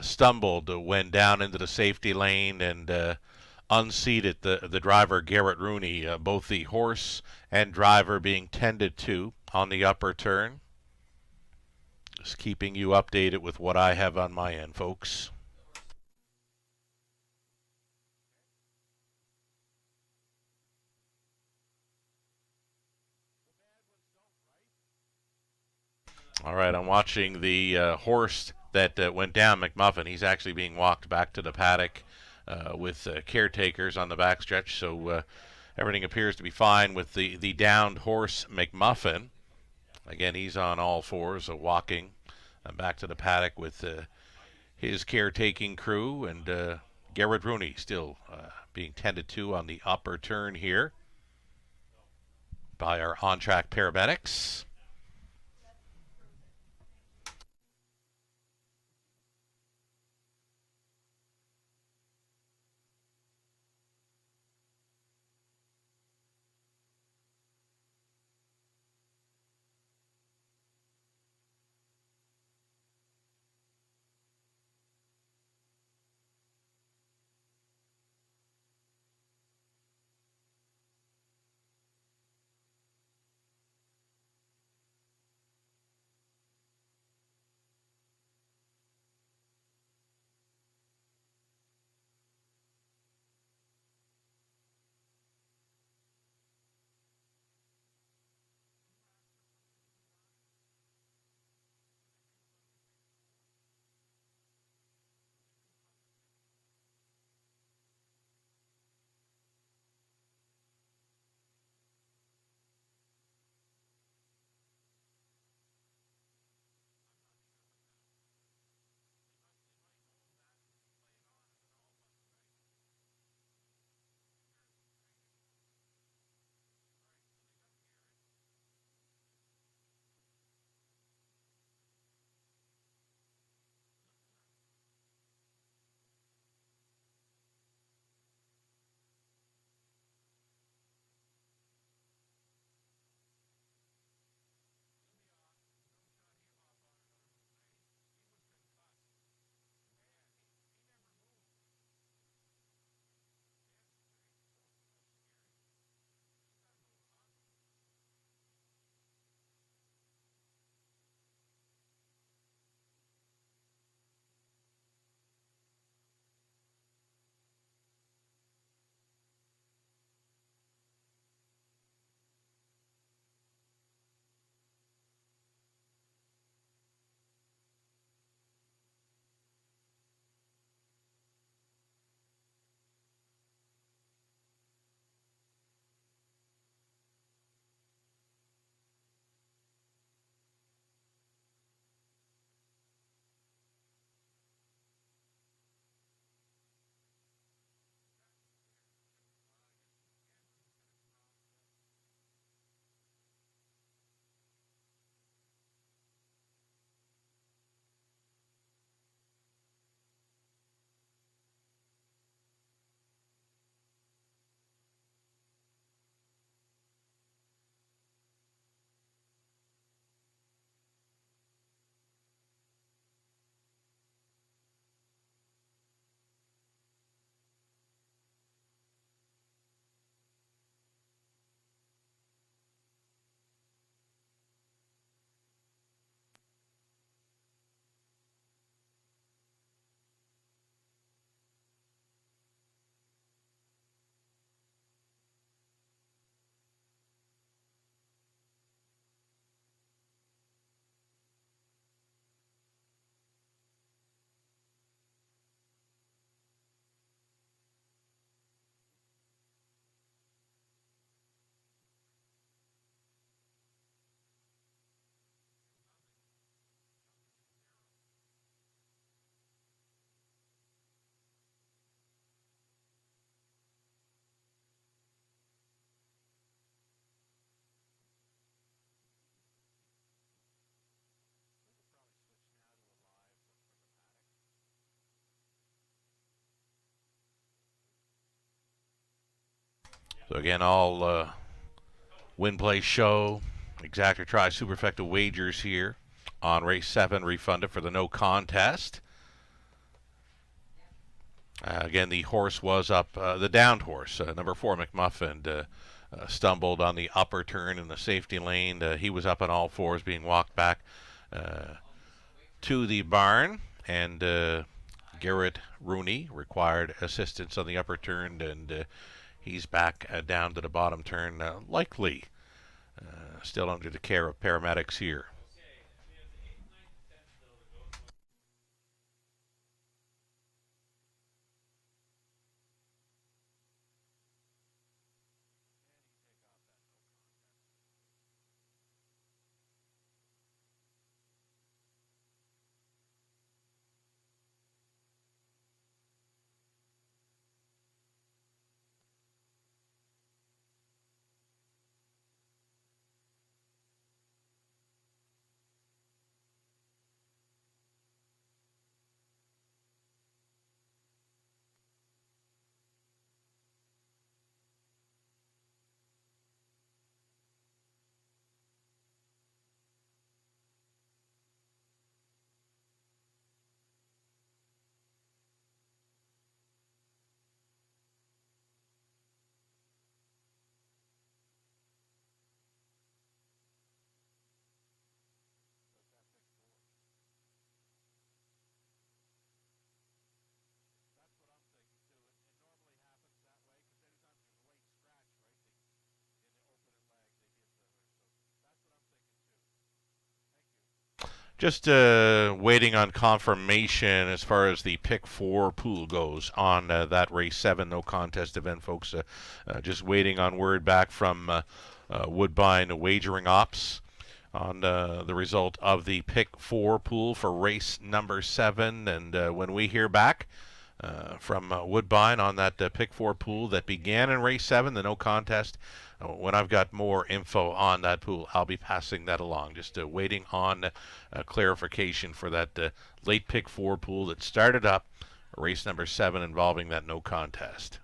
[SPEAKER 3] stumbled, went down into the safety lane, and unseated the driver Garrett Rooney. Both the horse and driver being tended to on the upper turn. Just keeping you updated with what I have on my end, folks. All right, I'm watching the horse that went down, McMuffin. He's actually being walked back to the paddock with caretakers on the backstretch, so everything appears to be fine with the downed horse, McMuffin. Again, he's on all fours, walking back to the paddock with his caretaking crew, and Garrett Rooney still being tended to on the upper turn here by our on-track paramedics. So again, all win, play, show, exact or try superfecta wagers here on race 7 refunded for the no contest. Again, the horse was up, the downed horse, number 4, McMuffin, stumbled on the upper turn in the safety lane. He was up on all fours being walked back to the barn, and Garrett Rooney required assistance on the upper turn, and he's back down to the bottom turn, likely still under the care of paramedics here. Just waiting on confirmation as far as the pick 4 pool goes on that race 7 no contest event, folks. Just waiting on word back from Woodbine Wagering Ops on the result of the pick 4 pool for race number 7. And when we hear back from Woodbine on that pick 4 pool that began in race 7, the no contest, when I've got more info on that pool, I'll be passing that along. Just waiting on clarification for that late pick 4 pool that started up race number 7 involving that no contest.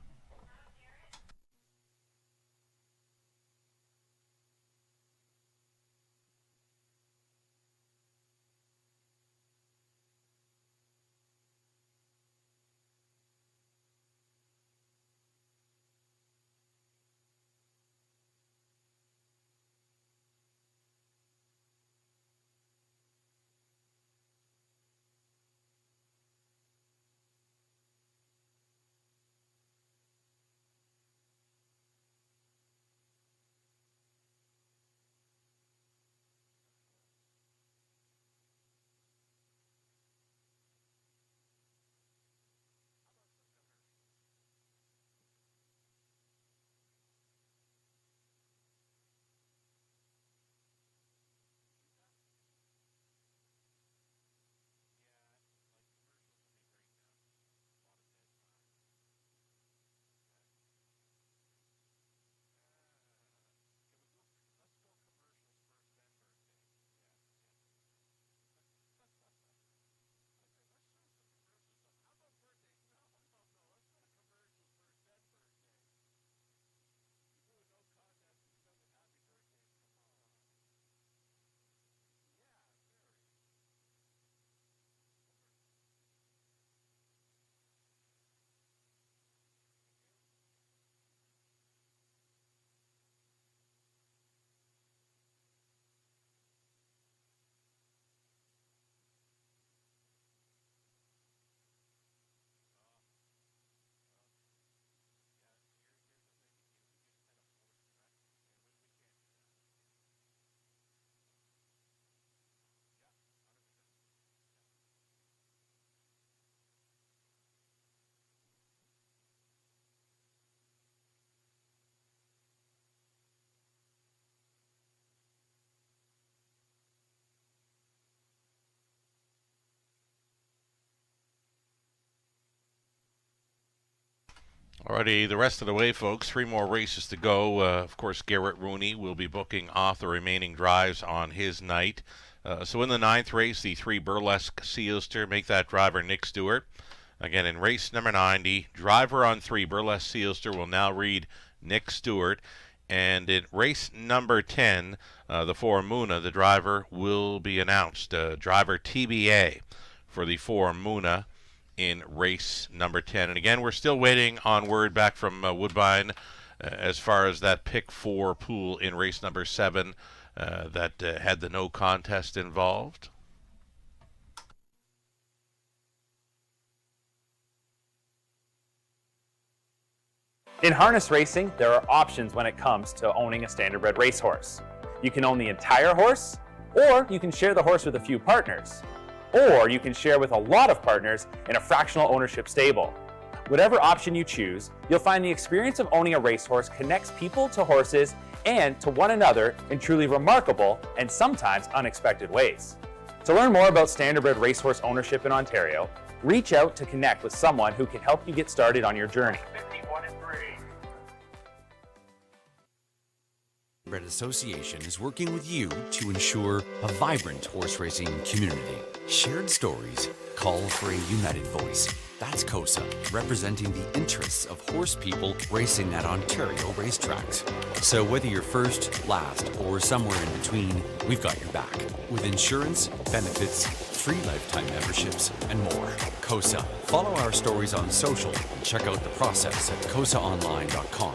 [SPEAKER 3] Alrighty, the rest of the way, folks. 3 more races to go. Of course, Garrett Rooney will be booking off the remaining drives on his night. So in the 9th race, the 3 Burlesque Sealster, make that driver Nick Stewart. Again, in race number 90, driver on 3 Burlesque Sealster will now read Nick Stewart. And in race number 10, the four Muna, the driver will be announced. Driver TBA for the four Muna in race number 10. And again, we're still waiting on word back from Woodbine as far as that pick 4 pool in race number 7 that had the no contest involved.
[SPEAKER 4] In harness racing, there are options when it comes to owning a standardbred racehorse. You can own the entire horse, or you can share the horse with a few partners, or you can share with a lot of partners in a fractional ownership stable. Whatever option you choose, you'll find the experience of owning a racehorse connects people to horses and to one another in truly remarkable and sometimes unexpected ways. To learn more about standardbred racehorse ownership in Ontario, reach out to connect with someone who can help you get started on your journey.
[SPEAKER 1] Standardbred Association is working with you to ensure a vibrant horse racing community. Shared stories call for a united voice. That's COSA, representing the interests of horse people racing at Ontario racetracks. So whether you're first, last, or somewhere in between, we've got your back. With insurance, benefits, free lifetime memberships, and more. COSA. Follow our stories on social and check out the process at cosaonline.com.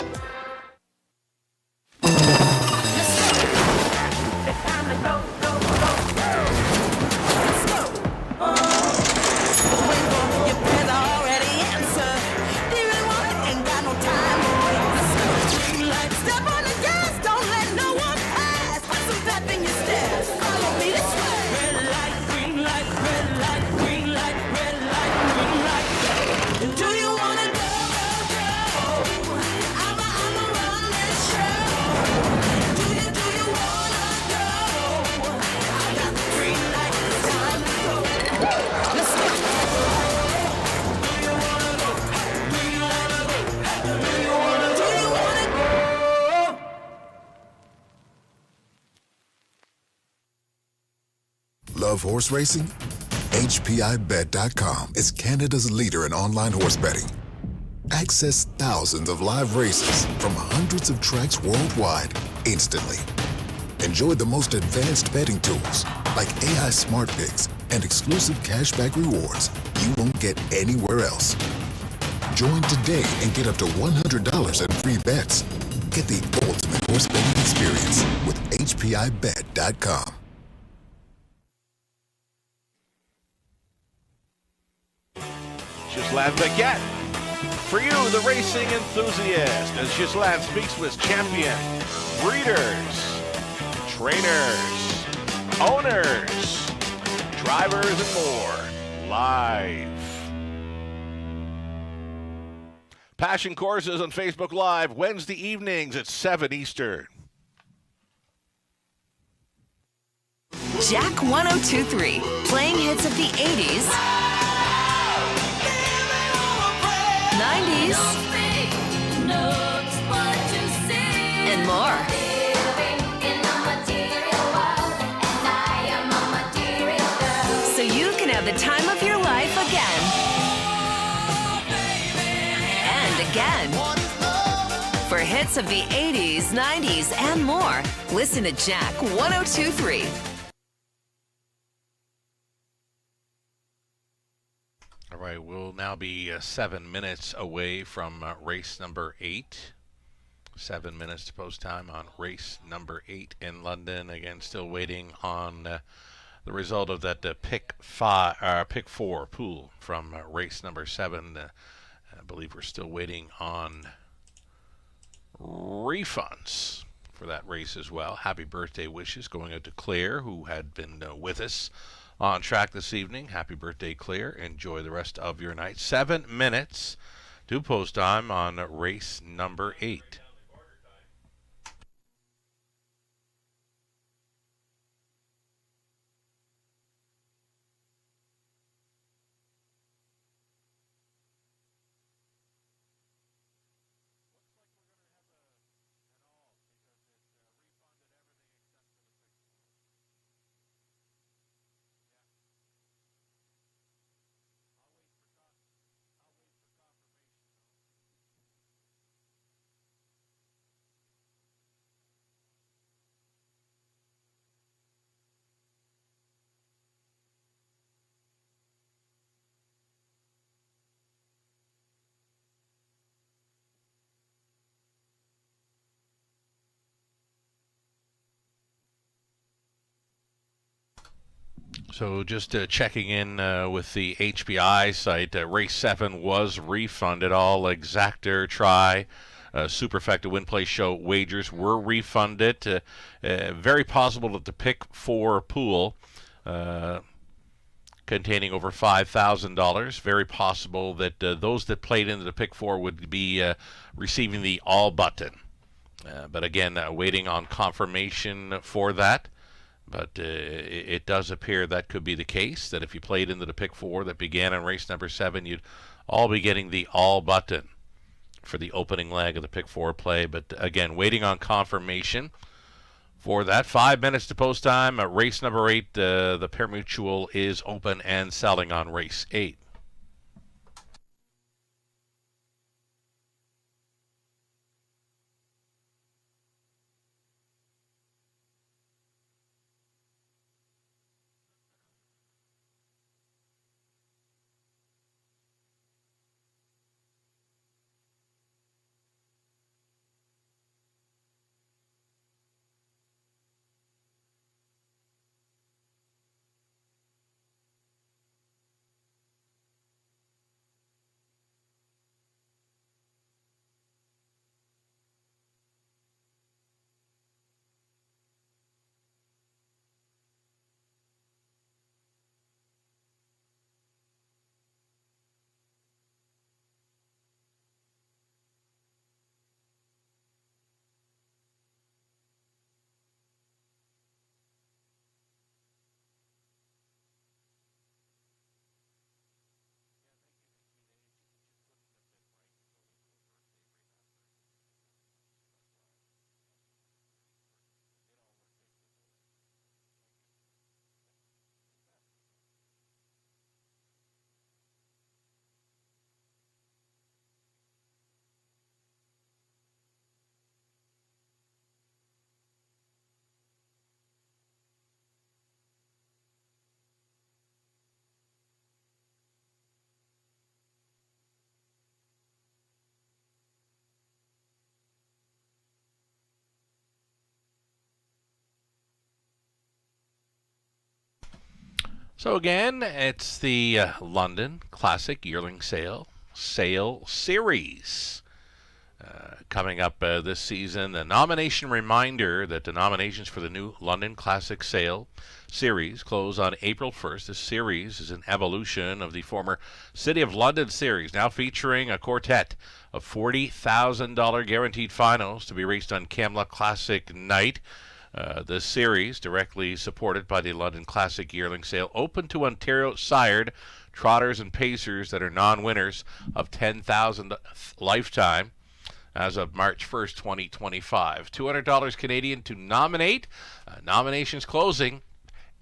[SPEAKER 2] Love horse racing? HPIBet.com is Canada's leader in online horse betting. Access thousands of live races from hundreds of tracks worldwide instantly. Enjoy the most advanced betting tools like AI Smart Picks and exclusive cashback rewards you won't get anywhere else. Join today and get up to $100 in free bets. Get the ultimate horse betting experience with HPIBet.com.
[SPEAKER 3] Ghislain Baguette. For you, the racing enthusiast, as Ghislain speaks with champion, breeders, trainers, owners, drivers, and more, live. Passion Courses on Facebook Live, Wednesday evenings at 7 Eastern.
[SPEAKER 5] Jack 1023, playing hits of the 80s, 90s, and more. So you can have the time of your life again. And again. For hits of the 80s, 90s, and more, listen to Jack 1023.
[SPEAKER 3] All right, we'll now be 7 minutes away from race number 8. 7 minutes to post time on race number 8 in London. Again, still waiting on the result of that pick 4 pool from race number 7. I believe we're still waiting on refunds for that race as well. Happy birthday wishes going out to Claire, who had been with us on track this evening. Happy birthday, Claire. Enjoy the rest of your night. 7 minutes to post time on race number 8. So just checking in with the HPI site, race 7 was refunded. All exactor, try, superfecta, win, play, show wagers were refunded. Very possible that the pick 4 pool containing over $5,000, very possible that those that played into the pick 4 would be receiving the all button. But again, waiting on confirmation for that. But it does appear that could be the case, that if you played into the pick 4 that began in race number 7, you'd all be getting the all button for the opening leg of the pick 4 play. But again, waiting on confirmation for that. 5 minutes to post time. Race number 8, the Parimutuel is open and selling on race 8. So again, it's the London Classic Yearling Sale Series coming up this season. The nomination reminder that the nominations for the new London Classic Sale Series close on April 1st. This series is an evolution of the former City of London series, now featuring a quartet of $40,000 guaranteed finals to be raced on Camla Classic night. The series, directly supported by the London Classic Yearling Sale, open to Ontario sired trotters and pacers that are non-winners of $10,000 lifetime as of March 1st, 2025. $200 Canadian to nominate. Nominations closing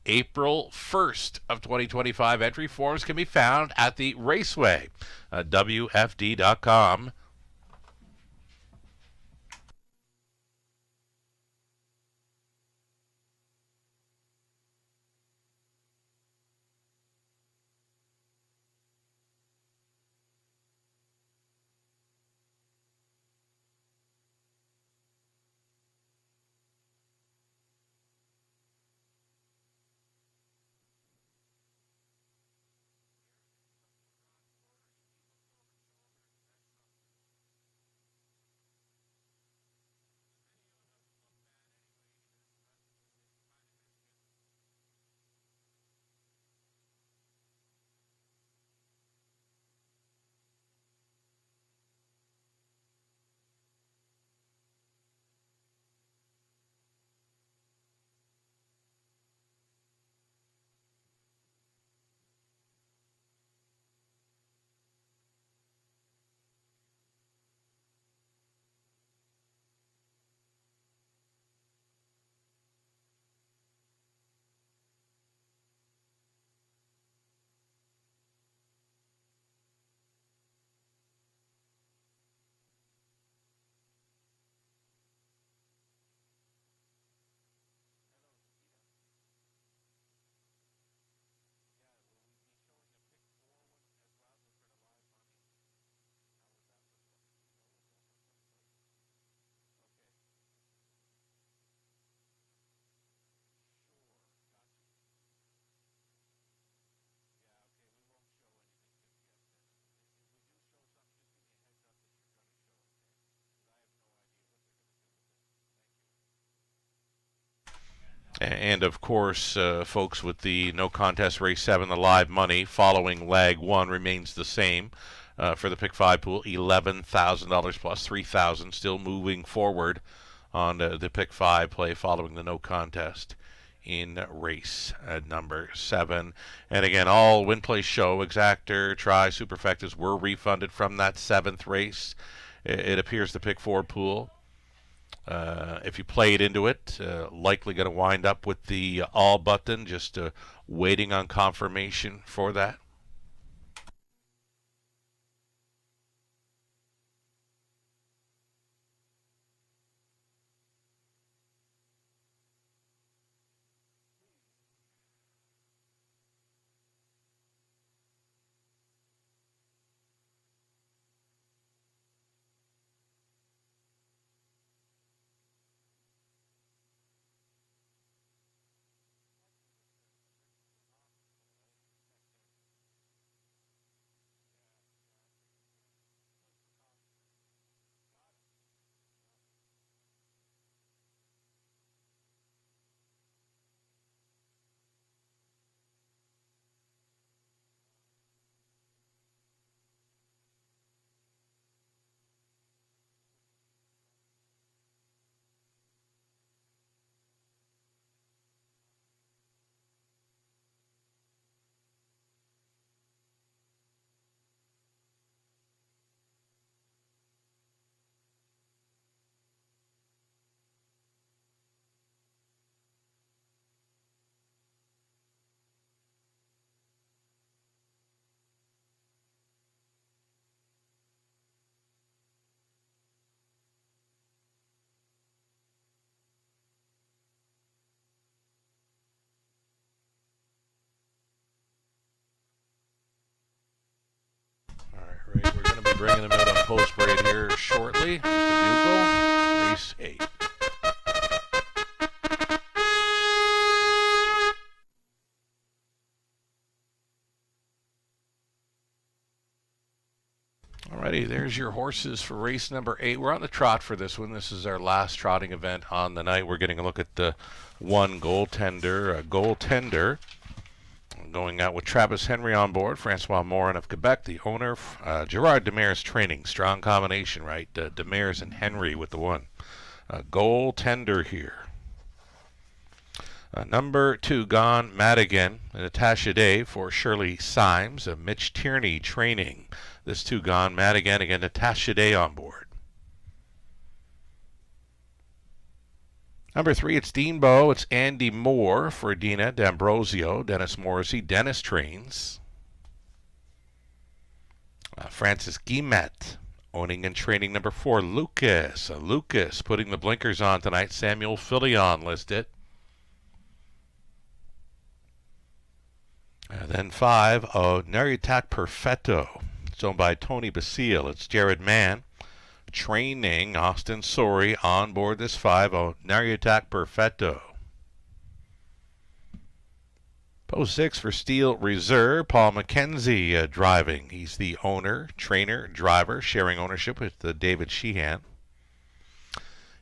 [SPEAKER 3] April 1st of 2025. Entry forms can be found at the Raceway, WFD.com. And of course, folks, with the no contest race 7, the live money following leg 1 remains the same for the pick 5 pool, $11,000 plus $3,000, still moving forward on the pick 5 play following the no contest in race number 7. And again, all win, play, show, exactor, try, superfectas were refunded from that 7th race. It appears the pick 4 pool, if you play it into it, likely going to wind up with the all button, just waiting on confirmation for that. We're going to be bringing them out on post parade here shortly. Just a bugle, race 8. Alrighty, there's your horses for race number 8. We're on the trot for this one. This is our last trotting event on the night. We're getting a look at the one goaltender. Going out with Travis Henry on board, Francois Morin of Quebec, the owner, Gerard Demers Training. Strong combination, right? Demers and Henry with the one. Goaltender here. Number 2, Gone Madigan, Natasha Day for Shirley Symes, Mitch Tierney Training. This 2, Gone Madigan, again, Natasha Day on board. Number 3, it's Dean Bow. It's Andy Moore for Dina D'Ambrosio, Dennis Morrissey, Dennis Trains. Francis Guillemette, owning and training number 4, Lucas. Lucas putting the blinkers on tonight. Samuel Filion listed. Then 5, Naritak Perfetto. It's owned by Tony Basile. It's Jared Mann. Training Austin Sori on board this 5, Naritak Perfetto. Post 6 for Steel Reserve, Paul McKenzie driving. He's the owner, trainer, driver, sharing ownership with David Sheehan.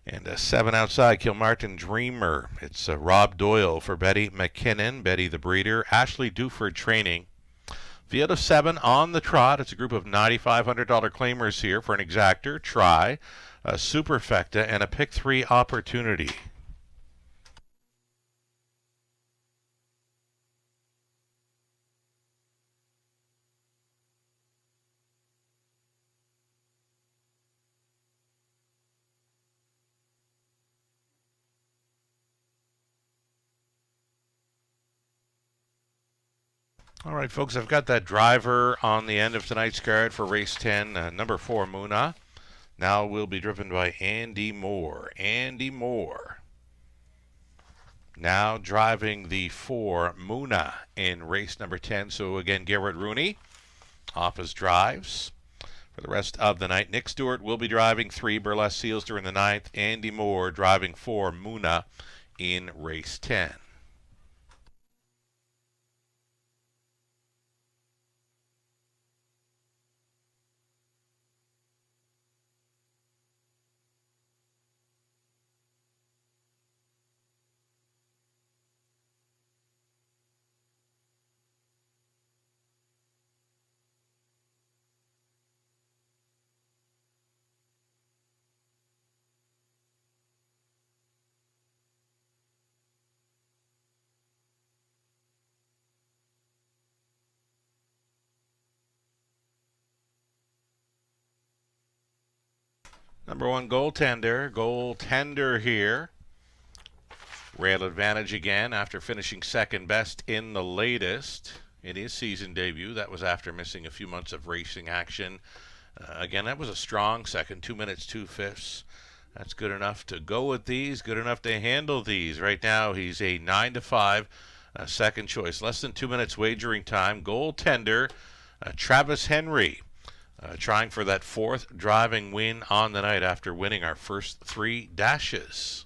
[SPEAKER 3] And 7 outside, Kilmartin Dreamer. It's Rob Doyle for Betty McKinnon, Betty the breeder, Ashley Duford training. Field of 7 on the trot. It's a group of $9,500 claimers here for an exactor, try, a superfecta, and a pick 3 opportunity. All right, folks, I've got that driver on the end of tonight's card for race 10, number 4, Muna. Now will be driven by Andy Moore. Andy Moore. Now driving the 4, Muna, in race number 10. So again, Garrett Rooney off his drives for the rest of the night. Nick Stewart will be driving 3, Burlesque Seals during the 9th. Andy Moore driving 4, Muna, in race 10. Number one goaltender here. Rail advantage again after finishing second best in the latest in his season debut. That was after missing a few months of racing action. Again, that was a strong second, 2 minutes, 2/5. That's good enough to go with these, good enough to handle these. Right now, he's a 9-5 second choice. Less than 2 minutes wagering time. Goaltender Travis Henry trying for that fourth driving win on the night after winning our first 3 dashes.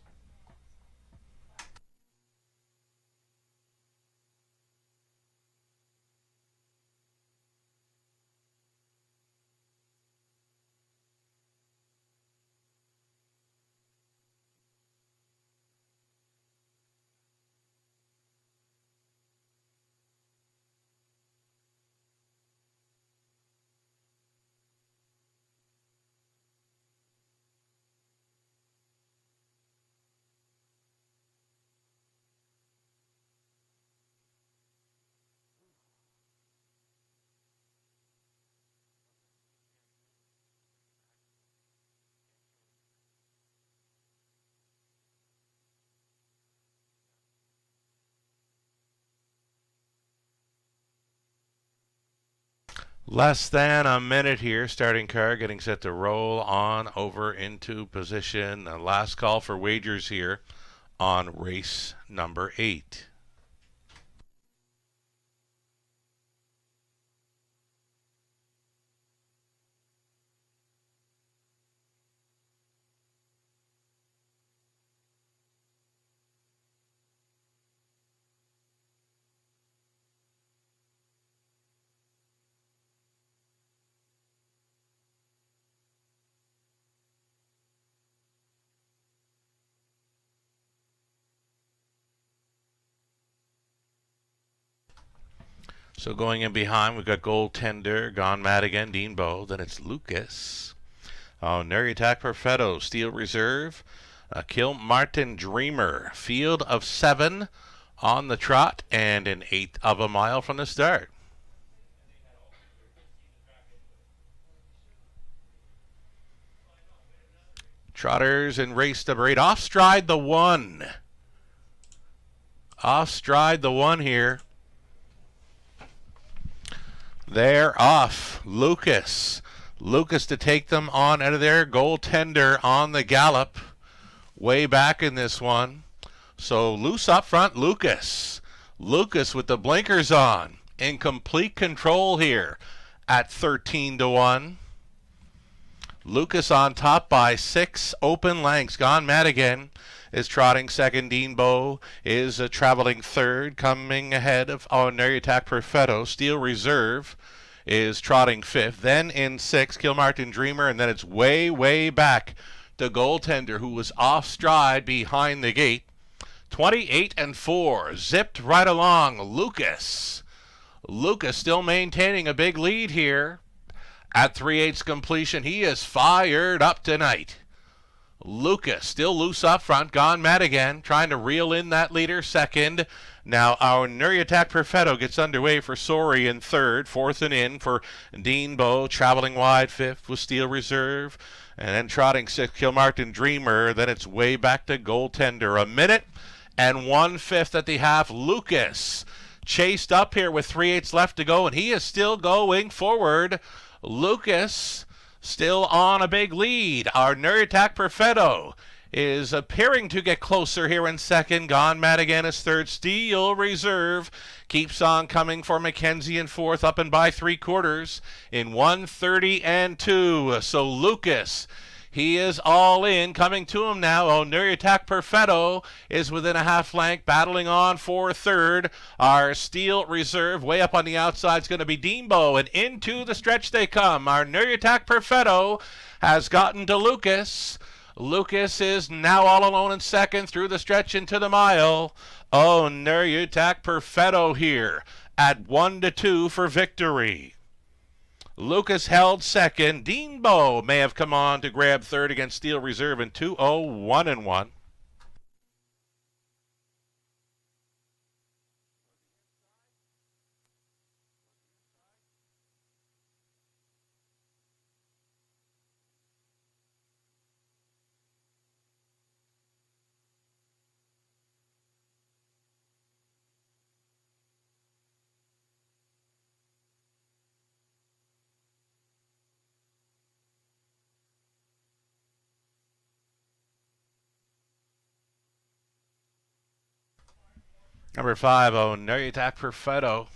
[SPEAKER 3] Less than a minute here. Starting car getting set to roll on over into position. The last call for wagers here on race number 8. So going in behind, we've got goaltender, gone mad again, Dean Bow. Then it's Lucas. Neriatak Perfetto, Steel Reserve. Kilmartin Dreamer, field of 7 on the trot and an 1/8 of a mile from the start. Trotters in race number 8. Off stride the 1. Off stride the 1 here. They're off. Lucas to take them on out of there. Goaltender on the gallop. Way back in this one. So loose up front, Lucas. Lucas with the blinkers on. In complete control here at 13-1. Lucas on top by 6 open lengths. Gone mad again is trotting second. Dean Bow is traveling third. Coming ahead of Neriatak Perfetto. Steel Reserve is trotting 5th. Then in 6th, Kilmartin Dreamer. And then it's way back to Goaltender, who was off stride behind the gate. 28-4. Zipped right along. Lucas still maintaining a big lead here. At 3/8 completion, he is fired up tonight. Lucas still loose up front, gone mad again, trying to reel in that leader second. Now our Neriatak Perfetto gets underway for Sori in third, 4th and in for Dean Bow, traveling wide 5th with Steel Reserve, and then trotting 6th, Kilmartin Dreamer. Then it's way back to Goaltender. 1 minute and 1/5 at the half. Lucas chased up here with 3/8 left to go, and he is still going forward. Lucas still on a big lead. Our Neriatak Perfetto is appearing to get closer here in second. Gone mad again is third. Steel Reserve keeps on coming for Mackenzie in fourth, up and by 3/4 in 1:30-2. So Lucas, he is all in, coming to him now. Neriatak Perfetto is within a half length, battling on for third. Our Steel Reserve way up on the outside is going to be Dean Bow, and into the stretch they come. Our Neriatak Perfetto has gotten to Lucas. Lucas is now all alone in second through the stretch into the mile. Neriatak Perfetto here at 1-2 for victory. Lucas held second. Dean Bow may have come on to grab third against Steel Reserve in 2-0-1-1. Number 5, Oneriatak Perfetto.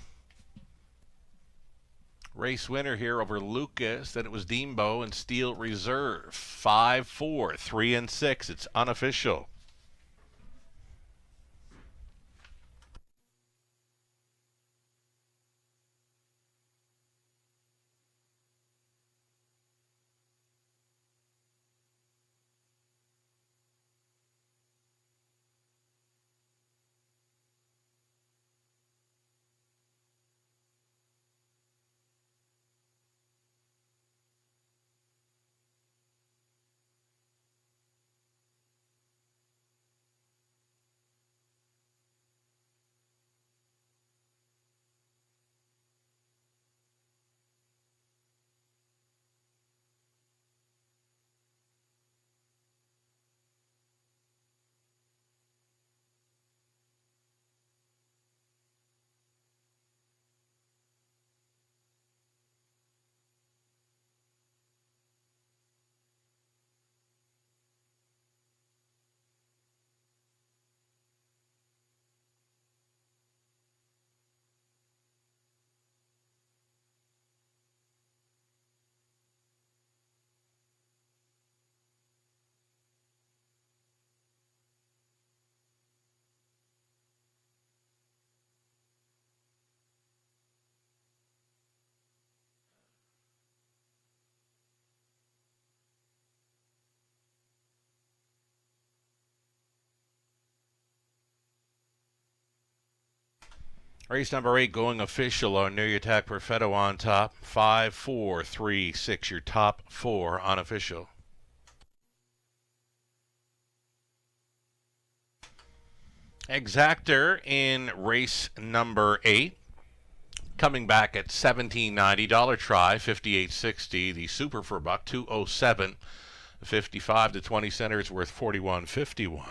[SPEAKER 3] Race winner here over Lucas. Then it was Deembo and Steel Reserve. 5, 4, 3, and 6. It's unofficial. Race number 8 going official. Oneriatak Perfetto on top. 5, 4, 3, 6. Your top 4 unofficial. Exactor in race number 8. Coming back at $17.90. Dollar try, $58.60. The super for $1, $207. 55 to 20 center is worth $41.51.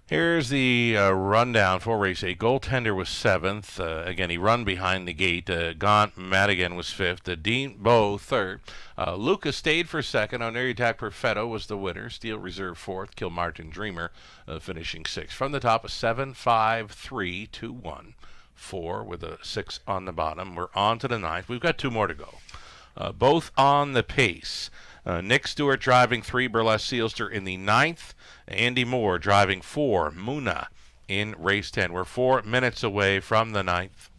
[SPEAKER 3] Here's the rundown for race 8. Goaltender was 7th. Again, he run behind the gate. Gaunt Madigan was 5th. Dean Bow 3rd. Lucas stayed for 2nd. Oneriatak Perfetto was the winner. Steel Reserve 4th. Kilmartin Dreamer finishing 6th. From the top, a 7, 5, 3, 2, 1, 4 with a 6 on the bottom. We're on to the 9th. We've got 2 more to go. Both on the pace. Nick Stewart driving 3, Burlesque Sealster in the 9th. Andy Moore driving 4, Muna in race 10. We're 4 minutes away from the 9th.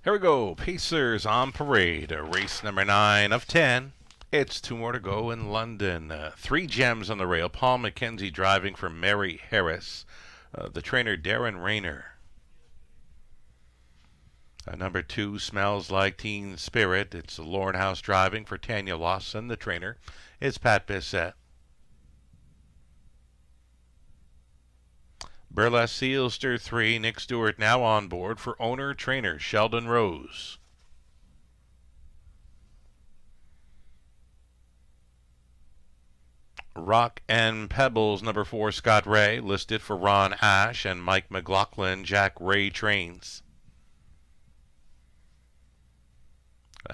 [SPEAKER 3] Here we go. Pacers on parade. Race number 9 of 10. It's 2 more to go in London. 3 gems on the rail. Paul McKenzie driving for Mary Harris. The trainer, Darren Rayner. Number 2, Smells Like Teen Spirit. It's Lauren House driving for Tanya Lawson. The trainer is Pat Bissett. Burlesque Sealster 3, Nick Stewart now on board for owner-trainer Sheldon Rose. Rock and Pebbles, number 4, Scott Ray, listed for Ron Ash and Mike McLaughlin, Jack Ray trains.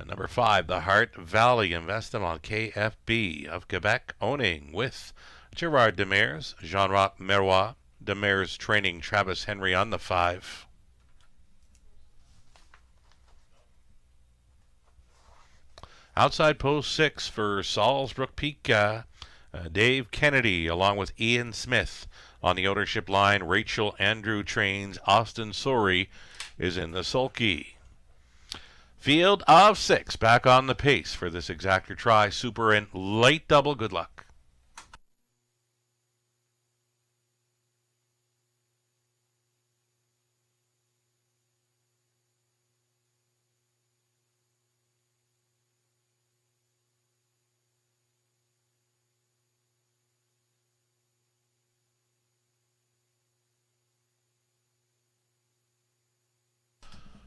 [SPEAKER 3] Number 5, The Heart Valley Investissement KFB of Quebec, owning with Gerard Demers, Jean-Roch Meroy, Demers training Travis Henry on the 5. Outside post 6 for Salzbrook Peak, Dave Kennedy along with Ian Smith. On the ownership line, Rachel Andrew trains. Austin Sori is in the sulky. Field of 6 back on the pace for this exactor try. Super and late double. Good luck.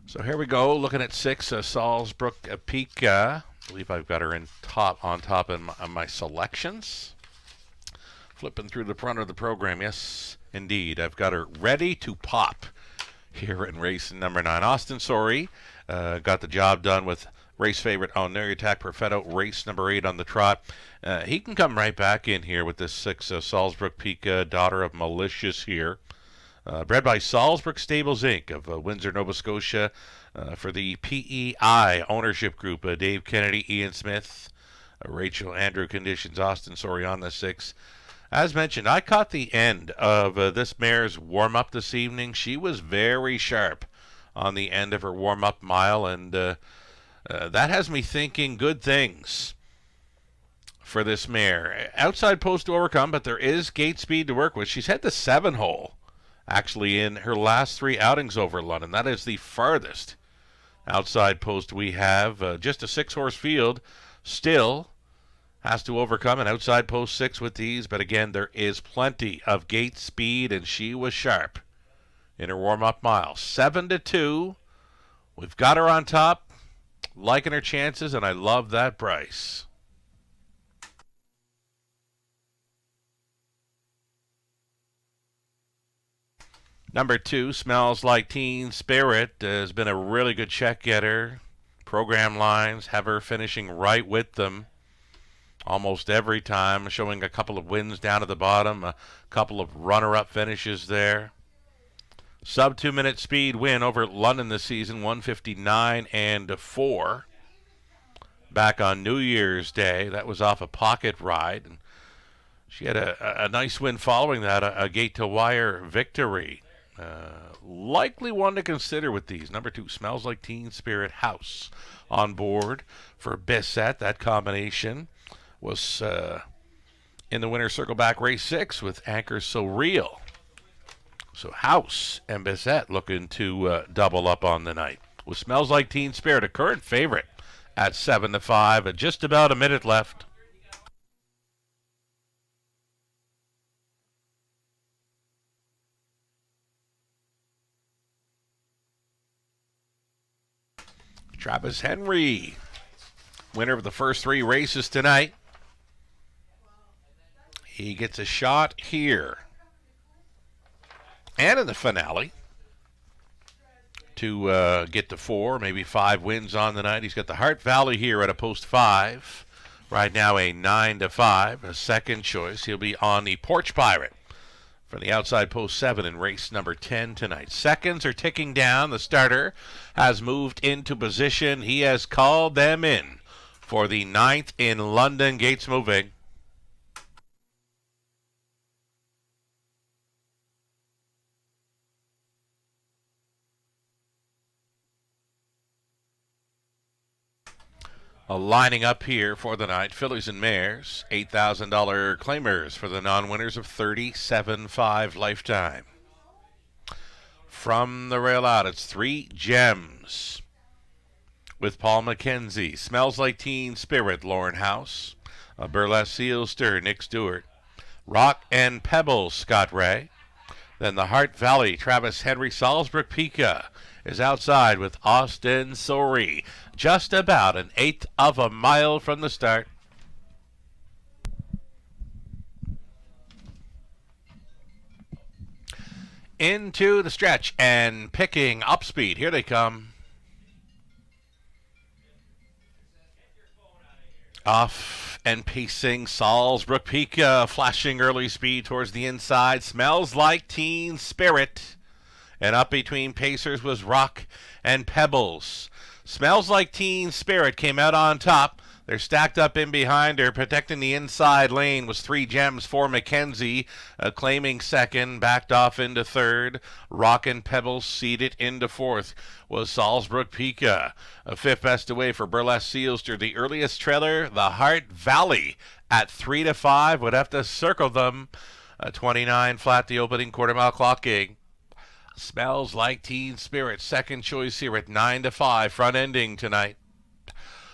[SPEAKER 3] So here we go, looking at 6, Salzbrook Peak. I believe I've got her on top of my selections. Flipping through the front of the program, yes, indeed. I've got her ready to pop here in race number 9. Austin Sori got the job done with race favorite Oneri Attack Perfetto, race number 8 on the trot. He can come right back in here with this 6, Salzbrook Peak, daughter of Malicious here. Bred by Salzbrook Stables, Inc. of Windsor, Nova Scotia. For the PEI ownership group, Dave Kennedy, Ian Smith, Rachel Andrew conditions, Austin Sori on the 6. As mentioned, I caught the end of this mare's warm-up this evening. She was very sharp on the end of her warm-up mile, and that has me thinking good things for this mare. Outside post to overcome, but there is gate speed to work with. She's had the 7-hole. Actually, in her last 3 outings over London. That is the farthest outside post we have. Just a 6-horse field. Still has to overcome an outside post 6 with these. But again, there is plenty of gate speed, and she was sharp in her warm-up mile. 7-2. We've got her on top. Liking her chances, and I love that price. Number 2, Smells Like Teen Spirit, has been a really good check getter. Program lines have her finishing right with them almost every time, showing a couple of wins down at the bottom, a couple of runner-up finishes there. Sub 2-minute speed win over London this season, 159-4. Back on New Year's Day, that was off a pocket ride. And she had a nice win following that, a gate-to-wire victory. Likely one to consider with these. Number 2, Smells Like Teen Spirit House on board for Bissett. That combination was in the winner's circle back race 6 with Anchor So Real. So House and Bissett looking to double up on the night. With Smells Like Teen Spirit, a current favorite at 7-5, and just about a minute left. Travis Henry, winner of the first 3 races tonight. He gets a shot here and in the finale to get to 4, maybe 5 wins on the night. He's got the Heart Valley here at a post 5. Right now a 9-5, a second choice. He'll be on the Porch Pirate for the outside post 7 in race number 10 tonight. Seconds are ticking down. The starter has moved into position. He has called them in for the 9th in London. Gates moving. Lining up here for the night, fillies and mares, $8,000 claimers for the non-winners of 37.5 lifetime. From the rail out, it's 3 Gems with Paul McKenzie. Smells Like Teen Spirit, Lauren House. Burlesque Sealster, Nick Stewart. Rock and Pebbles, Scott Ray. Then the Heart Valley, Travis Henry. Salzbrook Pika is outside with Austin Sori. Just about an eighth of a mile from the start. Into the stretch and picking up speed. Here they come. Off and pacing, Salzbrook Pika, flashing early speed towards the inside. Smells Like Teen Spirit. And up between pacers was Rock and Pebbles. Smells Like Teen Spirit came out on top. They're stacked up in behind her. Protecting the inside lane was 3 Gems for McKenzie, claiming second, backed off into third. Rock and Pebbles seated into fourth was Salzbrook Pika. Fifth best away for Burlesque Sealster. The earliest trailer, the Heart Valley, at 3-5. Would have to circle them. 29 flat, the opening quarter-mile clocking. Smells Like Teen Spirit, second choice here at 9-5, front ending tonight.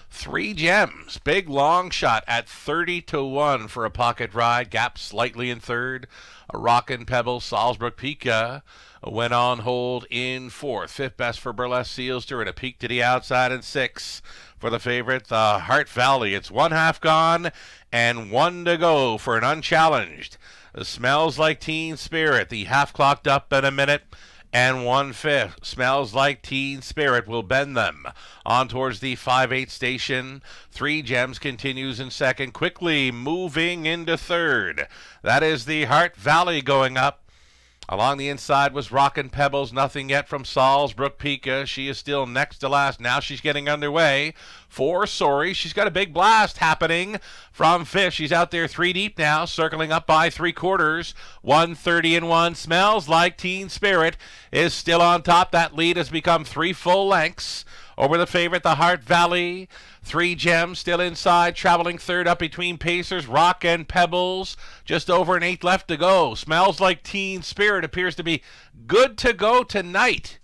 [SPEAKER 3] 3 Gems, big long shot at 30-1 for a pocket ride. Gap slightly in third. A Rock and Pebbles, Salzbrook Pika went on hold in fourth. Fifth best for Burlesque Sealster and a peak to the outside in 6 for the favorite, the Heart Valley. It's 1/2 gone and 1 to go for an unchallenged. Smells Like Teen Spirit, the half clocked up in a minute. And 1/5. Smells Like Teen Spirit will bend them on towards the 5/8 station. 3 Gems continues in second, quickly moving into third. That is the Heart Valley going up. Along the inside was Rock and Pebbles. Nothing yet from Salzbrook Pika. She is still next to last. Now she's getting underway. 4 Sori. She's got a big blast happening from 5th. She's out there 3 deep now, circling up by 3/4. 1:30-1. Smells Like Teen Spirit is still on top. That lead has become 3 full lengths over the favorite, the Heart Valley. 3 Gems still inside, traveling third up between pacers, Rock and Pebbles. Just over an 8 left to go. Smells Like Teen Spirit appears to be good to go tonight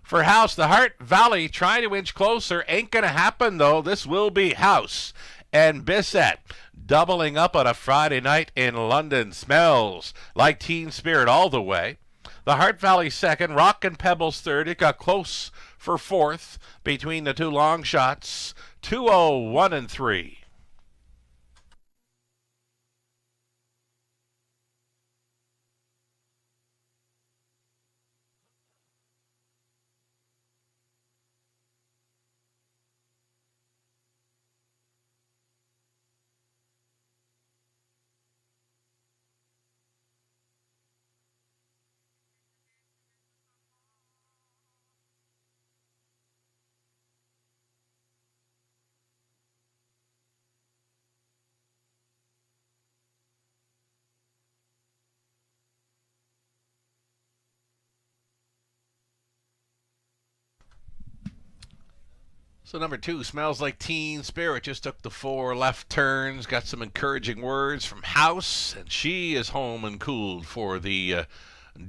[SPEAKER 3] for House. The Heart Valley trying to inch closer. Ain't going to happen, though. This will be House and Bissett doubling up on a Friday night in London. Smells Like Teen Spirit all the way. The Heart Valley second, Rock and Pebbles third. It got close for fourth between the 2 long shots. 2:01 and 3. So number 2, Smells Like Teen Spirit, just took the 4 left turns, got some encouraging words from House, and she is home and cooled for the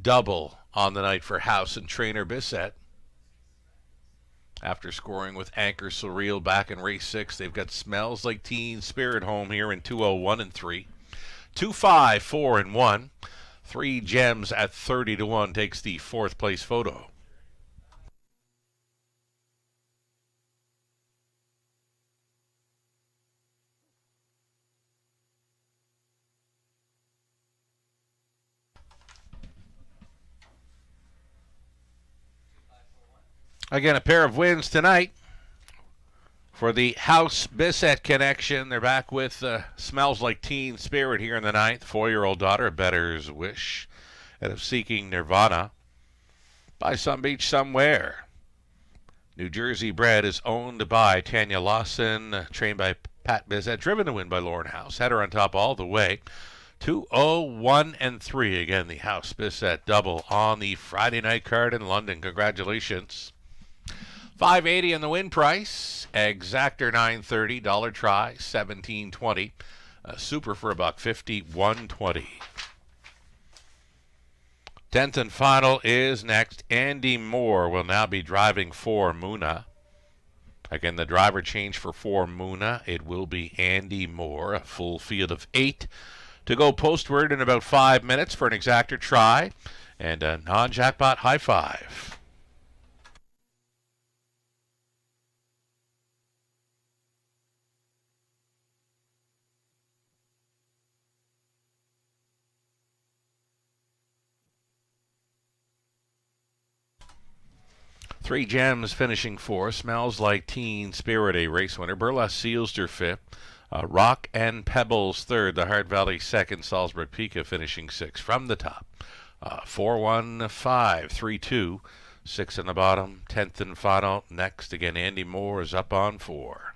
[SPEAKER 3] double on the night for House and trainer Bissett. After scoring with Anchor Surreal back in race 6, they've got Smells Like Teen Spirit home here in 2:01 and 3. 2, 5, 4, and 1. 3 Gems at 30-1 takes the 4th place photo. Again, a pair of wins tonight for the House Bissett connection. They're back with Smells Like Teen Spirit here in the 9th. 4-year-old daughter, Better's Wish, and of Seeking Nirvana by Some Beach Somewhere. New Jersey bred, is owned by Tanya Lawson, trained by Pat Bissett, driven to win by Lauren House. Had her on top all the way. 2:01 and 3. Again, the House Bissett double on the Friday night card in London. Congratulations. $5.80 on the win price. Exactor $9.30. Dollar try $17.20. Super for $1.50. $1.20. 10th and final is next. Andy Moore will now be driving for Muna. Again, the driver change for Muna. It will be Andy Moore. A full field of 8 to go postward in about 5 minutes for an exactor try and a non-jackpot high five. Three Gems finishing fourth. Smells Like Teen Spirit, a race winner. Burlesque Sealster fifth. Rock and Pebbles third. The Hart Valley second. Salzburg Pika finishing sixth from the top. 4-1, 5, 3-2. 6 in the bottom. 10th and final. Next, again, Andy Moore is up on 4.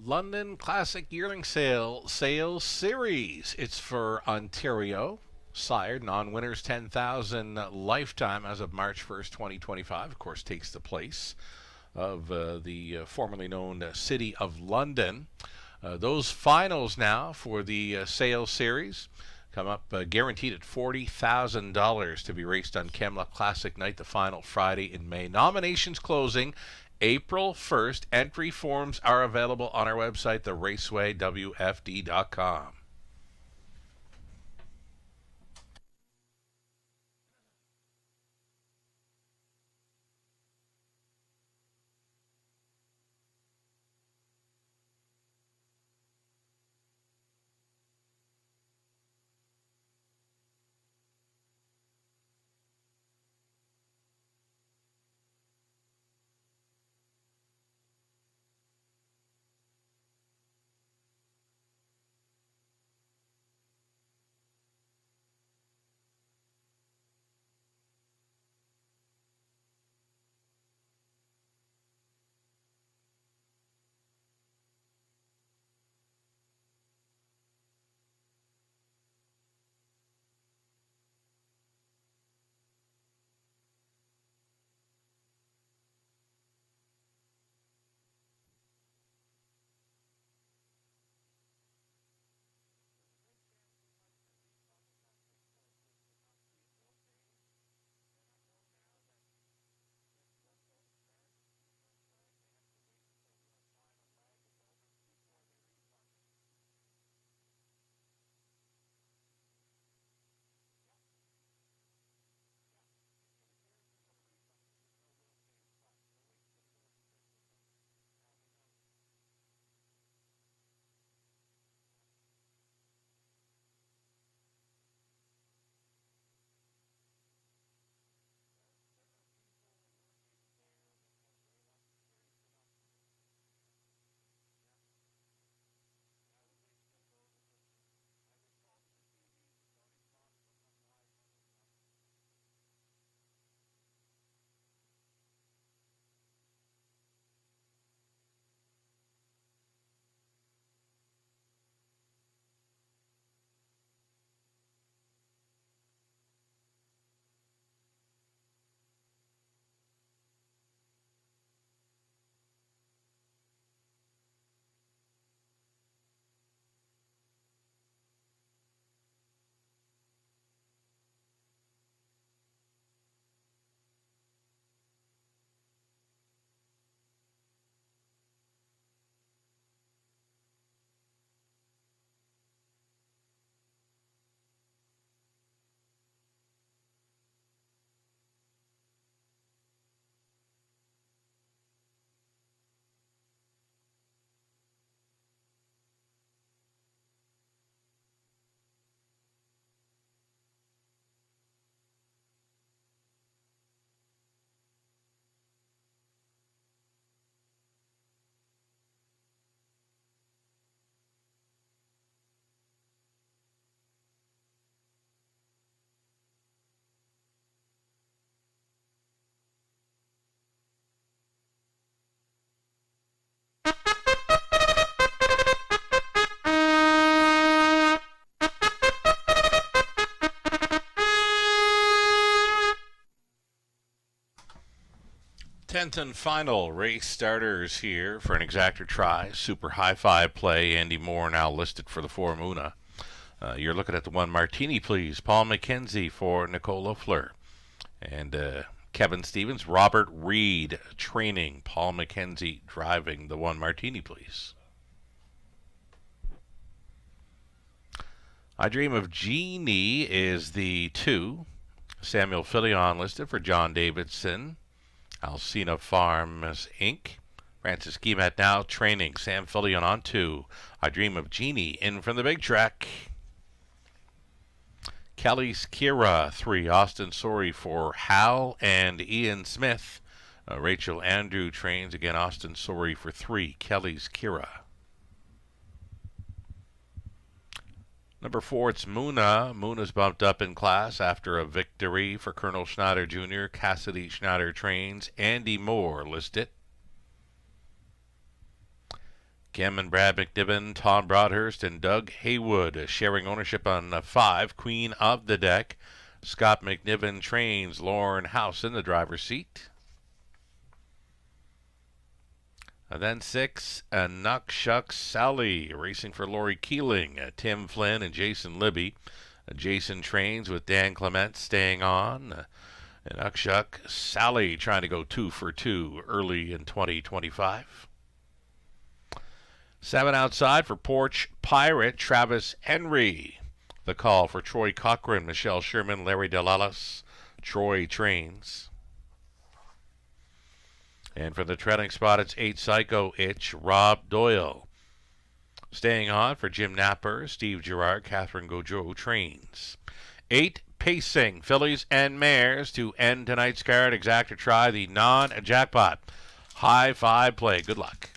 [SPEAKER 3] London Classic Yearling Sales Series. It's for Ontario. Sired, non-winners 10,000 lifetime as of March 1st, 2025. Of course, takes the place of the formerly known City of London. Those finals now for the sales series come up guaranteed at $40,000 to be raced on Kemla Classic Night, the final Friday in May. Nominations closing April 1st. Entry forms are available on our website, theracewaywfd.com. 10th and final race starters here for an exactor try. Super high five play. Andy Moore now listed for the 4 Muna. You're looking at the 1 Martini, please. Paul McKenzie for Nicola Fleur. And Kevin Stevens, Robert Reed training. Paul McKenzie driving the 1 Martini, please. I Dream of Jeannie is the 2. Samuel Filion listed for John Davidson. Alcina Farms, Inc. Francis Guillemette now training. Sam Filion on 2. I Dream of Jeannie in from the big track. Kelly's Kira, 3. Austin Sorey for Hal and Ian Smith. Rachel Andrew trains. Again, Austin Sorey for 3. Kelly's Kira. Number 4, it's Muna. Muna's bumped up in class after a victory for Colonel Schneider Jr. Cassidy Schneider trains. Andy Moore listed. Kim and Brad McNiven, Tom Broadhurst, and Doug Haywood sharing ownership on 5. Queen of the Deck. Scott McNiven trains. Lauren House in the driver's seat. And then 6, Nuck Shucks Sally, racing for Lori Keeling, Tim Flynn and Jason Libby. Jason trains with Dan Clement staying on. And Nuck Shuck Sally trying to go 2 for 2 early in 2025. 7 outside for Porch Pirate, Travis Henry. The call for Troy Cochran, Michelle Sherman, Larry Delalas. Troy trains. And for the trailing spot, it's 8 Psycho Itch, Rob Doyle. Staying on for Jim Napper, Steve Gerard, Catherine Gojo trains. 8 Pacing, Fillies and Mares to end tonight's card. Exactor try, the non-jackpot. High five play. Good luck.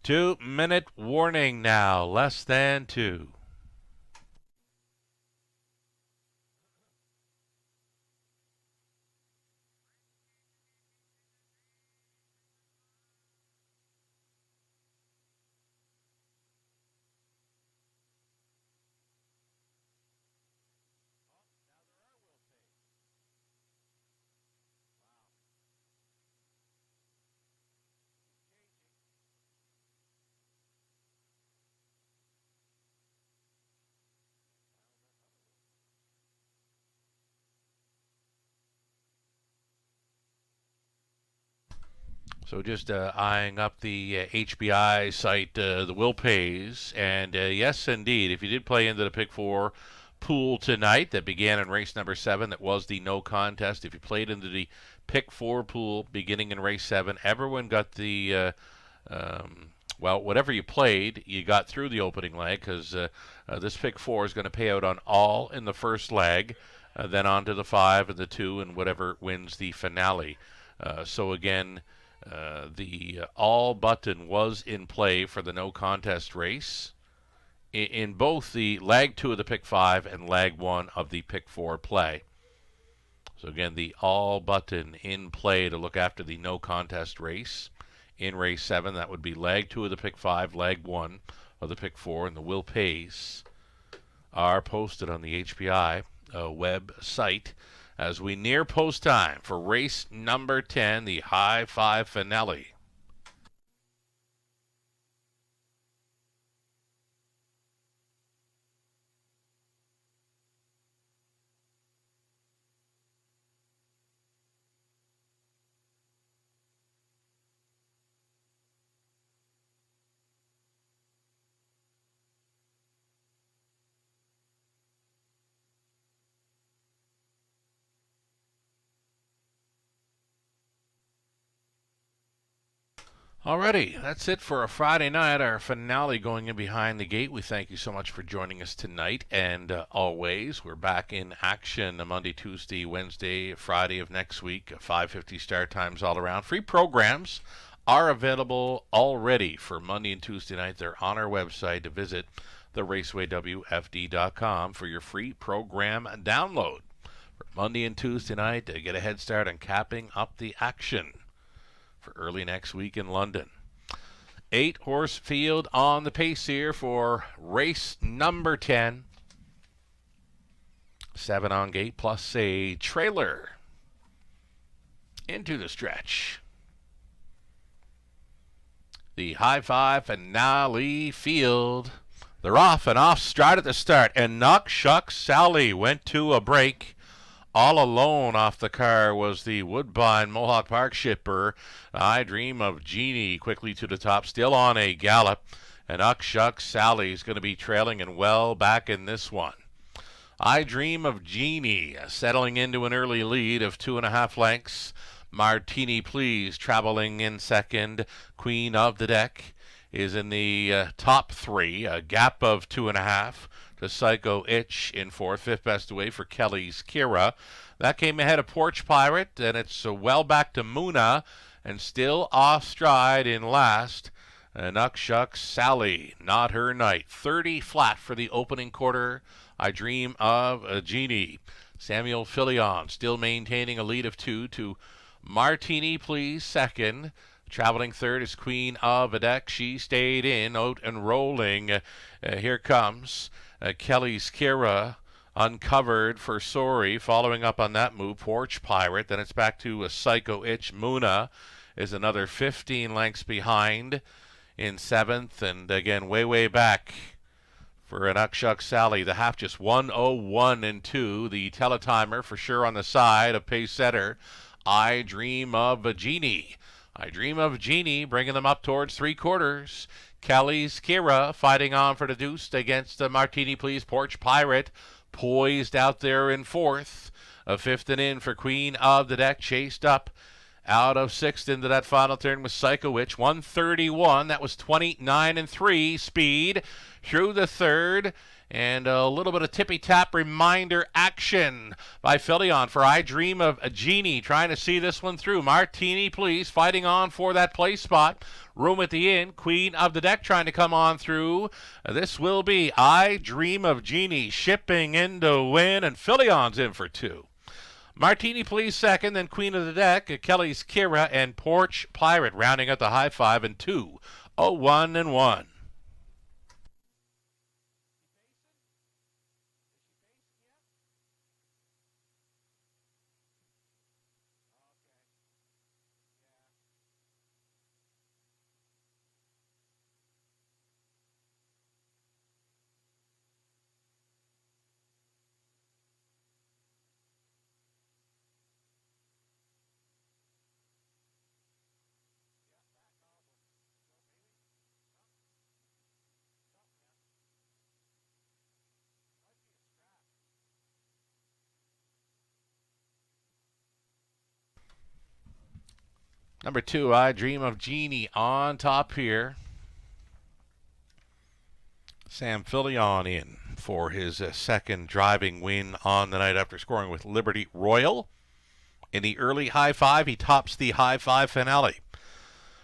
[SPEAKER 3] Two-minute warning now, less than 2. So just eyeing up the HBI site, the Will Pays, and yes, indeed, if you did play into the Pick 4 pool tonight that began in race number 7, that was the no contest. If you played into the Pick 4 pool beginning in race 7, everyone got the, well, whatever you played, you got through the opening leg, because this Pick 4 is going to pay out on all in the first leg, then on to the 5 and the 2, and whatever wins the finale. So again, the all button was in play for the no contest race in both the leg 2 of the Pick 5 and leg 1 of the Pick 4 play. So again, the all button in play to look after the no contest race in race 7. That would be leg 2 of the Pick 5, leg 1 of the Pick 4, and the Will Pays are posted on the HPI website. as we near post time for race number 10, the High Five finale. Alrighty, that's it for a Friday night, our finale going in behind the gate. We thank you so much for joining us tonight, and always, we're back in action Monday, Tuesday, Wednesday, Friday of next week, 5:50 start times all around. Free programs are available already for Monday and Tuesday night. They're on our website to visit theracewaywfd.com for your free program download. For Monday and Tuesday night, to get a head start on capping up the action for early next week in London. 8-horse field on the pace here for race number 10. 7 on gate plus a trailer into the stretch. The High Five finale field. They're off and off stride at the start, and Knock Shuck Sally went to a break. All alone off the car was the Woodbine Mohawk Park shipper. I Dream of Jeannie quickly to the top, still on a gallop. And Uckshuck Sally's going to be trailing and well back in this one. I Dream of Jeannie settling into an early lead of 2.5 lengths. Martini Please traveling in second. Queen of the Deck is in the top 3, a gap of 2.5. The Psycho Itch in fourth, fifth best away for Kelly's Kira. That came ahead of Porch Pirate, and it's well back to Muna, and still off stride in last. And Uckshuck Sally, not her night. 30 flat for the opening quarter. I Dream of a Jeannie. Samuel Filion still maintaining a lead of 2 to Martini Please second. Traveling third is Queen of a Deck. She stayed in, out and rolling. Here comes Kelly's Kira, uncovered for Sorry. Following up on that move, Porch Pirate. Then it's back to a Psycho Itch. Muna is another 15 lengths behind in seventh. And again, way back for an Uckshuck Sally. The half just 1:01 and 2. The teletimer for sure on the side of pace setter. I Dream of a Jeannie. I Dream of Jeannie bringing them up towards 3/4. Kelly's Kira fighting on for the deuce against the Martini Please. Porch Pirate poised out there in fourth. A fifth and in for Queen of the Deck. Chased up out of sixth into that final turn with Psycho Witch. 131. That was 29 and 3 speed through the third. And a little bit of tippy-tap reminder action by Filion for I Dream of a Jeannie, trying to see this one through. Martini Please fighting on for that place spot. Room at the inn. Queen of the Deck trying to come on through. This will be I Dream of Jeannie shipping into win, and Filion's in for 2. Martini Please second, then Queen of the Deck, Kelly's Kira, and Porch Pirate rounding out the High Five in 2:01 and 1. Number 2, I Dream of Jeannie on top here. Sam Filion in for his second driving win on the night after scoring with Liberty Royal. In the early High Five, he tops the High Five finale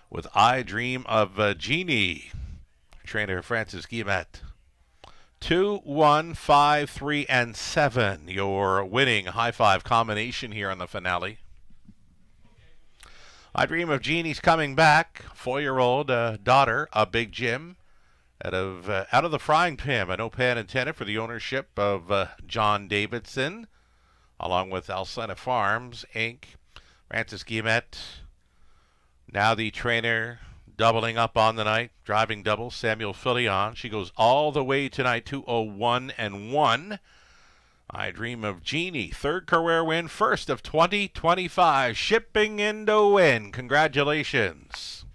[SPEAKER 3] with I Dream of Jeannie. Trainer Francis Guillemette. 2, 1, 5, 3, and 7. Your winning High Five combination here on the finale. I Dream of Jeannie's coming back. 4-year-old daughter of Big Jim out of the frying pan. No pan intended for the ownership of John Davidson. along with Alcena Farms, Inc., Francis Guillemette. Now the trainer doubling up on the night, driving double, Samuel Filion. She goes all the way tonight, 201-1. I Dream of Jeannie, third career win, first of 2025, shipping in to win. Congratulations.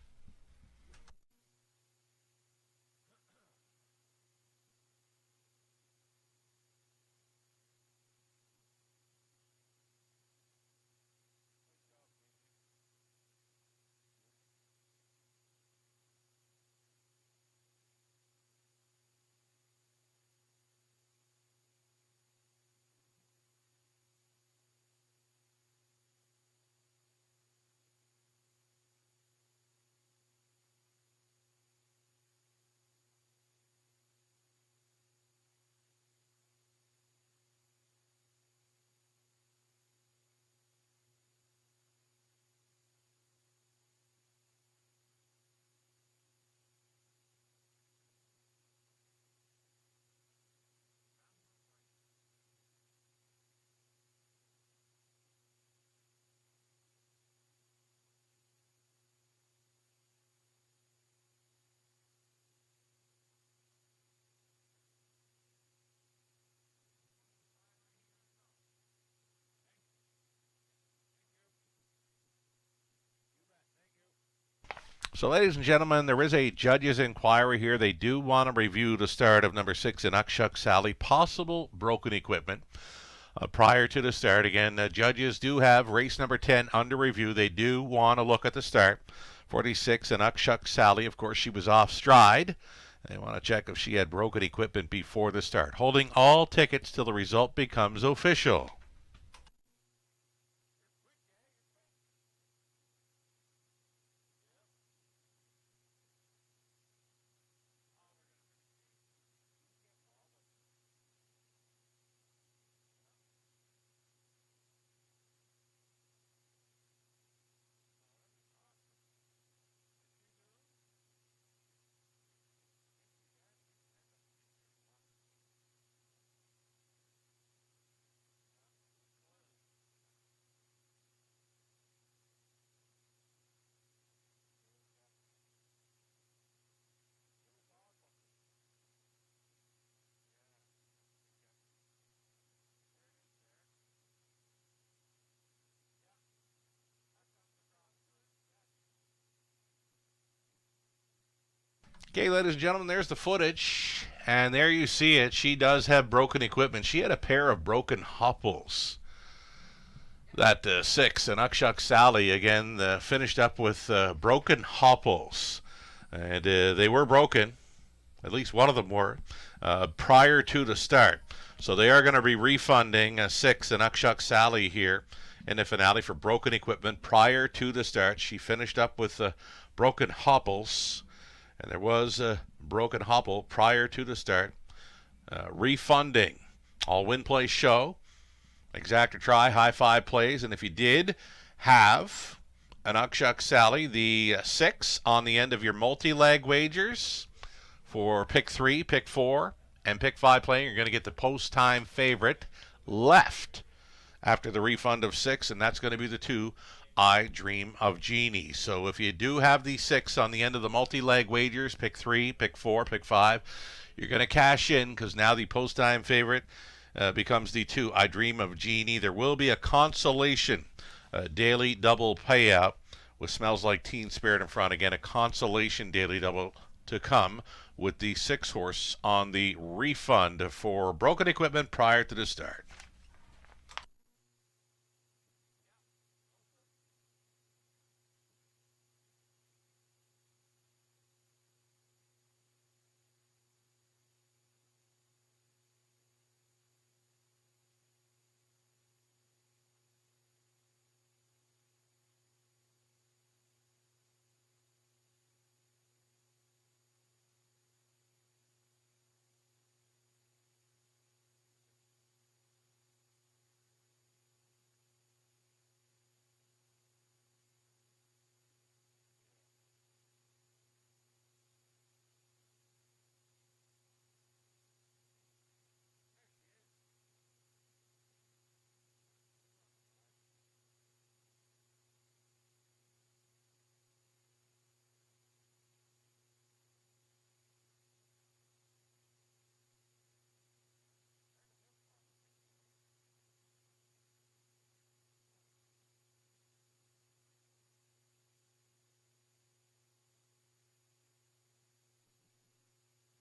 [SPEAKER 3] So, ladies and gentlemen, there is a judge's inquiry here. They do want to review the start of number 6 in Uckchuck Sally, possible broken equipment. Prior to the start, again, judges do have race number 10 under review. They do want to look at the start. 46 in Uckchuck Sally, of course, she was off stride. They want to check if she had broken equipment before the start. Holding all tickets till the result becomes official. Okay, ladies and gentlemen, there's the footage. And there you see it. She does have broken equipment. She had a pair of broken hopples. That 6 and Uckchuck Sally, again, finished up with broken hopples. And they were broken. At least one of them were. Prior to the start. So they are going to be refunding 6 and Uckchuck Sally here in the finale for broken equipment prior to the start. She finished up with broken hopples. And there was a broken hopple prior to the start. Refunding. All win, play, show. Exact or try, high five plays. And if you did have an Uckchuck Sally, the 6 on the end of your multi-leg wagers for pick 3, pick 4, and pick 5 playing, you're going to get the post-time favorite left after the refund of 6, and that's going to be the 2, I Dream of Jeannie. So if you do have the 6 on the end of the multi-leg wagers, pick 3, pick 4, pick 5, you're going to cash in because now the post-time favorite becomes the 2, I Dream of Jeannie. There will be a consolation daily double payout with Smells Like Teen Spirit in front. Again, a consolation daily double to come with the 6 horse on the refund for broken equipment prior to the start.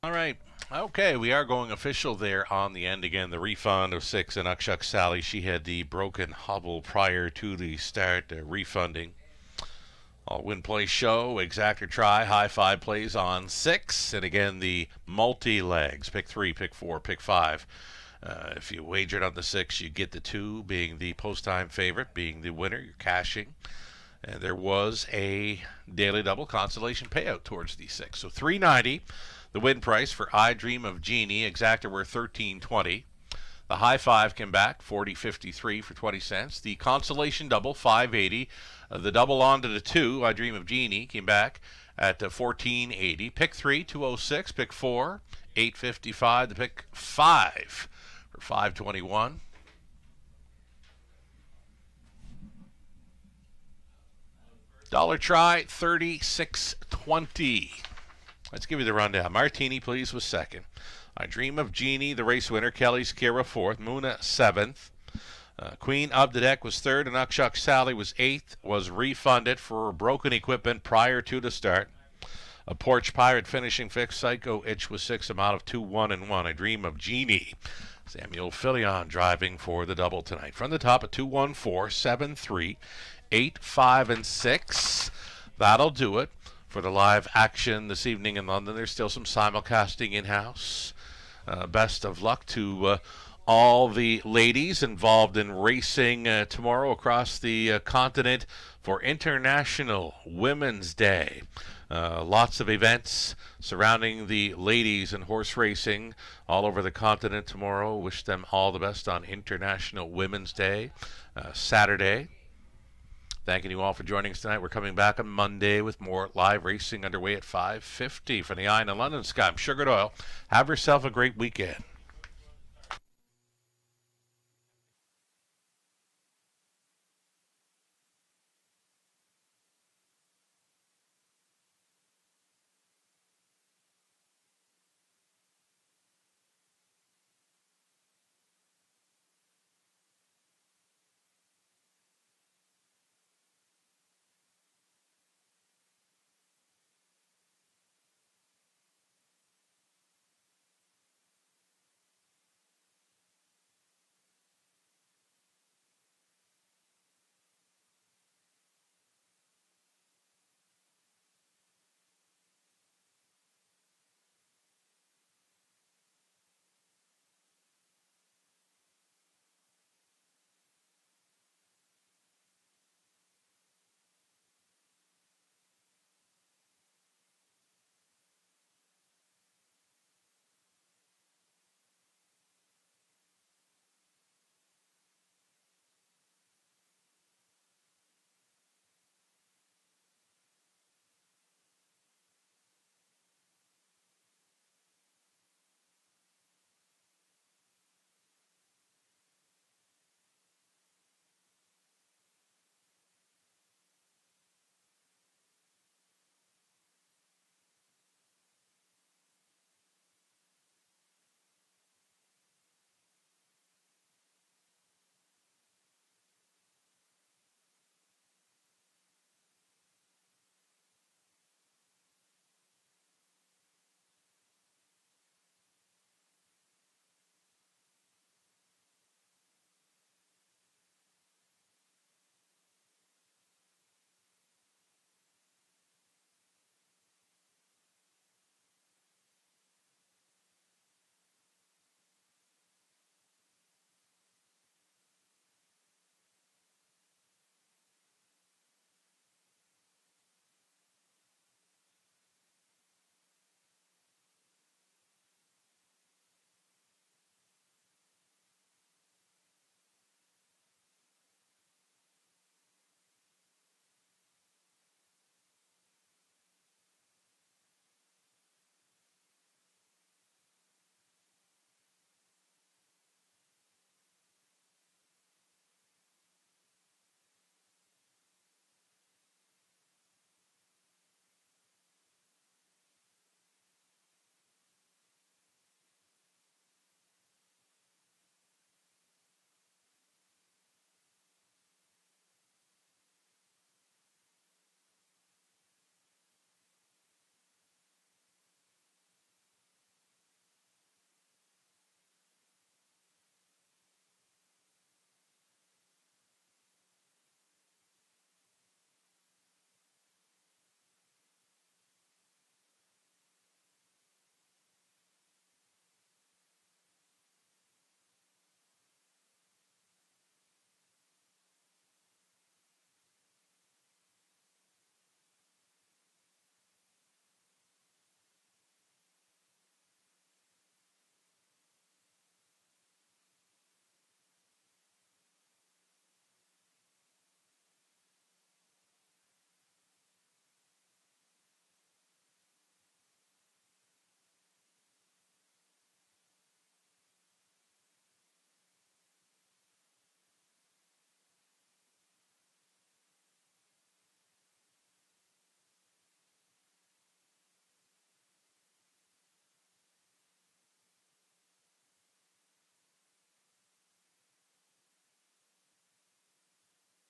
[SPEAKER 3] All right. Okay, we are going official there on the end again. The refund of 6 and Ukshuk Sally. She had the broken hobble prior to the start, refunding. All win play show, exact or try, high 5 plays on 6. And again, the multi-legs, pick 3, pick 4, pick 5. If you wagered on the 6, you get the 2 being the post-time favorite, being the winner. You're cashing. And there was a daily double consolation payout towards the 6. So $3.90, the win price for I Dream of Jeannie. Exacta were $13.20. The high 5 came back, $40.53 for 20 cents. The consolation double, $5.80. The double onto the 2, I Dream of Jeannie, came back at $14.80. Pick 3, $2.06. Pick 4, $8.55. The pick 5 for $5.21. Dollar try, $36.20. Let's give you the rundown. Martini, please, was second. I Dream of Jeannie, the race winner. Kelly's Kira, fourth. Muna, 7th. Queen of the Deck was third, and Ukshuk Sally was 8th. Was refunded for broken equipment prior to the start. A Porch Pirate finishing 5th. Psycho Itch was 6th. Amount of 2-1-1. I Dream of Jeannie. Samuel Filion driving for the double tonight. From the top, a 2-1-4, 7-3, 8, 5, and 6. That'll do it for the live action this evening in London. There's still some simulcasting in-house. Best of luck to all the ladies involved in racing tomorrow across the continent for International Women's Day. Lots of events surrounding the ladies in horse racing all over the continent tomorrow. Wish them all the best on International Women's Day, Saturday. Thanking you all for joining us tonight. We're coming back on Monday with more live racing underway at 5:50. From the Eye in London Sky, I'm Sugar Doyle. Have yourself a great weekend.